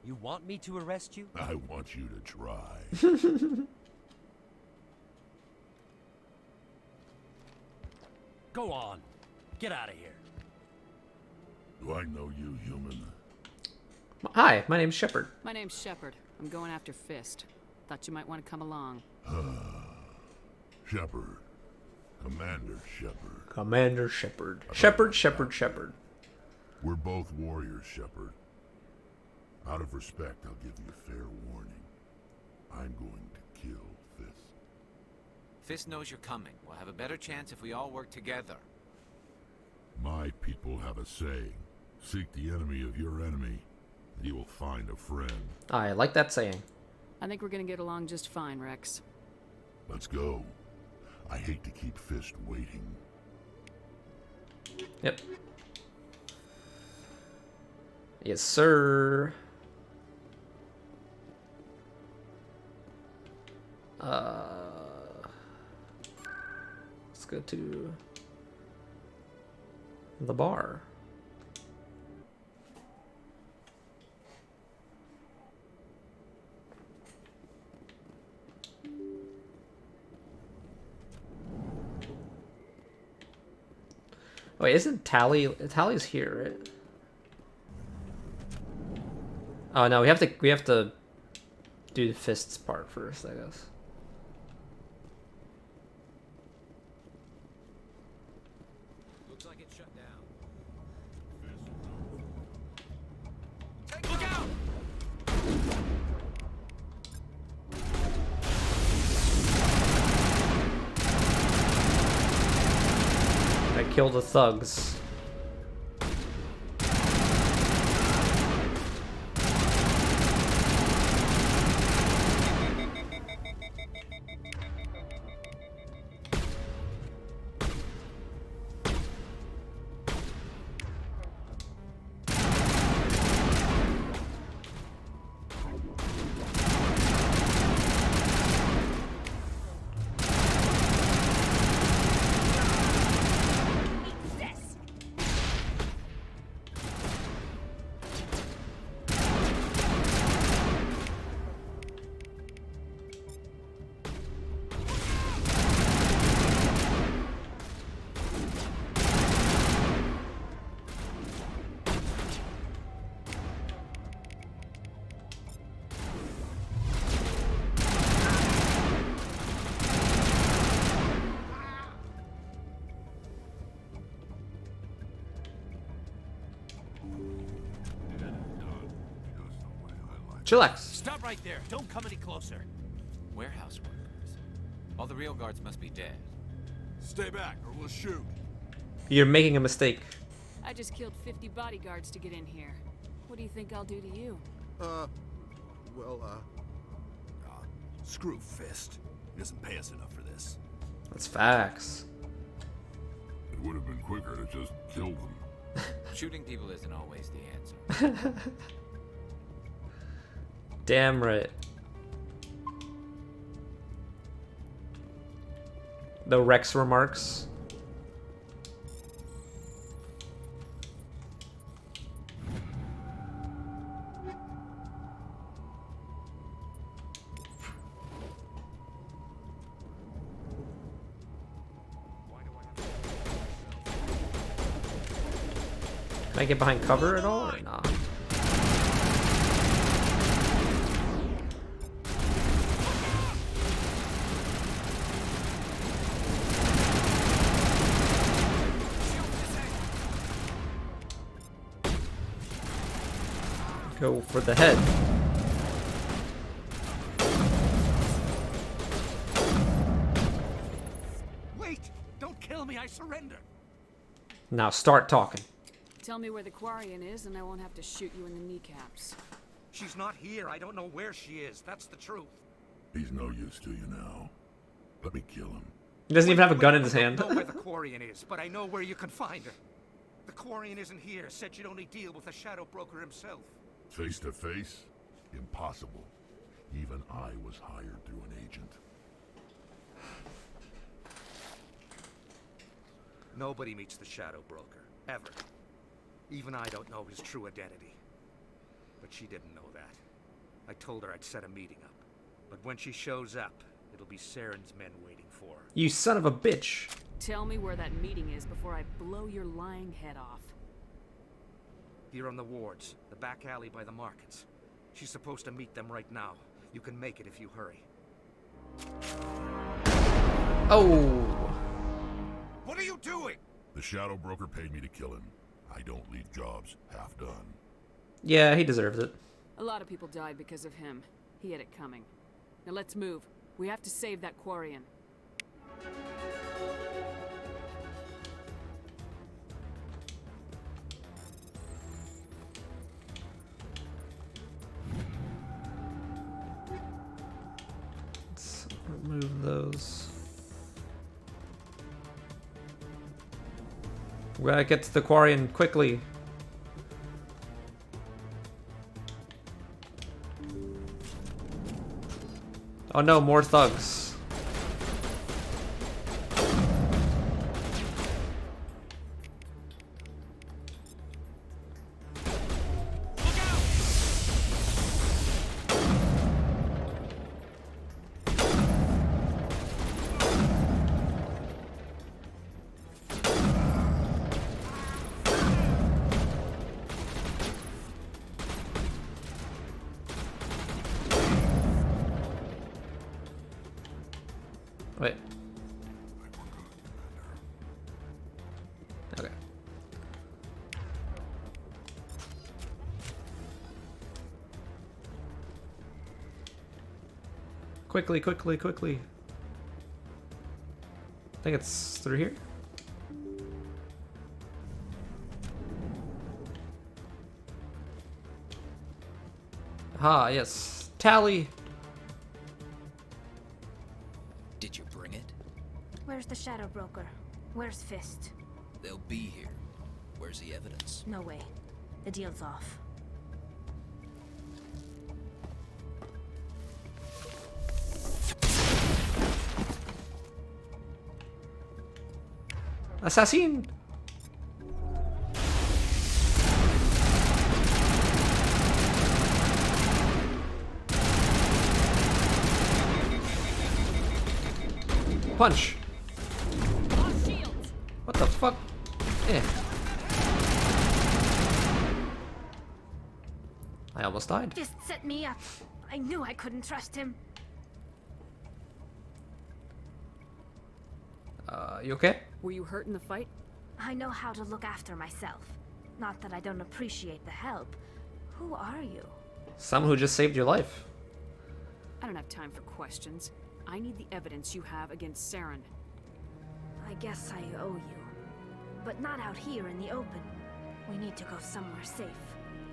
You want me to arrest you? I want you to try. Go on. Get out of here. Do I know you, human? Hi, my name's Shepard. My name's Shepard. I'm going after Fist. Thought you might want to come along. Shepard. Commander Shepard. Commander Shepard. Shepard. We're both warriors, Shepard. Out of respect, I'll give you fair warning. I'm going to kill Fist. Fist knows you're coming. We'll have a better chance if we all work together. My people have a saying. Seek the enemy of your enemy, and you will find a friend. I like that saying. I think we're gonna get along just fine, Rex. Let's go. I hate to keep Fist waiting. Yep. Yes, sir. Let's go to the bar. Wait, isn't Tally's here, right? Oh no, we have to do the Fist's part first, I guess. Looks like it's shut down. Look out! I killed the thugs. Chillax. Stop right there. Don't come any closer. Warehouse workers. All the real guards must be dead. Stay back or we'll shoot. You're making a mistake. I just killed 50 bodyguards to get in here. What do you think I'll do to you? Screw Fist. He doesn't pay us enough for this. That's facts. It would have been quicker to just kill them. Shooting people isn't always the answer. Damn right. The Rex remarks. Can I get behind cover at all or not? Go for the head. Wait! Don't kill me, I surrender! Now start talking. Tell me where the Quarian is and I won't have to shoot you in the kneecaps. She's not here. I don't know where she is. That's the truth. He's no use to you now. Let me kill him. He doesn't even have a gun in his hand. I don't know where the Quarian is, but I know where you can find her. The Quarian isn't here. Said you'd only deal with the Shadow Broker himself. Face to face? Impossible. Even I was hired through an agent. Nobody meets the Shadow Broker, ever. Even I don't know his true identity. But she didn't know that. I told her I'd set a meeting up. But when she shows up, it'll be Saren's men waiting for her. You son of a bitch. Tell me where that meeting is before I blow your lying head off. Here on the wards, the back alley by the markets. She's supposed to meet them right now. You can make it if you hurry. Oh. What are you doing? The Shadow Broker paid me to kill him. I don't leave jobs half done. Yeah, he deserves it. A lot of people died because of him. He had it coming. Now let's move. We have to save that Quarian. Let's remove those. We gotta get to the Quarian quickly. Oh no, more thugs. Wait. Okay. Quickly, quickly, quickly. I think it's through here. Ah, yes. Tally. Did you bring it? Where's the Shadow Broker? Where's Fist? They'll be here. Where's the evidence? No way. The deal's off. Assassin! Punch! What the fuck? Eh. I almost died. Fist set me up. I knew I couldn't trust him. You okay? Were you hurt in the fight? I know how to look after myself. Not that I don't appreciate the help. Who are you? Some who just saved your life. I don't have time for questions. I need the evidence you have against Saren. I guess I owe you. But not out here in the open. We need to go somewhere safe.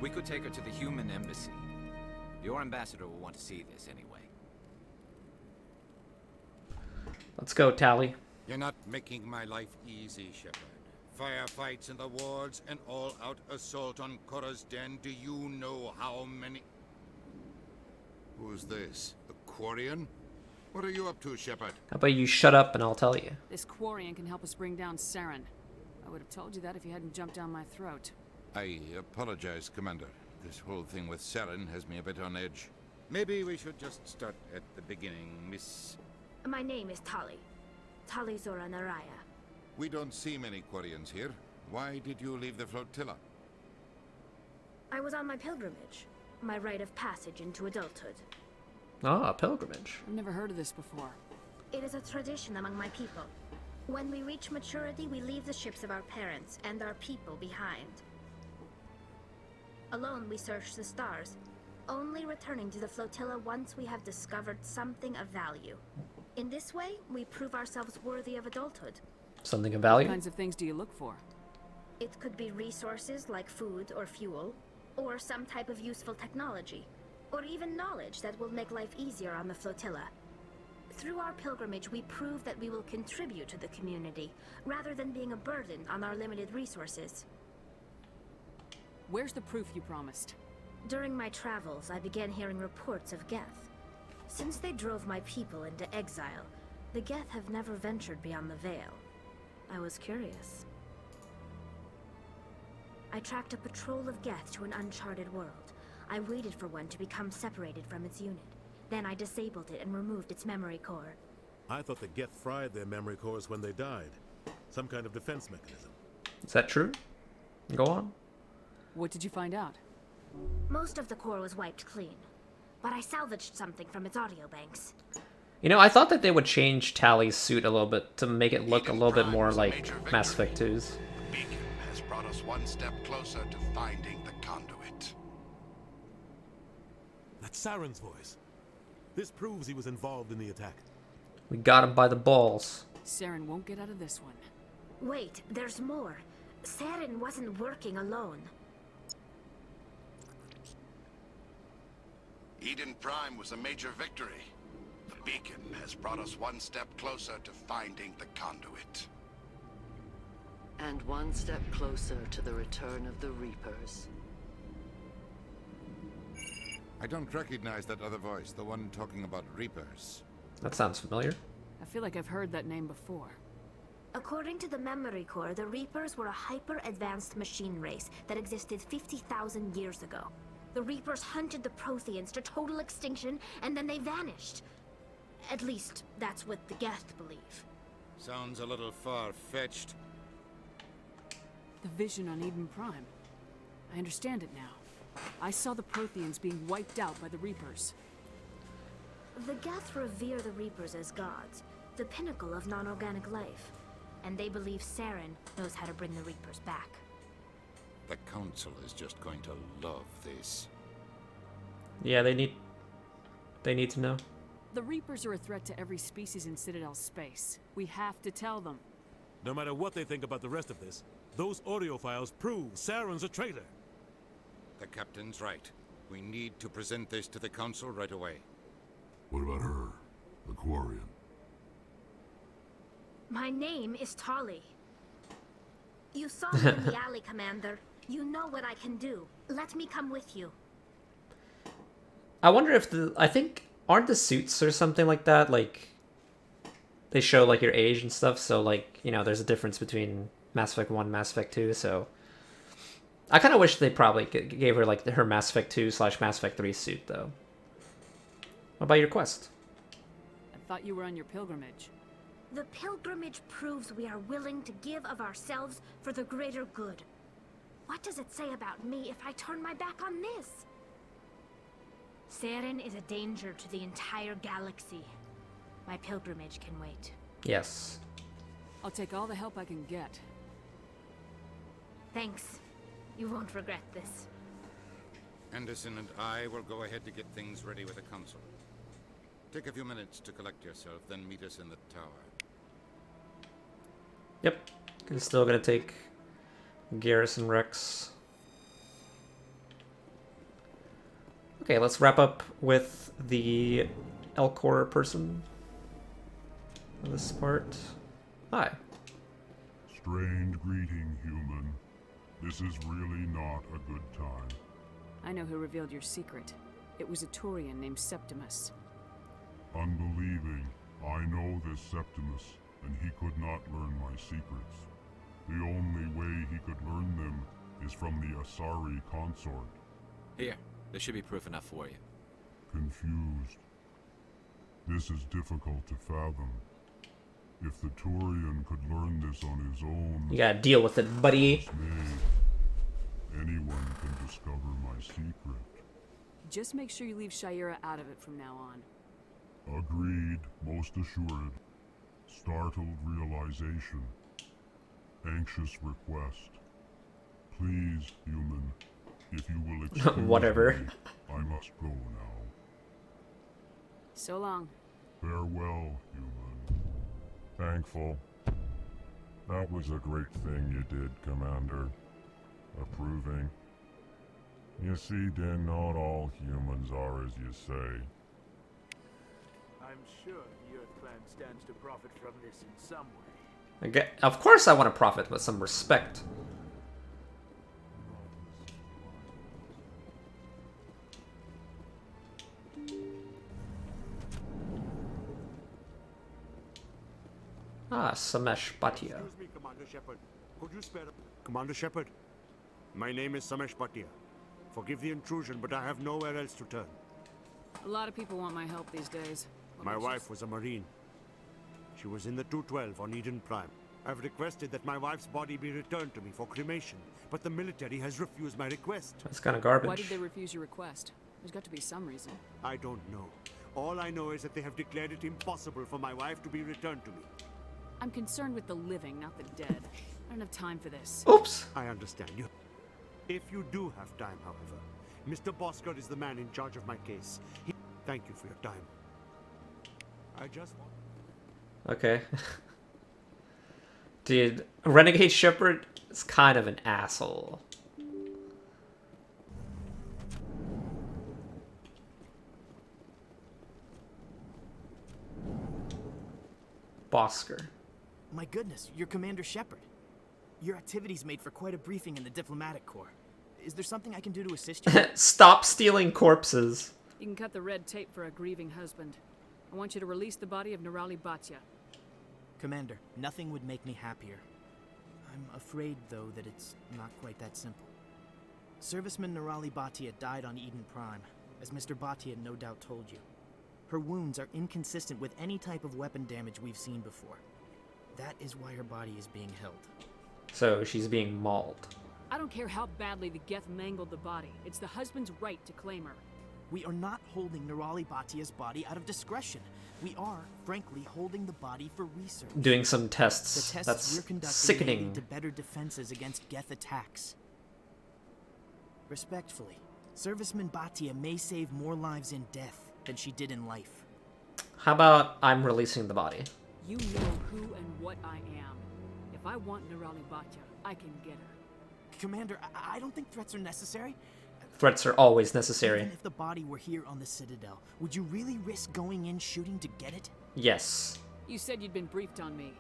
We could take her to the human embassy. Your ambassador will want to see this anyway. Let's go, Tally. You're not making my life easy, Shepard. Firefights in the wards, an all-out assault on Korra's den. Do you know how many... Who's this? A Quarian? What are you up to, Shepard? How about you shut up and I'll tell you. This Quarian can help us bring down Saren. I would have told you that if you hadn't jumped down my throat. I apologize, Commander. This whole thing with Saren has me a bit on edge. Maybe we should just start at the beginning, Miss... My name is Tali. Tali Zora Naraya. We don't see many Quarians here. Why did you leave the flotilla? I was on my pilgrimage. My rite of passage into adulthood. Ah, pilgrimage. I've never heard of this before. It is a tradition among my people. When we reach maturity, we leave the ships of our parents and our people behind. Alone, we search the stars, only returning to the flotilla once we have discovered something of value. In this way, we prove ourselves worthy of adulthood. Something of value? What kinds of things do you look for? It could be resources like food or fuel, or some type of useful technology, or even knowledge that will make life easier on the flotilla. Through our pilgrimage, we prove that we will contribute to the community, rather than being a burden on our limited resources. Where's the proof you promised? During my travels, I began hearing reports of Geth. Since they drove my people into exile, the Geth have never ventured beyond the Veil. I was curious. I tracked a patrol of Geth to an uncharted world. I waited for one to become separated from its unit. Then I disabled it and removed its memory core. I thought the Geth fried their memory cores when they died. Some kind of defense mechanism. Is that true? Go on. What did you find out? Most of the core was wiped clean, but I salvaged something from its audio banks. You know, I thought that they would change Tally's suit a little bit to make it look a little bit more like Mass Effect 2's. Beacon has brought us one step closer to finding the conduit. That's Saren's voice. This proves he was involved in the attack. We got him by the balls. Saren won't get out of this one. Wait, there's more. Saren wasn't working alone. Eden Prime was a major victory. The Beacon has brought us one step closer to finding the conduit. And one step closer to the return of the Reapers. I don't recognize that other voice, the one talking about Reapers. That sounds familiar. I feel like I've heard that name before. According to the memory core, the Reapers were a hyper-advanced machine race that existed 50,000 years ago. The Reapers hunted the Protheans to total extinction, and then they vanished. At least, that's what the Geth believe. Sounds a little far-fetched. The vision on Eden Prime. I understand it now. I saw the Protheans being wiped out by the Reapers. The Geth revere the Reapers as gods, the pinnacle of non-organic life. And they believe Saren knows how to bring the Reapers back. The Council is just going to love this. Yeah, they need to know. The Reapers are a threat to every species in Citadel space. We have to tell them. No matter what they think about the rest of this, those audio files prove Saren's a traitor. The Captain's right. We need to present this to the Council right away. What about her, the Quarian? My name is Tali. You saw me in the alley, Commander. You know what I can do. Let me come with you. I wonder if aren't the suits or something like that, like, they show, like, your age and stuff, so, like, you know, there's a difference between Mass Effect 1 and Mass Effect 2, so... I kind of wish they probably gave her, like, her Mass Effect 2/Mass Effect 3 suit, though. What about your quest? I thought you were on your pilgrimage. The pilgrimage proves we are willing to give of ourselves for the greater good. What does it say about me if I turn my back on this? Saren is a danger to the entire galaxy. My pilgrimage can wait. Yes. I'll take all the help I can get. Thanks. You won't regret this. Anderson and I will go ahead to get things ready with the council. Take a few minutes to collect yourself, then meet us in the tower. Yep. I'm still gonna take Garrus and Rex. Okay, let's wrap up with the Elcor person. This part. Hi. Strange greeting, human. This is really not a good time. I know who revealed your secret. It was a Turian named Septimus. Unbelieving, I know this Septimus, and he could not learn my secrets. The only way he could learn them is from the Asari consort. Here, there should be proof enough for you. Confused. This is difficult to fathom. If the Turian could learn this on his own... You gotta deal with it, buddy. Anyone can discover my secret. Just make sure you leave Shayera out of it from now on. Agreed, most assured. Startled realization. Anxious request. Please, human, if you will excuse Whatever. me, I must go now. So long. Farewell, human. Thankful. That was a great thing you did, Commander. Approving. You see, then not all humans are as you say. I'm sure the Earth Clan stands to profit from this in some way. Okay, of course I want to profit with some respect. Ah, Samesh Bhatia. Excuse me, Commander Shepard. Could you spare Commander Shepard? My name is Samesh Bhatia. Forgive the intrusion, but I have nowhere else to turn. A lot of people want my help these days. My wife was a Marine. She was in the 212 on Eden Prime. I've requested that my wife's body be returned to me for cremation, but the military has refused my request. That's kind of garbage. Why did they refuse your request? There's got to be some reason. I don't know. All I know is that they have declared it impossible for my wife to be returned to me. I'm concerned with the living, not the dead. I don't have time for this. Oops. I understand you. If you do have time, however, Mr. Bosker is the man in charge of my case. Thank you for your time. I just want... Okay. Dude, Renegade Shepard is kind of an asshole. Bosker. My goodness, you're Commander Shepard. Your activities made for quite a briefing in the diplomatic corps. Is there something I can do to assist you? Stop stealing corpses. You can cut the red tape for a grieving husband. I want you to release the body of Nerali Bhatia. Commander, nothing would make me happier. I'm afraid, though, that it's not quite that simple. Serviceman Nerali Bhatia died on Eden Prime, as Mr. Bhatia no doubt told you. Her wounds are inconsistent with any type of weapon damage we've seen before. That is why her body is being held. So she's being mauled. I don't care how badly the Geth mangled the body. It's the husband's right to claim her. We are not holding Nerali Bhatia's body out of discretion. We are, frankly, holding the body for research. Doing some tests. The tests That's we're conducting sickening. may lead to better defenses against Geth attacks. Respectfully, Serviceman Bhatia may save more lives in death than she did in life. How about I'm releasing the body? You know who and what I am. If I want Nerali Bhatia, I can get her. Commander, I don't think threats are necessary. Threats are always necessary. Even if the body were here on the Citadel, would you really risk going in shooting to get it? Yes. You said you'd been briefed on me.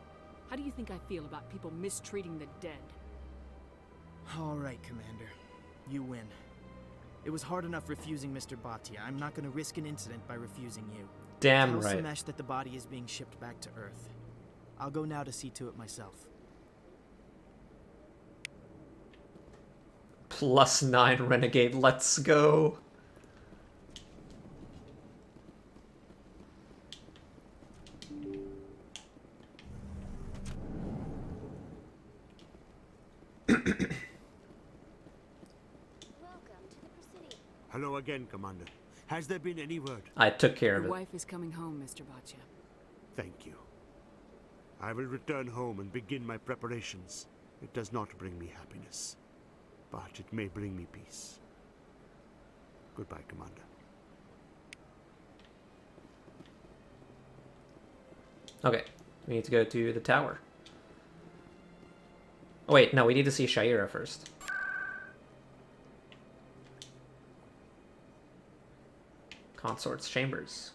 How do you think I feel about people mistreating the dead? All right, Commander. You win. It was hard enough refusing Mr. Bhatia. I'm not going to risk an incident by refusing you. Damn Tell right. Samesh that the body is being shipped back to Earth. I'll go now to see to it myself. +9 Renegade, let's go. Hello again, Commander. Has there been any word? I took care of Your it. wife is coming home, Mr. Bhatia. Thank you. I will return home and begin my preparations. It does not bring me happiness, but it may bring me peace. Goodbye, Commander. Okay, we need to go to the tower. Oh wait, no, we need to see Sha'ira first. Consort's chambers.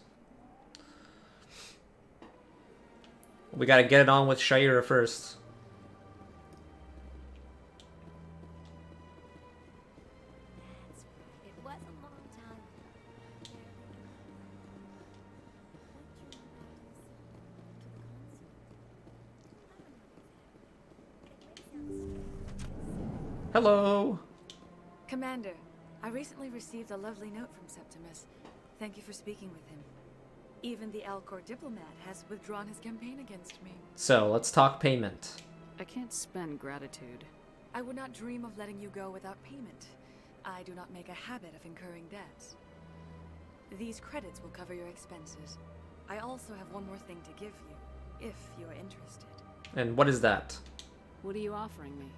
We gotta get it on with Sha'ira first. It was a long time. Hello! Commander, I recently received a lovely note from Septimus. Thank you for speaking with him. Even the Alcor diplomat has withdrawn his campaign against me. So, let's talk payment. I can't spend gratitude. I would not dream of letting you go without payment. I do not make a habit of incurring debts. These credits will cover your expenses. I also have one more thing to give you, if you are interested. And what is that? What are you offering me?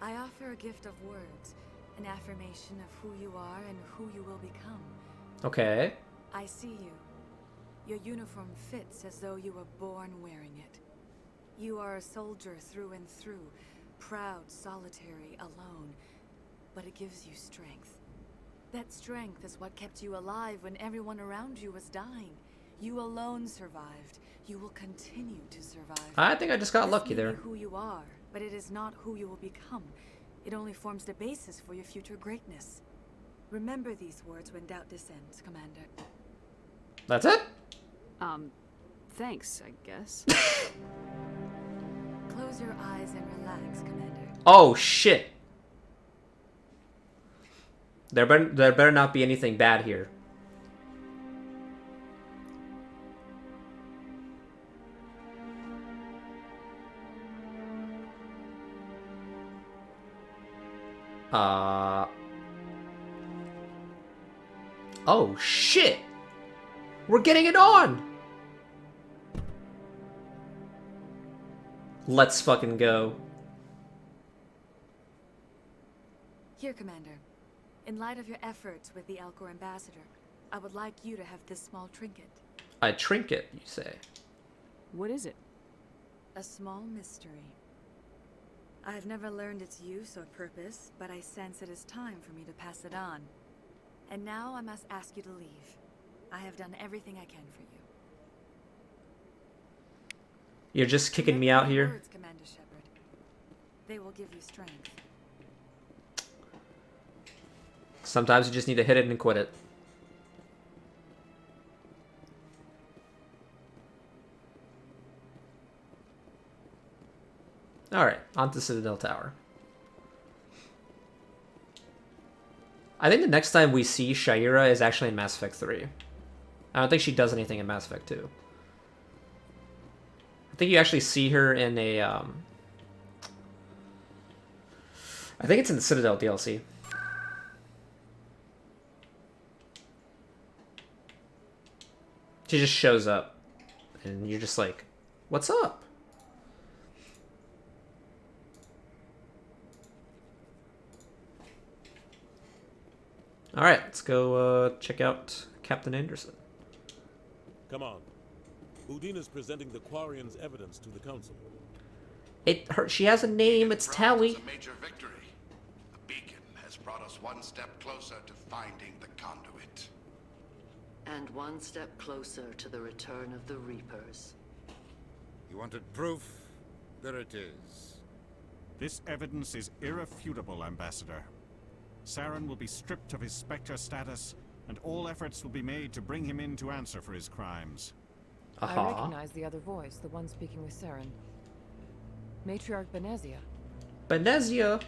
I offer a gift of words, an affirmation of who you are and who you will become. Okay. I see you. Your uniform fits as though you were born wearing it. You are a soldier through and through, proud, solitary, alone, but it gives you strength. That strength is what kept you alive when everyone around you was dying. You alone survived. You will continue to survive. I think I just got This lucky may there. be who you are, but it is not who you will become. It only forms the basis for your future greatness. Remember these words when doubt descends, Commander. That's it? Thanks, I guess. Close your eyes and relax, Commander. Oh shit! There better not be anything bad here. Oh shit! We're getting it on! Let's fucking go. Here, Commander. In light of your efforts with the Alcor ambassador, I would like you to have this small trinket. A trinket, you say? What is it? A small mystery. I have never learned its use or purpose, but I sense it is time for me to pass it on. And now I must ask you to leave. I have done everything I can for you. You're just kicking me out My here? words, Commander Shepard. They will give you strength. Sometimes you just need to hit it and quit it. Alright, on to Citadel Tower. I think the next time we see Sha'ira is actually in Mass Effect 3. I don't think she does anything in Mass Effect 2. I think you actually see her in a, I think it's in the Citadel DLC. She just shows up, and you're just like, what's up? Alright, let's go check out Captain Anderson. Come on. Udina's presenting the Quarian's evidence to the Council. She has a name, it's Tally. A major victory. The beacon has brought us one step closer to finding the conduit. And one step closer to the return of the Reapers. You wanted proof? There it is. This evidence is irrefutable, Ambassador. Saren will be stripped of his Spectre status, and all efforts will be made to bring him in to answer for his crimes. I recognize the other voice, the one speaking with Saren. Matriarch Benezia. Benezia?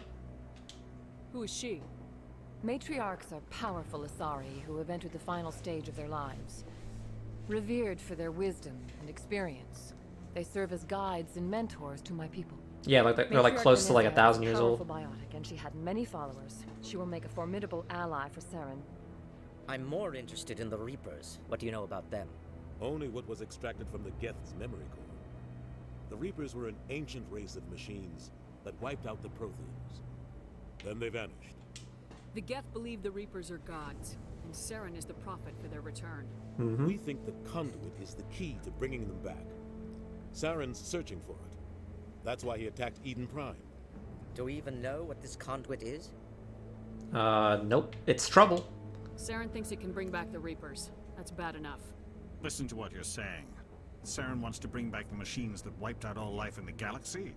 Who is she? Matriarchs are powerful Asari who have entered the final stage of their lives. Revered for their wisdom and experience, they serve as guides and mentors to my people. Yeah, like they're like close to like 1,000 years old. Powerful biotic, and she had many followers. She will make a formidable ally for Saren. I'm more interested in the Reapers. What do you know about them? Only what was extracted from the Geth's memory core. The Reapers were an ancient race of machines that wiped out the Protheans. Then they vanished. The Geth believe the Reapers are gods. and Saren is the prophet for their return. We think the conduit is the key to bringing them back. Saren's searching for it. That's why he attacked Eden Prime. Do we even know what this conduit is? Nope. It's trouble. Saren thinks it can bring back the Reapers. That's bad enough. Listen to what you're saying. Saren wants to bring back the machines that wiped out all life in the galaxy?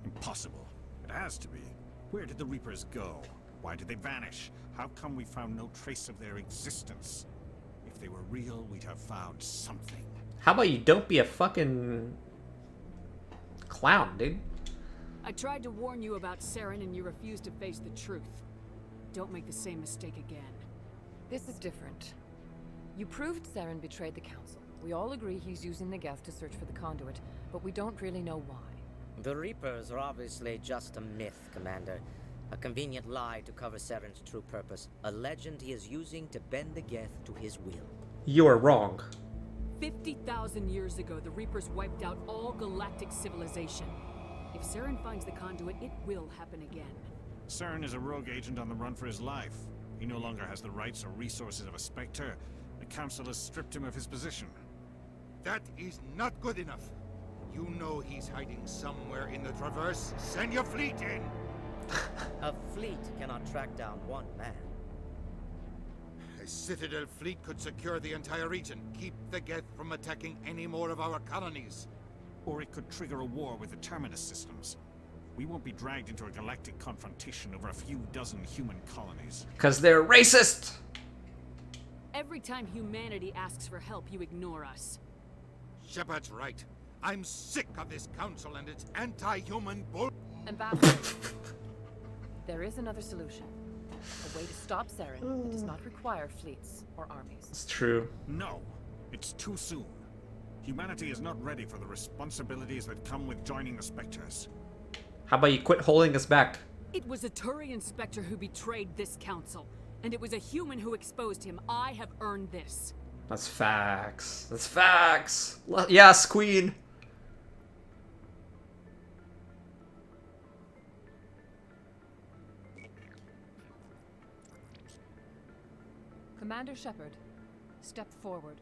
Impossible. It has to be. Where did the Reapers go? Why did they vanish? How come we found no trace of their existence? If they were real, we'd have found something. How about you don't be a fucking clown, dude? I tried to warn you about Saren and you refused to face the truth. Don't make the same mistake again. This is different. You proved Saren betrayed the Council. We all agree he's using the Geth to search for the conduit, but we don't really know why. The Reapers are obviously just a myth, Commander. A convenient lie to cover Saren's true purpose. A legend he is using to bend the Geth to his will. You are wrong. 50,000 years ago, the Reapers wiped out all galactic civilization. If Saren finds the conduit, it will happen again. Saren is a rogue agent on the run for his life. He no longer has the rights or resources of a Spectre. The Council has stripped him of his position. That is not good enough. You know he's hiding somewhere in the Traverse. Send your fleet in! A fleet cannot track down one man. A Citadel fleet could secure the entire region, keep the Geth from attacking any more of our colonies. Or it could trigger a war with the Terminus systems. We won't be dragged into a galactic confrontation over a few dozen human colonies. Because they're racist! Every time humanity asks for help, you ignore us. Shepard's right. I'm sick of this council and its anti-human bull. Ambassador, there is another solution. A way to stop Saren that does not require fleets or armies. It's true. No, it's too soon. Humanity is not ready for the responsibilities that come with joining the Spectres. How about you quit holding us back? It was a Turian Spectre who betrayed this council, and it was a human who exposed him. I have earned this. That's facts. That's facts. Yes, Queen. Commander Shepard, step forward.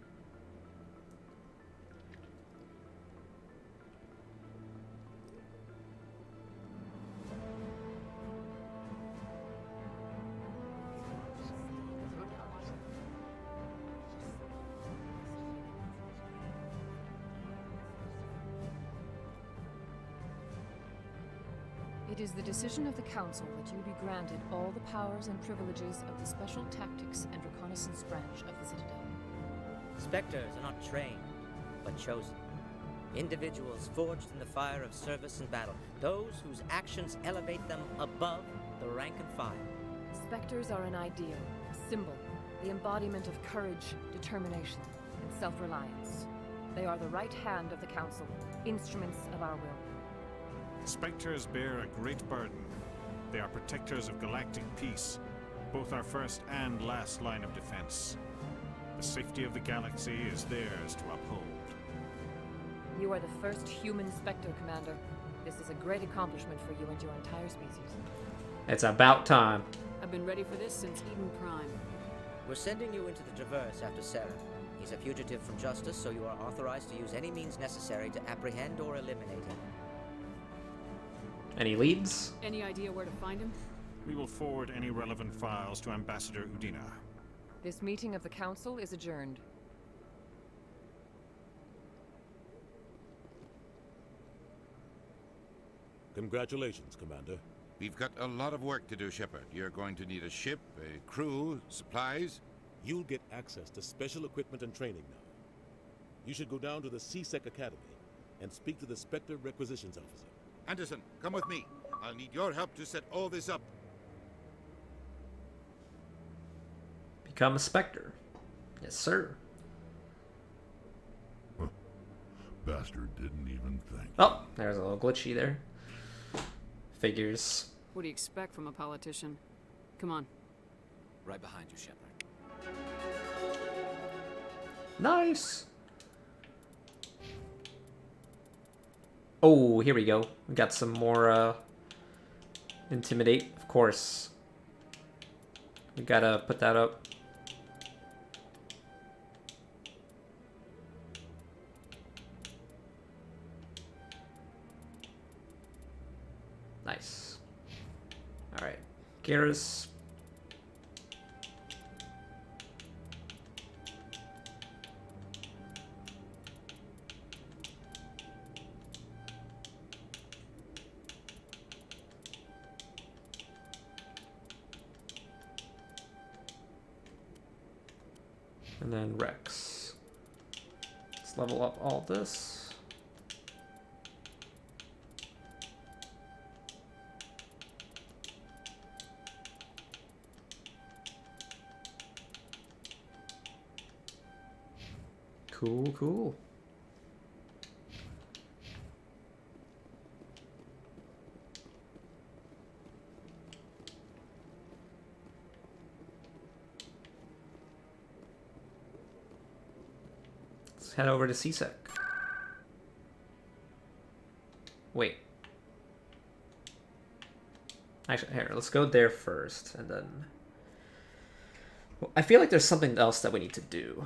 It is the decision of the Council that you be granted all the powers and privileges of the Special Tactics and Reconnaissance branch of the Citadel. Spectres are not trained, but chosen. Individuals forged in the fire of service and battle. Those whose actions elevate them above the rank and file. Spectres are an ideal, a symbol, the embodiment of courage, determination, and self-reliance. They are the right hand of the Council, instruments of our will. Spectres bear a great burden. They are protectors of galactic peace, both our first and last line of defense. The safety of the galaxy is theirs to uphold. You are the first human Spectre, Commander. This is a great accomplishment for you and your entire species. It's about time. I've been ready for this since Eden Prime. We're sending you into the Traverse after Saren. He's a fugitive from justice, so you are authorized to use any means necessary to apprehend or eliminate him. Any leads? Any idea where to find him? We will forward any relevant files to Ambassador Udina. This meeting of the Council is adjourned. Congratulations, Commander. We've got a lot of work to do, Shepard. You're going to need a ship, a crew, supplies. You'll get access to special equipment and training now. You should go down to the CSEC Academy and speak to the Spectre Requisitions Officer. Anderson, come with me. I'll need your help to set all this up. Become a Spectre. Yes, sir. Bastard didn't even think. Oh, there's a little glitchy there. Figures. What do you expect from a politician? Come on. Right behind you, Shepard. Nice. Oh, here we go. We got some more intimidate, of course. We gotta put that up. Garrus. And then Rex. Let's level up all this. Cool, cool. Let's head over to CSEC. Wait. Actually, here, let's go there first, and then... I feel like there's something else that we need to do.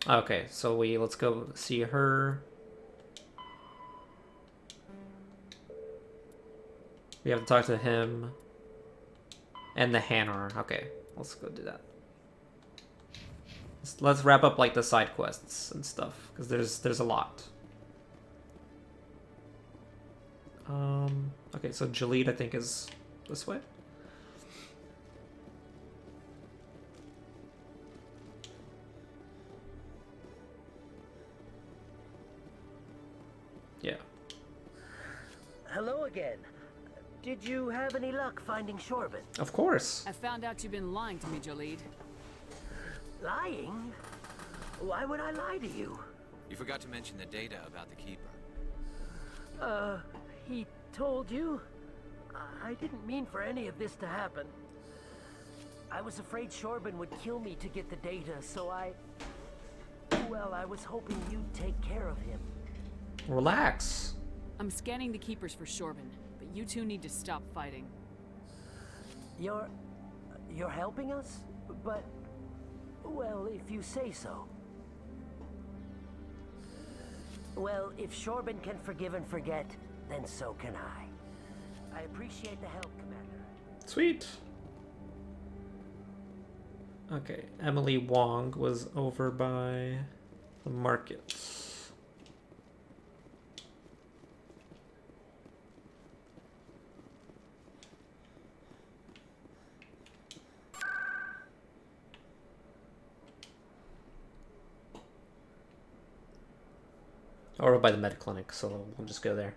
Okay, so let's go see her. We have to talk to him and the Hanar. Okay, let's go do that. Let's wrap up like the side quests and stuff, because there's a lot. Okay, so Jalid I think is this way. Yeah. Hello again. Did you have any luck finding Shorben? Of course. I found out you've been lying to me, Jalid. Lying? Why would I lie to you? You forgot to mention the data about the Keeper. He told you? I didn't mean for any of this to happen. I was afraid Shorben would kill me to get the data, so well, I was hoping you'd take care of him. Relax. I'm scanning the Keepers for Shorben, but you two need to stop fighting. You're helping us? But, well, if you say so. Well, if Shorben can forgive and forget, then so can I. I appreciate the help, Commander. Sweet. Okay, Emily Wong was over by the markets. Or by the med clinic, so we'll just go there.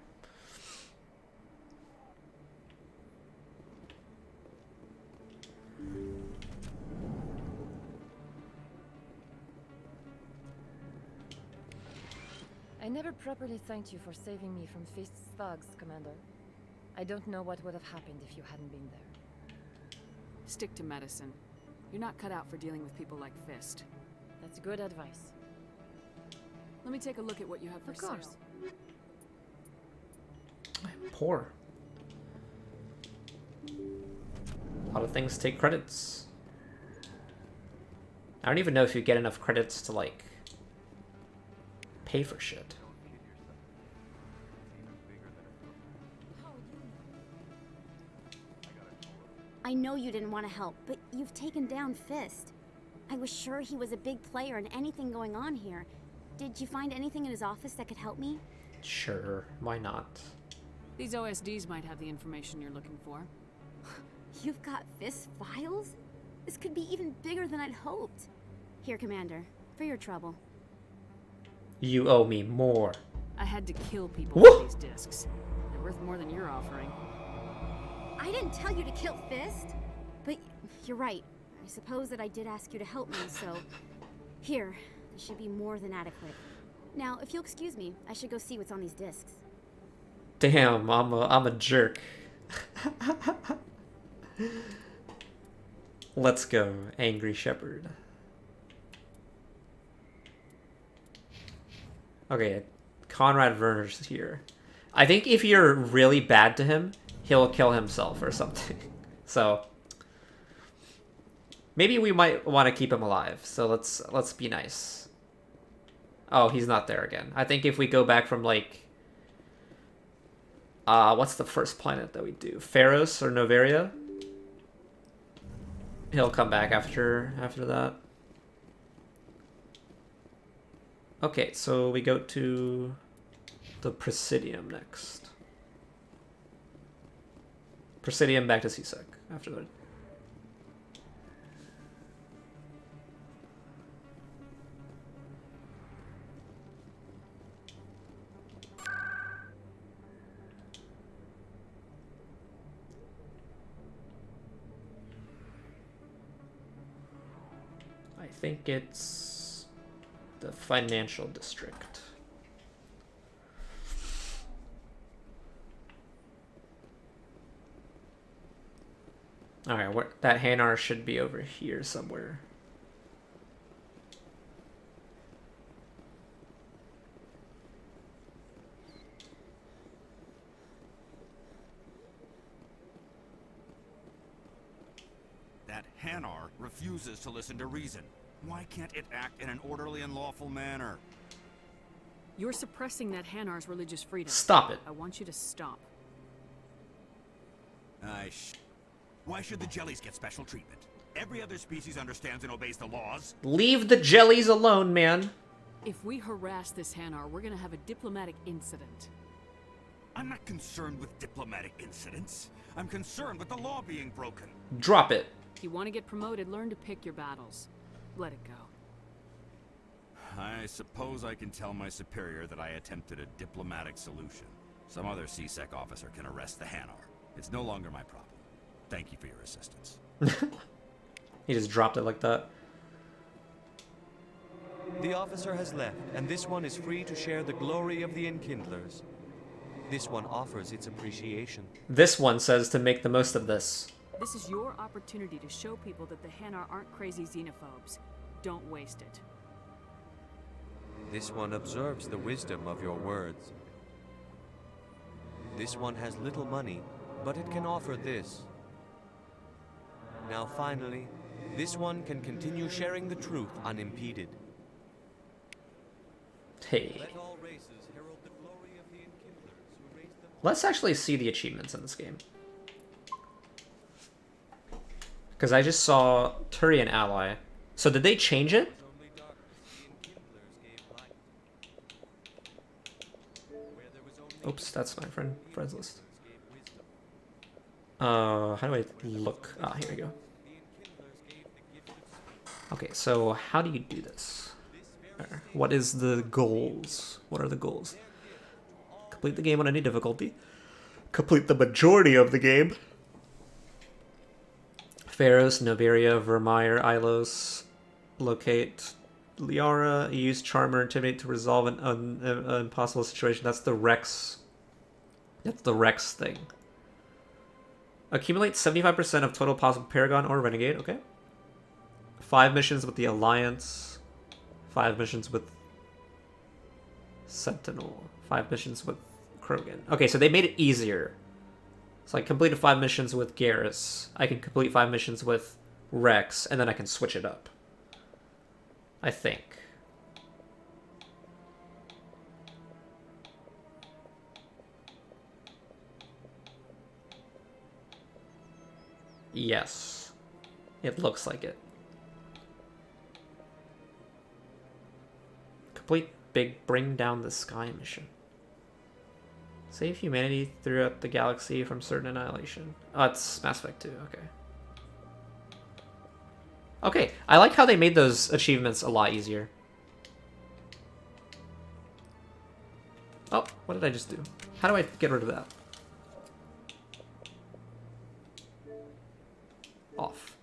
I never properly thanked you for saving me from Fist's thugs, Commander. I don't know what would have happened if you hadn't been there. Stick to medicine. You're not cut out for dealing with people like Fist. That's good advice. Let me take a look at what you have for sale. Of course. I'm poor. A lot of things take credits. I don't even know if you get enough credits to, like, pay for shit. I know you didn't want to help, but you've taken down Fist. I was sure he was a big player in anything going on here. Did you find anything in his office that could help me? Sure, why not? These OSDs might have the information you're looking for. You've got Fist files? This could be even bigger than I'd hoped. Here, Commander, for your trouble. You owe me more. I had to kill people with these discs. They're worth more than you're offering. I didn't tell you to kill Fist, but you're right. I suppose that I did ask you to help me, so... Here, this should be more than adequate. Now, if you'll excuse me, I should go see what's on these discs. Damn, I'm a jerk. Let's go, Angry Shepherd. Okay, Conrad Werner's here. I think if you're really bad to him, he'll kill himself or something. So, Maybe we might want to keep him alive, so let's be nice. Oh, he's not there again. I think if we go back from, like... what's the first planet that we do? Pharos or Noveria? He'll come back after that. Okay, so we go to the Presidium next. Presidium back to CSEC after that. I think it's the financial district. Alright, that Hanar should be over here somewhere. That Hanar refuses to listen to reason. Why can't it act in an orderly and lawful manner? You're suppressing that Hanar's religious freedom. Stop it. I want you to stop. Why should the jellies get special treatment? Every other species understands and obeys the laws. Leave the jellies alone, man. If we harass this Hanar, we're gonna have a diplomatic incident. I'm not concerned with diplomatic incidents. I'm concerned with the law being broken. Drop it. If you want to get promoted, learn to pick your battles. Let it go. I suppose I can tell my superior that I attempted a diplomatic solution. Some other CSEC officer can arrest the Hanar. It's no longer my problem. Thank you for your assistance. He just dropped it like that. The officer has left, and this one is free to share the glory of the Enkindlers. This one offers its appreciation. This one says to make the most of this. This is your opportunity to show people that the Hanar aren't crazy xenophobes. Don't waste it. This one observes the wisdom of your words. This one has little money, but it can offer this. Now finally, this one can continue sharing the truth unimpeded. Hey. Let's actually see the achievements in this game. Because I just saw Turian ally. So did they change it? Oops, that's my friends list. How do I look? Ah, here we go. Okay, so how do you do this? What is the goals? What are the goals? Complete the game on any difficulty. Complete the majority of the game. Pharos, Noveria, Vermeer, Ilos. Locate Liara. Use Charmer, Intimidate to resolve an impossible situation. That's the Rex. That's the Rex thing. Accumulate 75% of total possible Paragon or Renegade. Okay. 5 missions with the Alliance. 5 missions with Sentinel. 5 missions with Krogan. Okay, so they made it easier. So I completed 5 missions with Garrus. I can complete 5 missions with Rex, and then I can switch it up. I think. Yes. It looks like it. Complete Bring Down the Sky mission. Save humanity throughout the galaxy from certain annihilation. Oh, it's Mass Effect 2, okay. Okay, I like how they made those achievements a lot easier. Oh, what did I just do? How do I get rid of that? Off.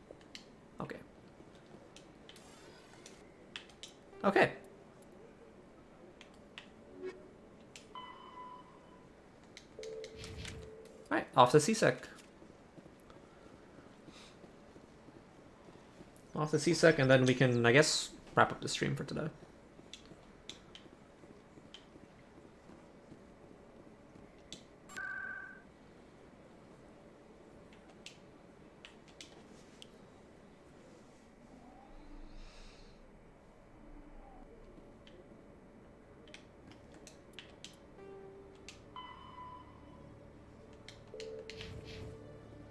Okay. Okay. Alright, off to CSEC. Off the CSEC, and then we can, I guess, wrap up the stream for today.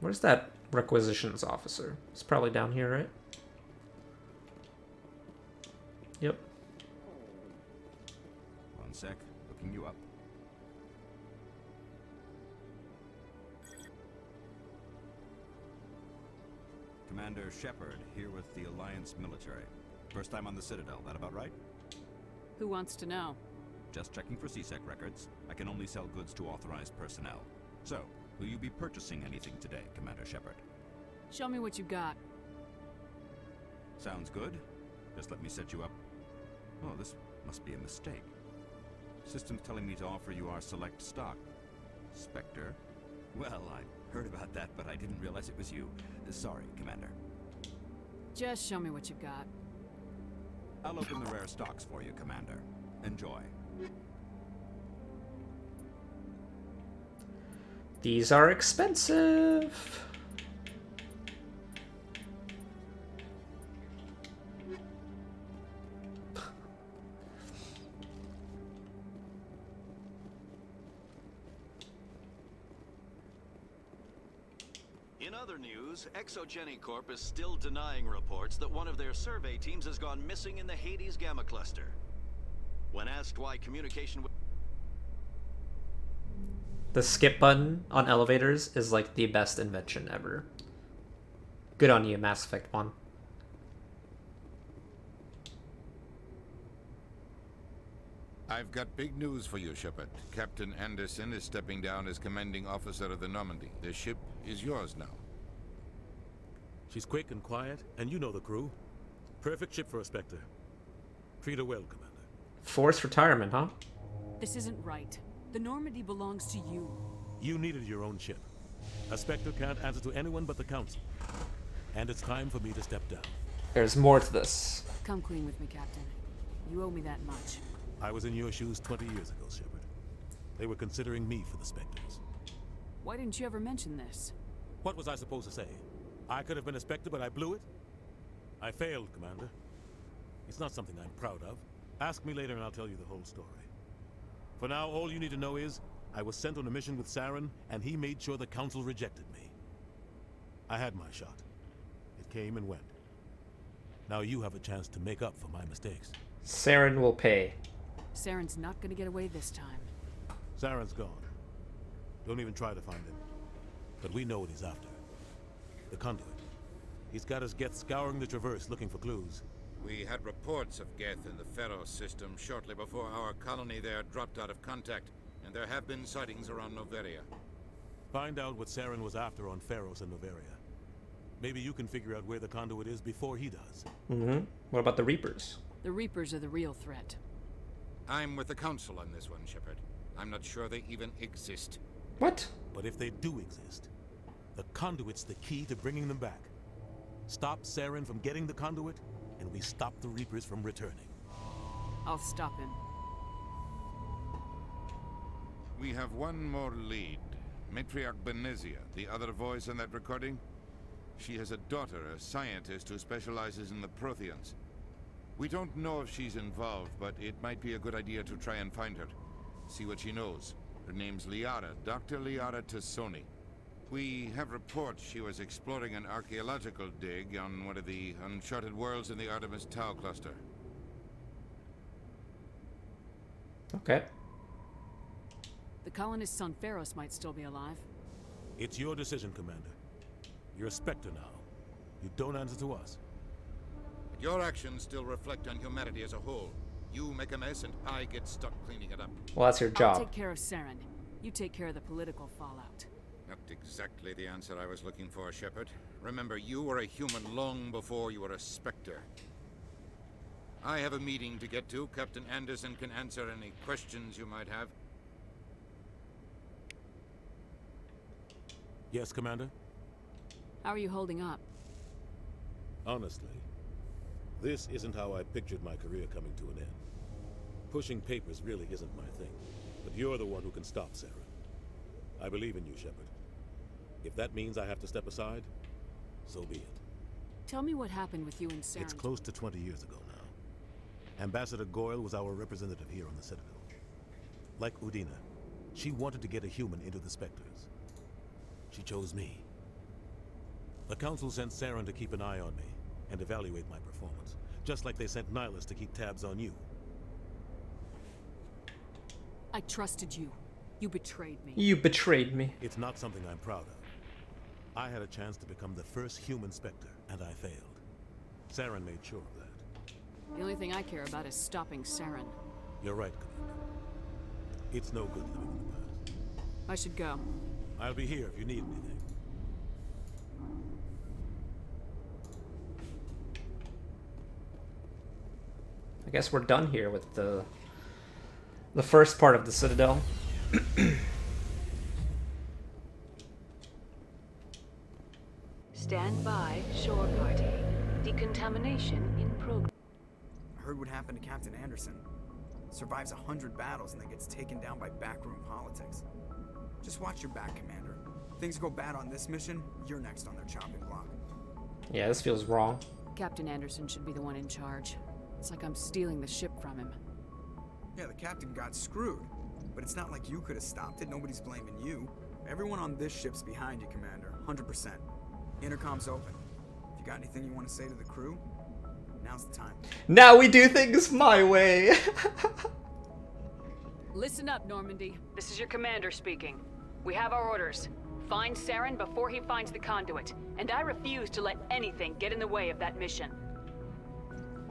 Where's that requisitions officer? It's probably down here, right? Yep. One sec, looking you up. Commander Shepard, here with the Alliance military. First time on the Citadel, that about right? Who wants to know? Just checking for CSEC records. I can only sell goods to authorized personnel. So, will you be purchasing anything today, Commander Shepard? Show me what you got. Sounds good. Just let me set you up. Oh, this must be a mistake. System's telling me to offer you our select stock. Spectre? Well, I heard about that, but I didn't realize it was you. Sorry, Commander. Just show me what you've got. I'll open the rare stocks for you, Commander. Enjoy. These are expensive. In other news, Exogeny Corp is still denying reports that one of their survey teams has gone missing in the Hades Gamma Cluster. When asked why communication with... The skip button on elevators is like the best invention ever. Good on you, Mass Effect 1. I've got big news for you, Shepard. Captain Anderson is stepping down as commanding officer of the Normandy. The ship is yours now. She's quick and quiet, and you know the crew. Perfect ship for a Spectre. Treat her well, Commander. Forced retirement, huh? This isn't right. The Normandy belongs to you. You needed your own ship. A Spectre can't answer to anyone but the Council. And it's time for me to step down. There's more to this. Come clean with me, Captain. You owe me that much. I was in your shoes 20 years ago, Shepard. They were considering me for the Spectres. Why didn't you ever mention this? What was I supposed to say? I could have been a Spectre, but I blew it? I failed, Commander. It's not something I'm proud of. Ask me later and I'll tell you the whole story. For now, all you need to know is, I was sent on a mission with Saren, and he made sure the Council rejected me. I had my shot. It came and went. Now you have a chance to make up for my mistakes. Saren will pay. Saren's not gonna get away this time. Saren's gone. Don't even try to find him. But we know what he's after. The conduit. He's got his Geth scouring the Traverse looking for clues. We had reports of Geth in the Pharos system shortly before our colony there dropped out of contact, and there have been sightings around Noveria. Find out what Saren was after on Pharos and Noveria. Maybe you can figure out where the conduit is before he does. Mm-hmm. What about the Reapers? The Reapers are the real threat. I'm with the Council on this one, Shepard. I'm not sure they even exist. What? But if they do exist, the conduit's the key to bringing them back. Stop Saren from getting the conduit, and we stop the Reapers from returning. I'll stop him. We have one more lead. Matriarch Benezia, the other voice in that recording. She has a daughter, a scientist who specializes in the Protheans. We don't know if she's involved, but it might be a good idea to try and find her. See what she knows. Her name's Liara, Dr. Liara Tassoni. We have reports she was exploring an archaeological dig on one of the uncharted worlds in the Artemis Tau cluster. Okay. The colonists on Pharos might still be alive. It's your decision, Commander. You're a Spectre now. You don't answer to us. But your actions still reflect on humanity as a whole. You make a mess and I get stuck cleaning it up. Well, that's your job. I'll take care of Saren. You take care of the political fallout. Not exactly the answer I was looking for, Shepard. Remember, you were a human long before you were a Spectre. I have a meeting to get to. Captain Anderson can answer any questions you might have. Yes, Commander? How are you holding up? Honestly, this isn't how I pictured my career coming to an end. Pushing papers really isn't my thing, but you're the one who can stop Saren. I believe in you, Shepard. If that means I have to step aside, so be it. Tell me what happened with you and Saren. It's close to 20 years ago now. Ambassador Goyle was our representative here on the Citadel. Like Udina, she wanted to get a human into the Spectres. She chose me. The Council sent Saren to keep an eye on me and evaluate my performance, just like they sent Nihilus to keep tabs on you. I trusted you. You betrayed me. You betrayed me. It's not something I'm proud of. I had a chance to become the first human Spectre, and I failed. Saren made sure of that. The only thing I care about is stopping Saren. You're right, Commander. It's no good living in the past. I should go. I'll be here if you need anything. I guess we're done here with the first part of the Citadel. Stand by, shore party. Decontamination in progress. I heard what happened to Captain Anderson. Survives 100 battles and then gets taken down by backroom politics. Just watch your back, Commander. Things go bad on this mission, you're next on their chopping block. Yeah, this feels wrong. Captain Anderson should be the one in charge. It's like I'm stealing the ship from him. Yeah, the captain got screwed. But it's not like you could have stopped it. Nobody's blaming you. Everyone on this ship's behind you, Commander. 100%. Intercom's open. If you got anything you want to say to the crew, now's the time. Now we do things my way. Listen up, Normandy. This is your commander speaking. We have our orders. Find Saren before he finds the conduit. And I refuse to let anything get in the way of that mission.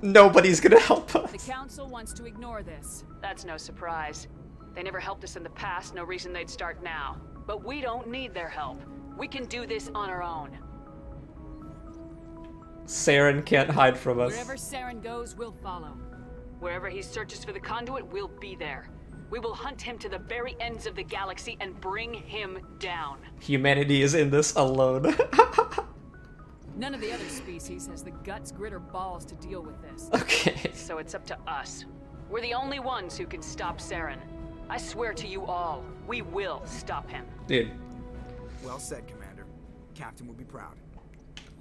Nobody's gonna help us. The Council wants to ignore this. That's no surprise. They never helped us in the past, no reason they'd start now. But we don't need their help. We can do this on our own. Saren can't hide from us. Wherever Saren goes, we'll follow. Wherever he searches for the conduit, we'll be there. We will hunt him to the very ends of the galaxy and bring him down. Humanity is in this alone. None of the other species has the guts, grit, or balls to deal with this. Okay. So it's up to us. We're the only ones who can stop Saren. I swear to you all, we will stop him. Dude. Well said, Commander. Captain will be proud.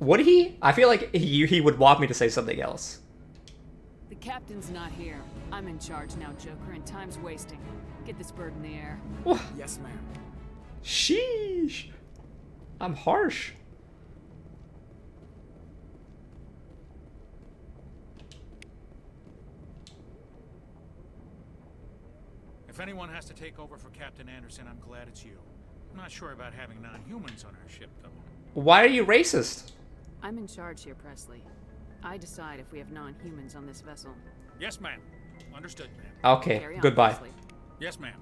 Would he? I feel like he would want me to say something else. The captain's not here. I'm in charge now, Joker, and time's wasting. Get this bird in the air. Yes, ma'am. Sheesh. I'm harsh. If anyone has to take over for Captain Anderson, I'm glad it's you. I'm not sure about having non-humans on our ship, though. Why are you racist? I'm in charge here, Presley. I decide if we have non-humans on this vessel. Yes, ma'am. Understood, ma'am. Okay, Carry on, goodbye. Presley. Yes, ma'am.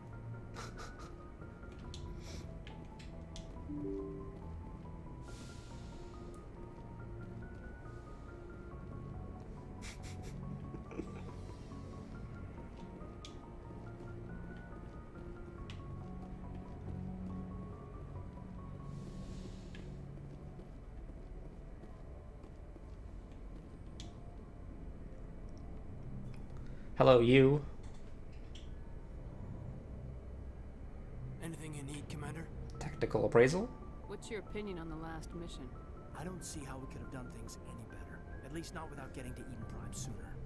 Hello, you. Anything you need, Commander? Tactical appraisal? What's your opinion on the last mission? I don't see how we could have done things any better. At least not without getting to Eden Prime sooner.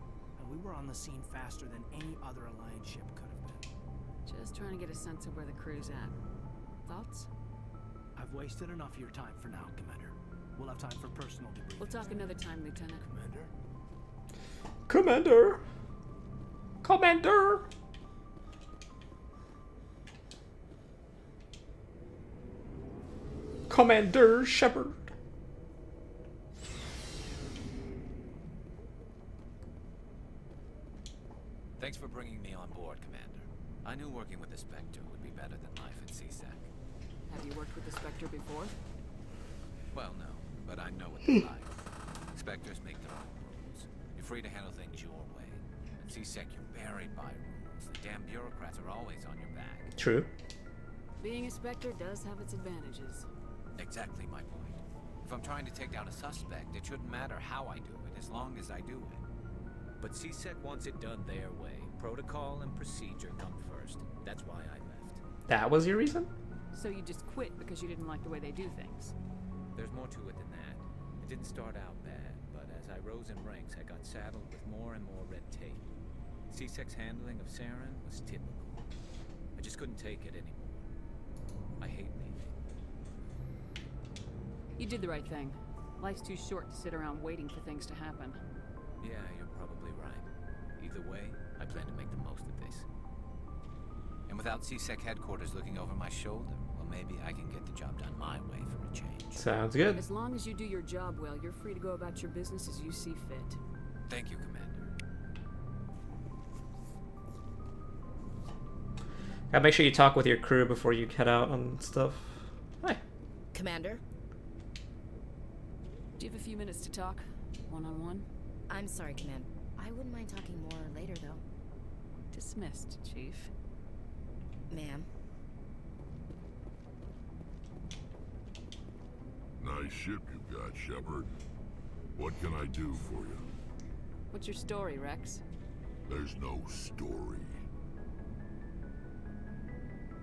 And we were on the scene faster than any other Alliance ship could have been. Just trying to get a sense of where the crew's at. Thoughts? I've wasted enough of your time for now, Commander. We'll have time for personal debriefings. We'll talk another time, Lieutenant. Commander. Commander. Commander Shepard. Thanks for bringing me on board, Commander. I knew working with the Spectre would be better than life at CSEC. Have you worked with the Spectre before? Well, no, but I know what they're like. Spectres make their own rules. You're free to handle things your way. At CSEC, you're buried by rules. The damn bureaucrats are always on your back. True. Being a Spectre does have its advantages. Exactly my point. If I'm trying to take down a suspect, it shouldn't matter how I do it, as long as I do it. But CSEC wants it done their way. Protocol and procedure come first. That's why I left. That was your reason? So you just quit because you didn't like the way they do things? There's more to it than that. It didn't start out bad, but as I rose in ranks, I got saddled with more and more red tape. CSEC's handling of Saren was typical. I just couldn't take it anymore. I hate leaving. You did the right thing. Life's too short to sit around waiting for things to happen. Yeah, you're probably right. Either way, I plan to make the most of this. And without CSEC headquarters looking over my shoulder, well, maybe I can get the job done my way for a change. Sounds good. As long as you do your job well, you're free to go about your business as you see fit. Thank you, Commander. Gotta make sure you talk with your crew before you head out on stuff. Hi. Commander? Do you have a few minutes to talk? One-on-one? I'm sorry, Command. I wouldn't mind talking more later, though. Dismissed, Chief. Ma'am. Nice ship you got, Shepard. What can I do for you? What's your story, Rex? There's no story.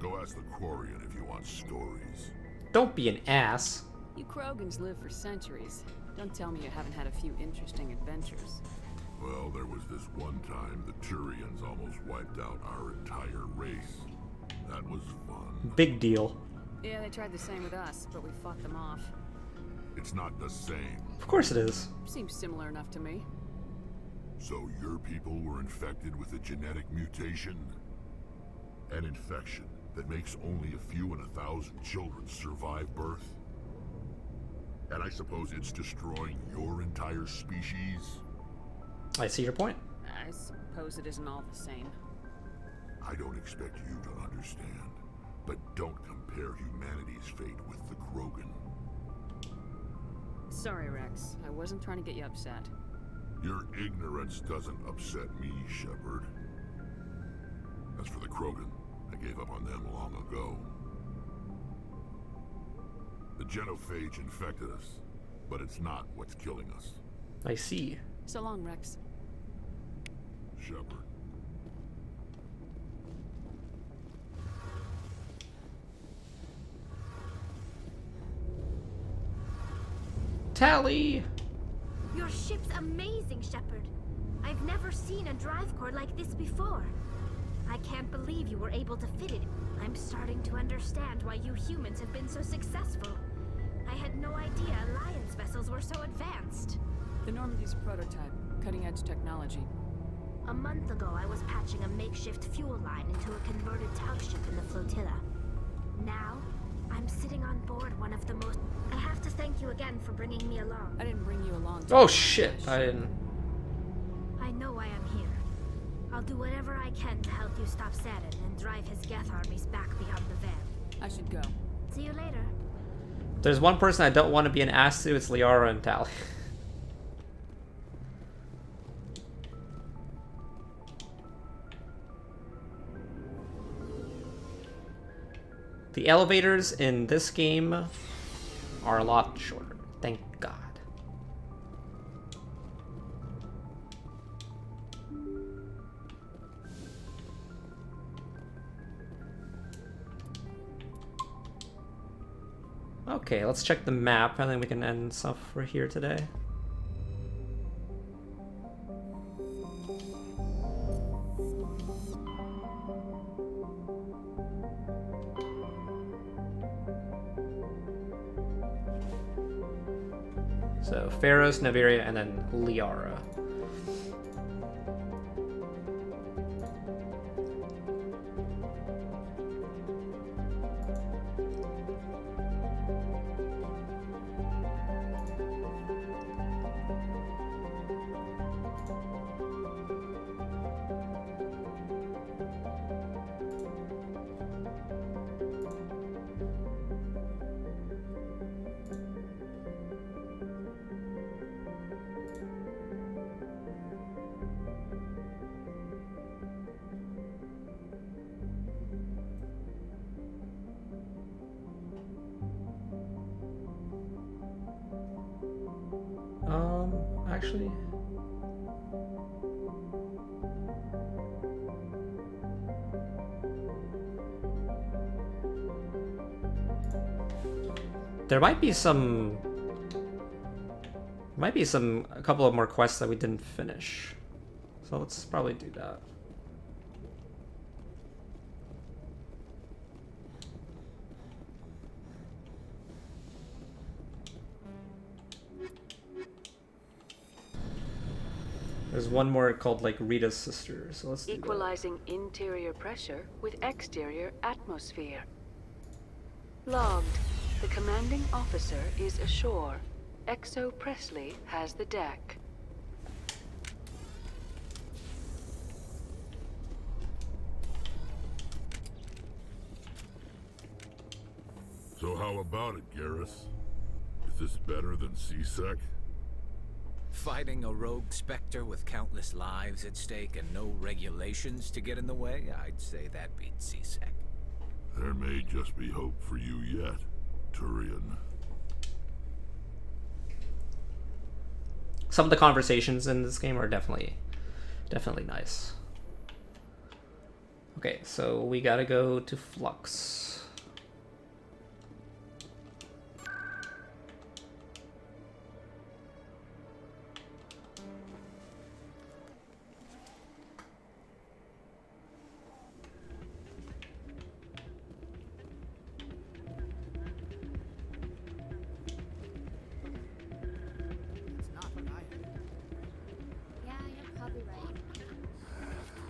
Go ask the Quarian if you want stories. Don't be an ass. You Krogans live for centuries. Don't tell me you haven't had a few interesting adventures. Well, there was this one time the Turians almost wiped out our entire race. That was fun. Big deal. Yeah, they tried the same with us, but we fought them off. It's not the same. Of course it is. Seems similar enough to me. So your people were infected with a genetic mutation? An infection that makes only a few in 1,000 children survive birth? And I suppose it's destroying your entire species? I see your point. I suppose it isn't all the same. I don't expect you to understand, but don't compare humanity's fate with the Krogan. Sorry, Rex. I wasn't trying to get you upset. Your ignorance doesn't upset me, Shepard. As for the Krogan, I gave up on them long ago. The genophage infected us, but it's not what's killing us. I see. So long, Rex. Shepard. Tally! Your ship's amazing, Shepard. I've never seen a drive core like this before. I can't believe you were able to fit it. I'm starting to understand why you humans have been so successful. I had no idea Alliance vessels were so advanced. The Normandy's a prototype, cutting-edge technology. A month ago, I was patching a makeshift fuel line into a converted tug ship in the flotilla. Now, I'm sitting on board one of the most... I have to thank you again for bringing me along. I didn't bring you along. Oh shit, I didn't. I know why I'm here. I'll do whatever I can to help you stop Saren and drive his Geth armies back beyond the Veil. I should go. See you later. There's one person I don't want to be an ass to, it's Liara and Tally. The elevators in this game are a lot shorter, thank God. Okay, let's check the map and then we can end stuff for here today. So, Pharaohs, Naviria, and then Liara. Actually, there might be a couple of more quests that we didn't finish, so let's probably do that. there's one more called like Rita's sister, so let's do that. Equalizing interior pressure with exterior atmosphere. Logged. The commanding officer is ashore. Exo Presley has the deck. So how about it, Garrus? Is this better than C-Sec? Fighting a rogue Spectre with countless lives at stake and no regulations to get in the way? I'd say that beats C-Sec. There may just be hope for you yet, Turian. Some of the conversations in this game are definitely nice. Okay, so we gotta go to Flux.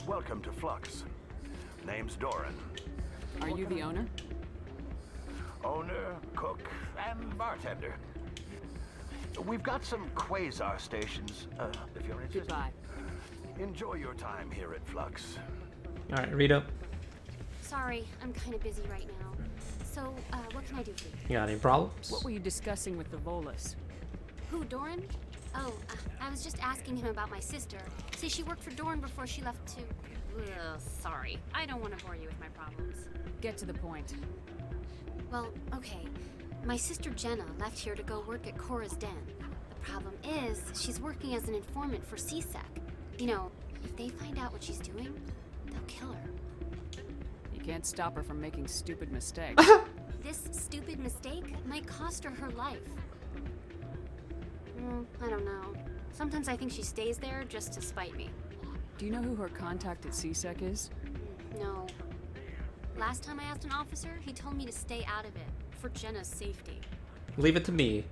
Welcome to Flux. Name's Doran. Are you the owner? Owner, cook, and bartender. We've got some quasar stations, if you're interested. Goodbye. Enjoy your time here at Flux. Alright, Rita. Sorry, I'm kind of busy right now. So, what can I do for you? You got any problems? What were you discussing with the Volus? Who, Doran? Oh, I was just asking him about my sister. See, she worked for Doran before she left to... Ugh, sorry. I don't want to bore you with my problems. Get to the point. Well, okay. My sister Jenna left here to go work at Cora's Den. The problem is, she's working as an informant for C-Sec. You know, if they find out what she's doing, they'll kill her. You can't stop her from making stupid mistakes. This stupid mistake might cost her her life. I don't know. Sometimes I think she stays there just to spite me. Do you know who her contact at C-Sec is? No. Last time I asked an officer, he told me to stay out of it, for Jenna's safety. Leave it to me.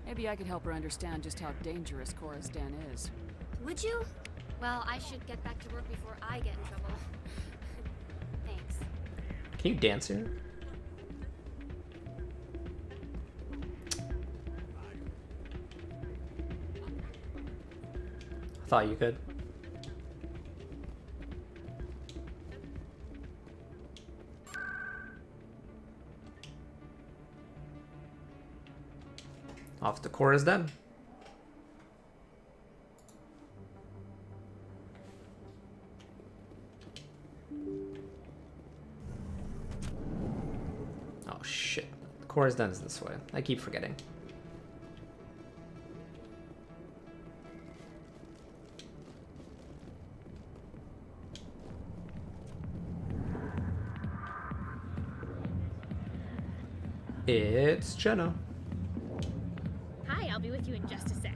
Maybe I could help her understand just how dangerous Cora's Den is. Would you? Well, I should get back to work before I get in trouble. Thanks. Can you dance here? I thought you could. Off to Cora's Den. Oh shit. Cora's Den is this way. I keep forgetting. It's Jenna. Hi, I'll be with you in just a sec.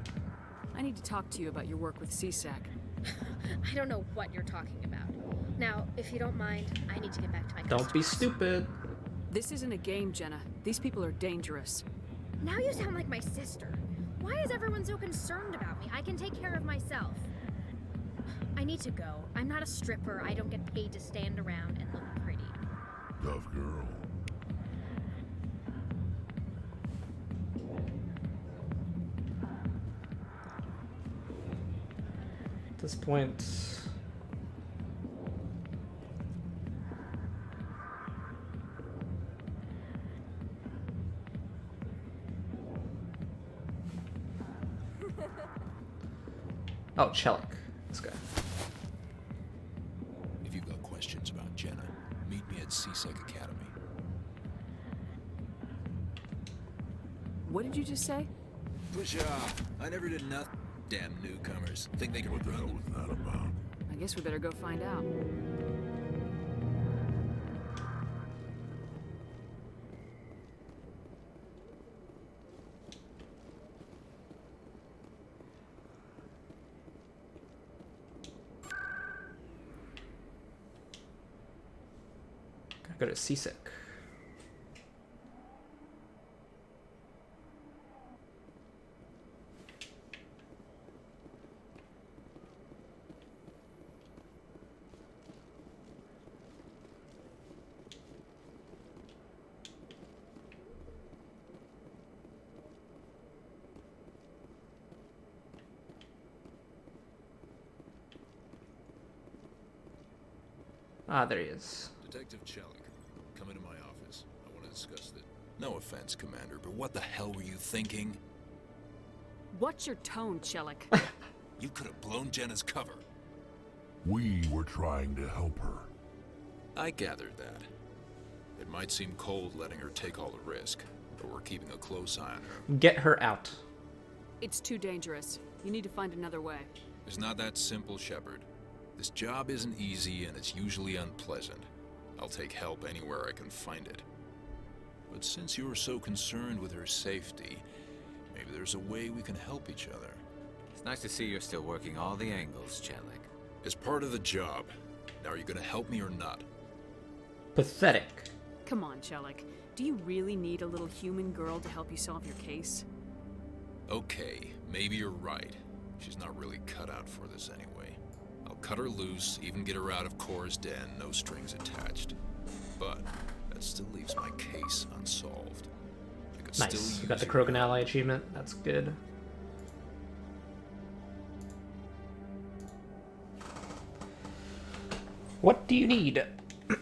I need to talk to you about your work with C-Sec. I don't know what you're talking about. Now, if you don't mind, I need to get back to my Don't be stupid. This isn't a game, Jenna. These people are dangerous. Now you sound like my sister. Why is everyone so concerned about me? I can take care of myself. I need to go. I'm not a stripper. I don't get paid to stand around and look pretty. Tough girl. At this point... Oh, Chelik. This guy. If you've got questions about Jenna, meet me at C-Sec Academy. What did you just say? Push off. I never did nothing. Damn newcomers. Think they can What the hell was that about? I guess we better go find out. Gotta go to C-Sec. Ah, there he is. Detective Chelik, come into my office. I want to discuss this. No offense, Commander, but what the hell were you thinking? What's your tone, Chelik? You could have blown Jenna's cover. We were trying to help her. I gathered that. It might seem cold letting her take all the risk, but we're keeping a close eye on her. Get her out. It's too dangerous. You need to find another way. It's not that simple, Shepard. This job isn't easy and it's usually unpleasant. I'll take help anywhere I can find it. But since you're so concerned with her safety, maybe there's a way we can help each other. It's nice to see you're still working all the angles, Chelik. It's part of the job. Now, are you gonna help me or not? Pathetic. Come on, Chelik. Do you really need a little human girl to help you solve your case? Okay, maybe you're right. She's not really cut out for this anyway. I'll cut her loose, even get her out of Cora's den, no strings attached. But that still leaves my case unsolved. I could Nice. still You got the use Krogan Ally achievement. That's good. What do you need?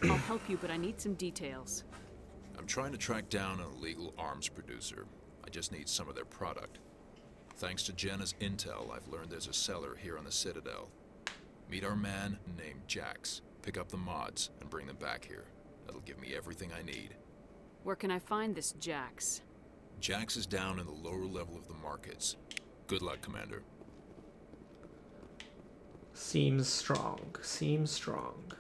I'll help you, but I need some details. I'm trying to track down an illegal arms producer. I just need some of their product. Thanks to Jenna's intel, I've learned there's a seller here on the Citadel. Meet our man named Jax. Pick up the mods and bring them back here. That'll give me everything I need. Where can I find this Jax? Jax is down in the lower level of the markets. Good luck, Commander. Seems strong. Seems strong.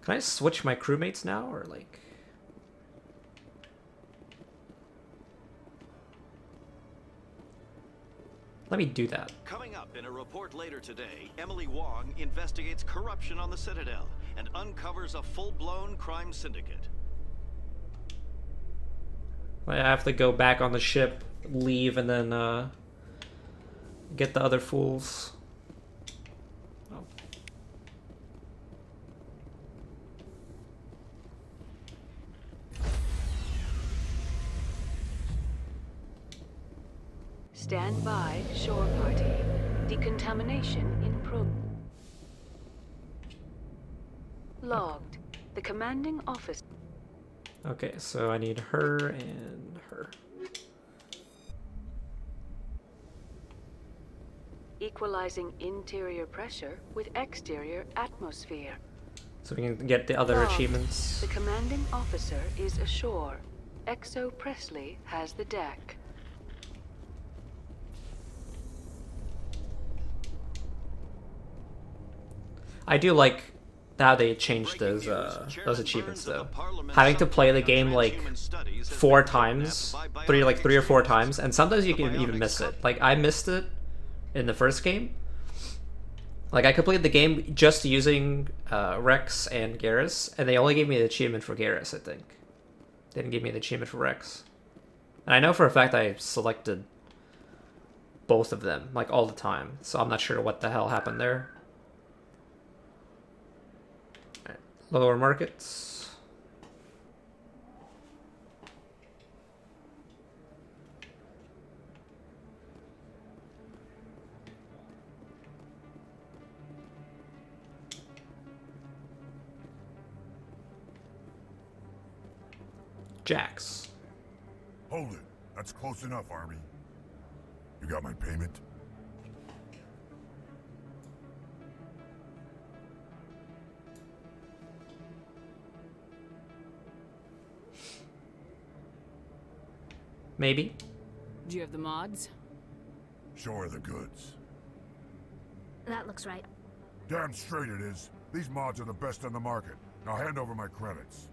Can I switch my crewmates now, or like... Let me do that. Coming up in a report later today, Emily Wong investigates corruption on the Citadel and uncovers a full-blown crime syndicate. I have to go back on the ship, leave, and then get the other fools. Oh. Stand by, shore party. Decontamination in Logged. The commanding officer. Okay, so I need her and her. Equalizing interior pressure with exterior atmosphere. So we can get the other Logged. achievements. The commanding officer is ashore. Exo Presley has the deck. I do like how they changed those achievements though. Having to play the game like 4 times, three or four times, and sometimes you can even miss it. Like I missed it in the first game. Like I completed the game just using Rex and Garrus, and they only gave me the achievement for Garrus, I think. They didn't give me the achievement for Rex. And I know for a fact I selected both of them, like all the time, so I'm not sure what the hell happened there. Alright, lower markets. Jax. Hold it. That's close enough, Army. You got my payment? Maybe. Do you have the mods? Show her the goods. That looks right. Damn straight it is. These mods are the best on the market. Now hand over my credits.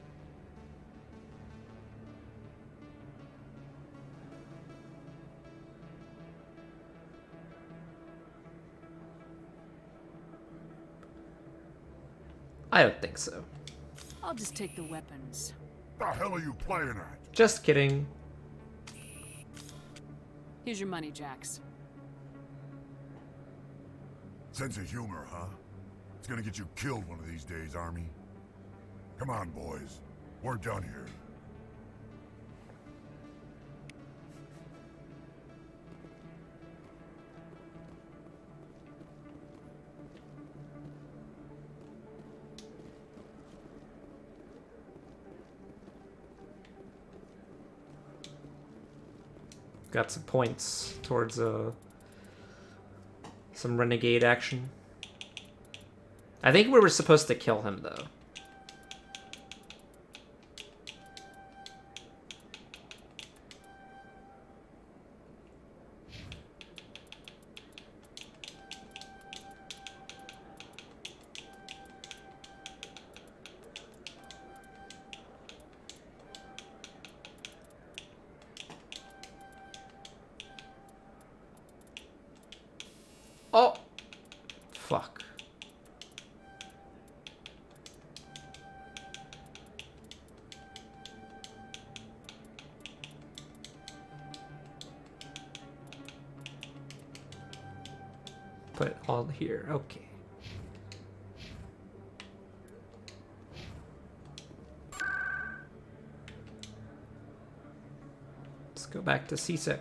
I don't think so. I'll just take the weapons. The hell are you playing at? Just kidding. Here's your money, Jax. Sense of humor, huh? It's gonna get you killed one of these days, Army. Come on, boys. We're done here. Got some points towards some Renegade action. I think we were supposed to kill him, though. Oh! Fuck. Put it all here. Okay. Let's go back to CSEC.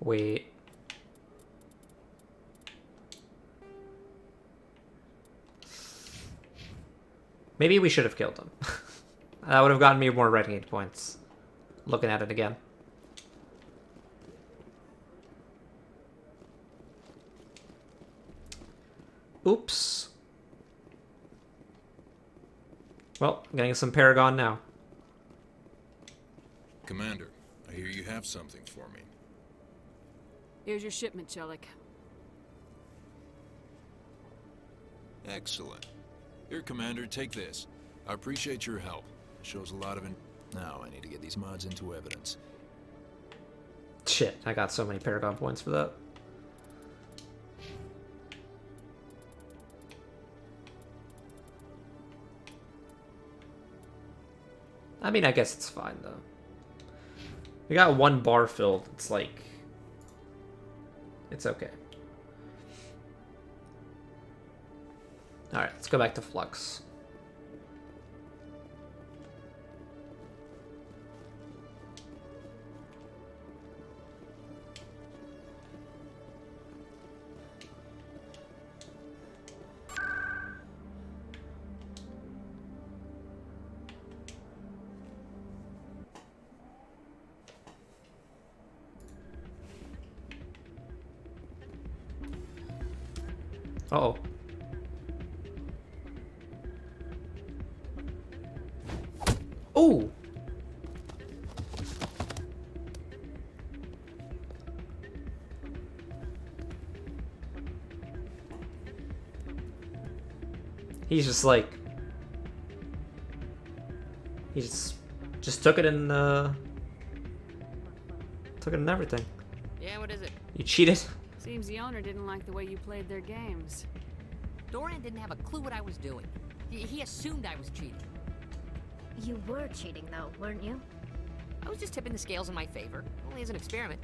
Wait. Maybe we should have killed him. That would have gotten me more Renegade points. Looking at it again. Oops. Well, I'm getting some Paragon now. Commander, I hear you have something for me. Here's your shipment, Chelik. Excellent. Here, Commander, take this. I appreciate your help. It shows a lot of Now I need to get these mods into evidence. Shit, I got so many Paragon points for that. I mean, I guess it's fine, though. We got one bar filled. It's like... It's okay. Alright, let's go back to Flux. Uh-oh. Oh! He's just like... He just took it in, took it in everything. Yeah, what is it? You cheated? Seems the owner didn't like the way you played their games. Doran didn't have a clue what I was doing. He assumed I was cheating. You were cheating, though, weren't you? I was just tipping the scales in my favor, only as an experiment.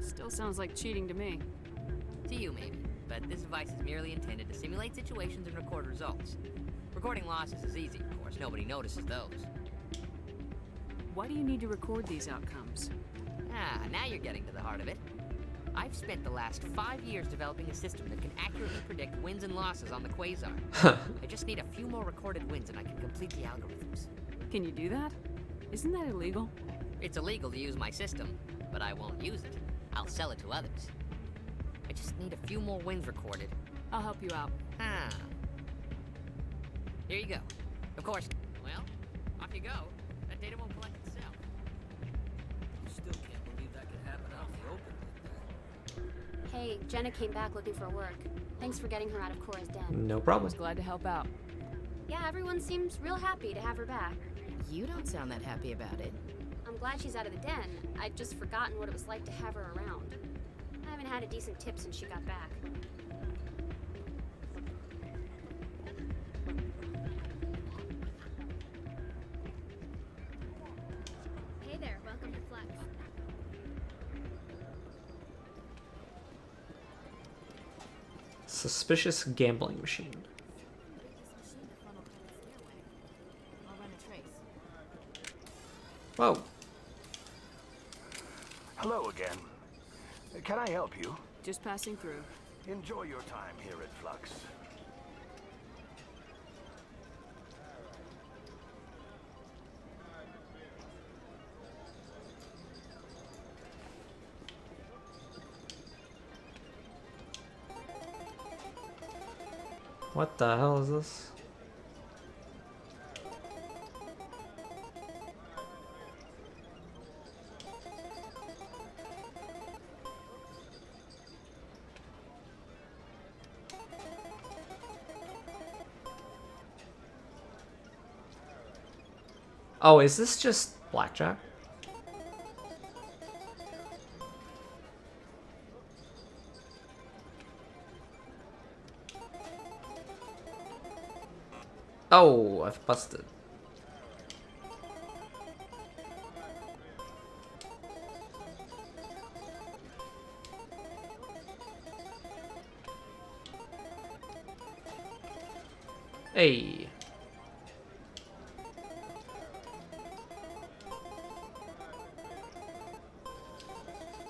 Still sounds like cheating to me. To you, maybe. But this device is merely intended to simulate situations and record results. Recording losses is easy, of course. Nobody notices those. Why do you need to record these outcomes? Ah, now you're getting to the heart of it. I've spent the last 5 years developing a system that can accurately predict wins and losses on the Quasar. I just need a few more recorded wins and I can complete the algorithms. Can you do that? Isn't that illegal? It's illegal to use my system, but I won't use it. I'll sell it to others. I just need a few more wins recorded. I'll help you out. Ah. Here you go. Of course. Well, off you go. That data won't collect itself. Still can't believe that could happen out in the open like that. Hey, Jenna came back looking for work. Thanks for getting her out of Cora's den. No problem. I was glad to help out. Yeah, everyone seems real happy to have her back. You don't sound that happy about it. I'm glad she's out of the den. I'd just forgotten what it was like to have her around. I haven't had a decent tip since she got back. Hey there, welcome to Flex. Suspicious gambling machine. Whoa. Hello again. Can I help you? Just passing through. Enjoy your time here at Flux. What the hell is this? Oh, is this just blackjack? Oh, I've busted. Hey.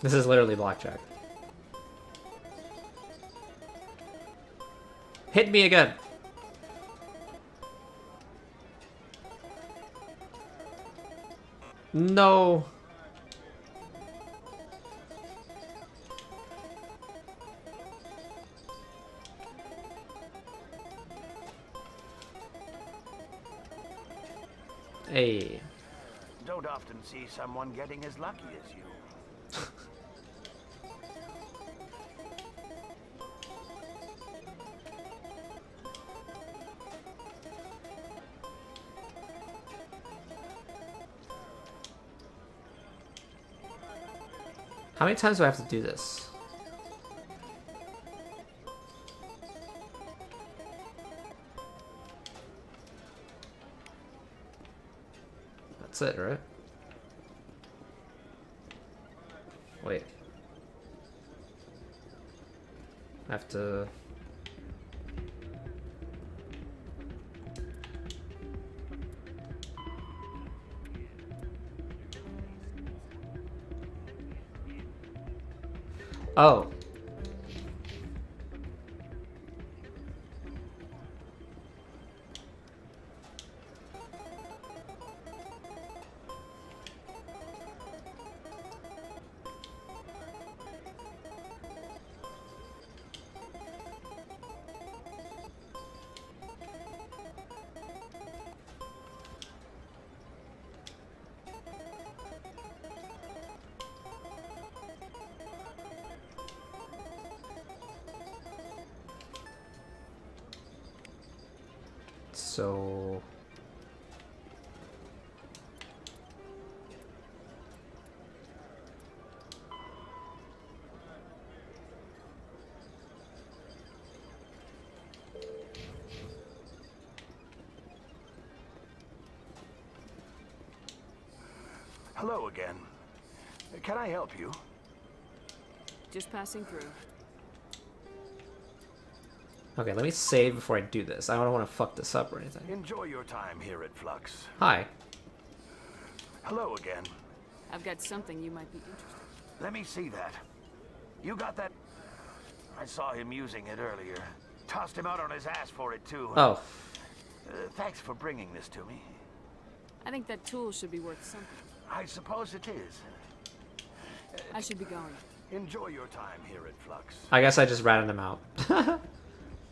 This is literally blackjack. Hit me again. No. Hey. Don't often see someone getting as lucky as you. How many times do I have to do this? That's it, right? Wait. I have to... Oh. So... Hello again. Can I help you? Just passing through. Okay, let me save before I do this. I don't want to fuck this up or anything. Enjoy your time here at Flux. Hi. Hello again. I've got something you might be interested in. Let me see that. You got that? I saw him using it earlier. Tossed him out on his ass for it, too. Oh. Thanks for bringing this to me. I think that tool should be worth something. I suppose it is. I should be going. Enjoy your time here at Flux. I guess I just ratted him out.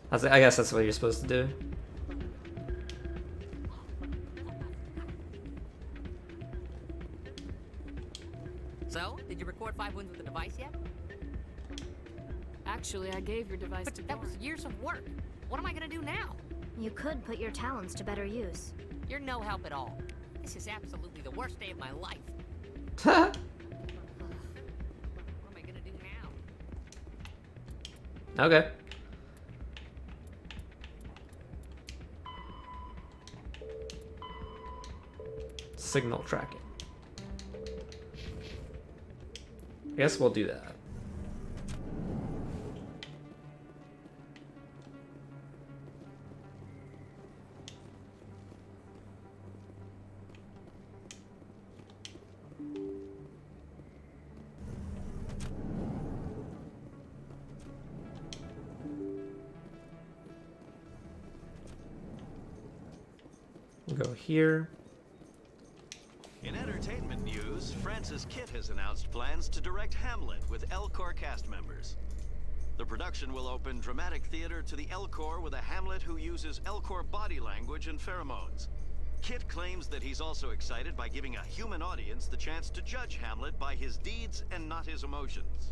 I guess that's what you're supposed to do. So, did you record 5 wins with the device yet? Actually, I gave your device to That was years of work. What am I gonna do now? You could put your talents to better use. You're no help at all. This is absolutely the worst day of my life. What am I gonna do now? Okay. Signal tracking. I guess we'll do that. We'll go here. In entertainment news, Francis Kitt has announced plans to direct Hamlet with L-Corps cast members. The production will open dramatic theater to the Elcor with a Hamlet who uses Elcor body language and pheromones. Kit claims that he's also excited by giving a human audience the chance to judge Hamlet by his deeds and not his emotions.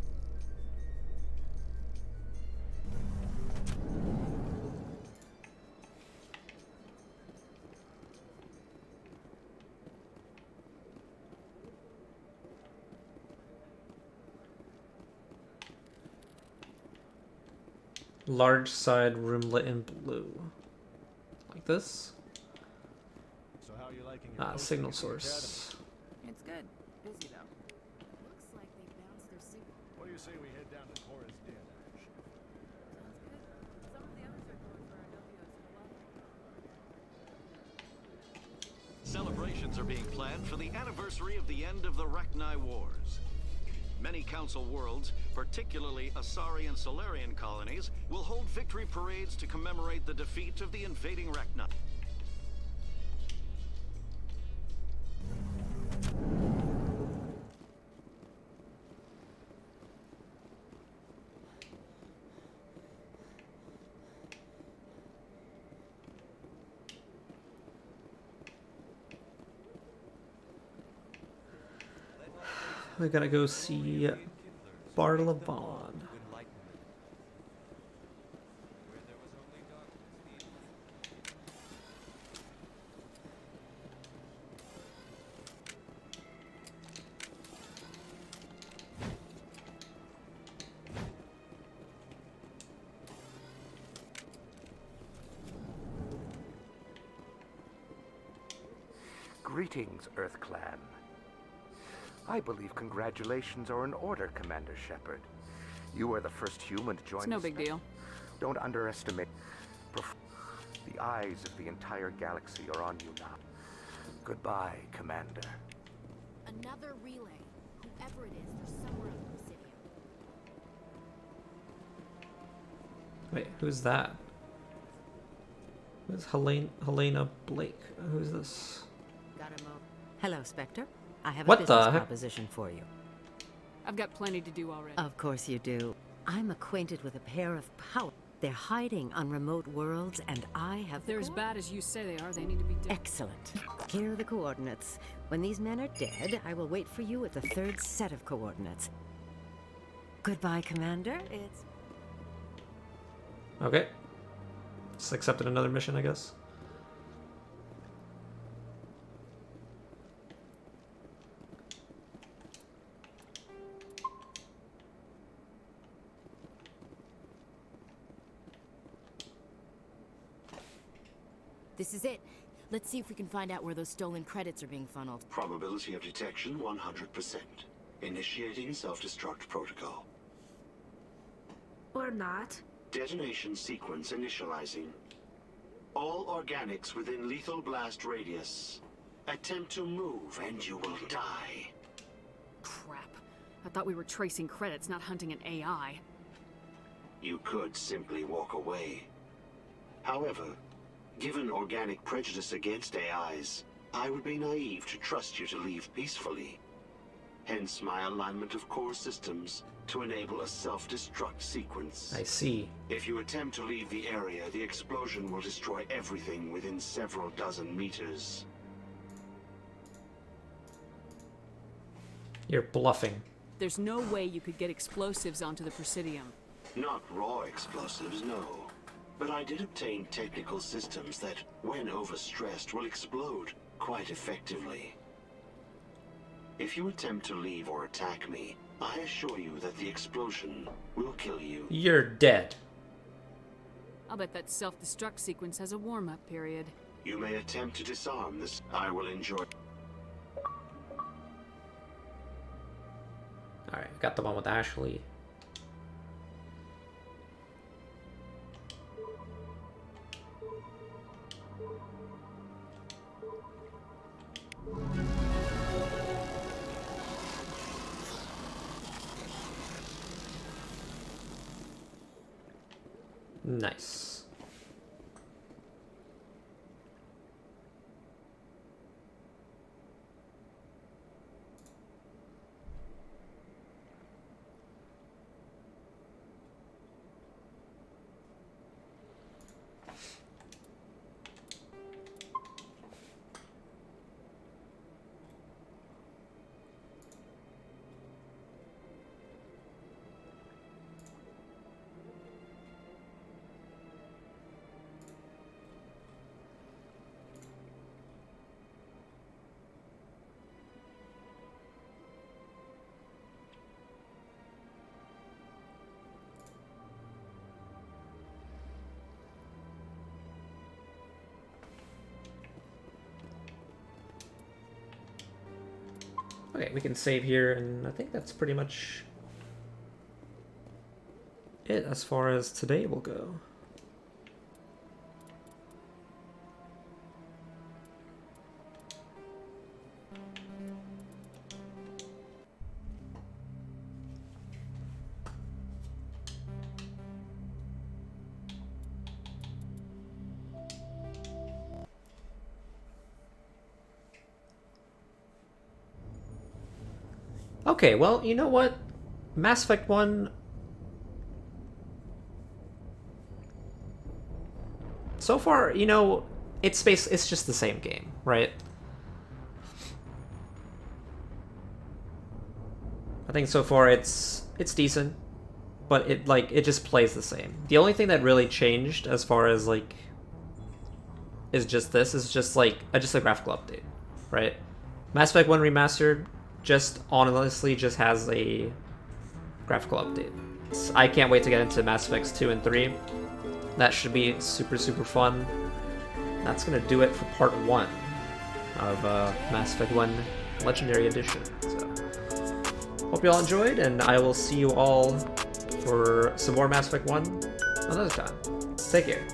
Large side room lit in blue. Like this? So how are you liking your Signal source. It's good. Busy though. Looks like they bounced their signal. What do you say we head down to Cora's Den? Some of the others are going for our W's. Celebrations are being planned for the anniversary of the end of the Rachni Wars. Many Council worlds, particularly Asari and Solarian colonies, will hold victory parades to commemorate the defeat of the invading Rachni. We gotta go see Barlavon. Greetings, Earth Clan. I believe congratulations are in order, Commander Shepard. You are the first human to join It's no the big deal. Don't underestimate. The eyes of the entire galaxy are on you now. Goodbye, Commander. Another relay. Whoever it is, they're somewhere on the Presidium. Wait, who's that? Who's Helena Blake? Who's this? Got a mo. Hello, Spectre. I have What a the business heck? proposition for you. I've got plenty to do already. Of course you do. I'm acquainted with a pair of power. They're hiding on remote worlds, and I have. If they're as bad as you say they are, they need to be dead. Excellent. Here are the coordinates. When these men are dead, I will wait for you at the third set of coordinates. Goodbye, Commander. It's. Okay. Just accepted another mission, I guess. This is it. Let's see if we can find out where those stolen credits are being funneled. Probability of detection 100%. Initiating self-destruct protocol. Or not. Detonation sequence initializing. All organics within lethal blast radius. Attempt to move and you will die. Crap. I thought we were tracing credits, not hunting an AI. You could simply walk away. However, given organic prejudice against AIs, I would be naive to trust you to leave peacefully. Hence my alignment of core systems to enable a self-destruct sequence. I see. If you attempt to leave the area, the explosion will destroy everything within several dozen meters. You're bluffing. There's no way you could get explosives onto the Presidium. Not raw explosives, no. But I did obtain technical systems that, when overstressed, will explode quite effectively. If you attempt to leave or attack me, I assure you that the explosion will kill you. You're dead. I'll bet that self-destruct sequence has a warm-up period. You may attempt to disarm this. I will enjoy. Alright, got the one with Ashley. Nice. Okay, we can save here, and I think that's pretty much it as far as today will go. Okay, well, you know what? Mass Effect 1... So far, you know, it's just the same game, right? I think so far it's decent, but it just plays the same. The only thing that really changed as far as like is just a graphical update, right? Mass Effect 1 Remastered just honestly just has a graphical update. I can't wait to get into Mass Effects 2 and 3. That should be super fun. That's gonna do it for part 1 of Mass Effect 1 Legendary Edition. So, hope you all enjoyed, and I will see you all for some more Mass Effect 1 another time. Take care.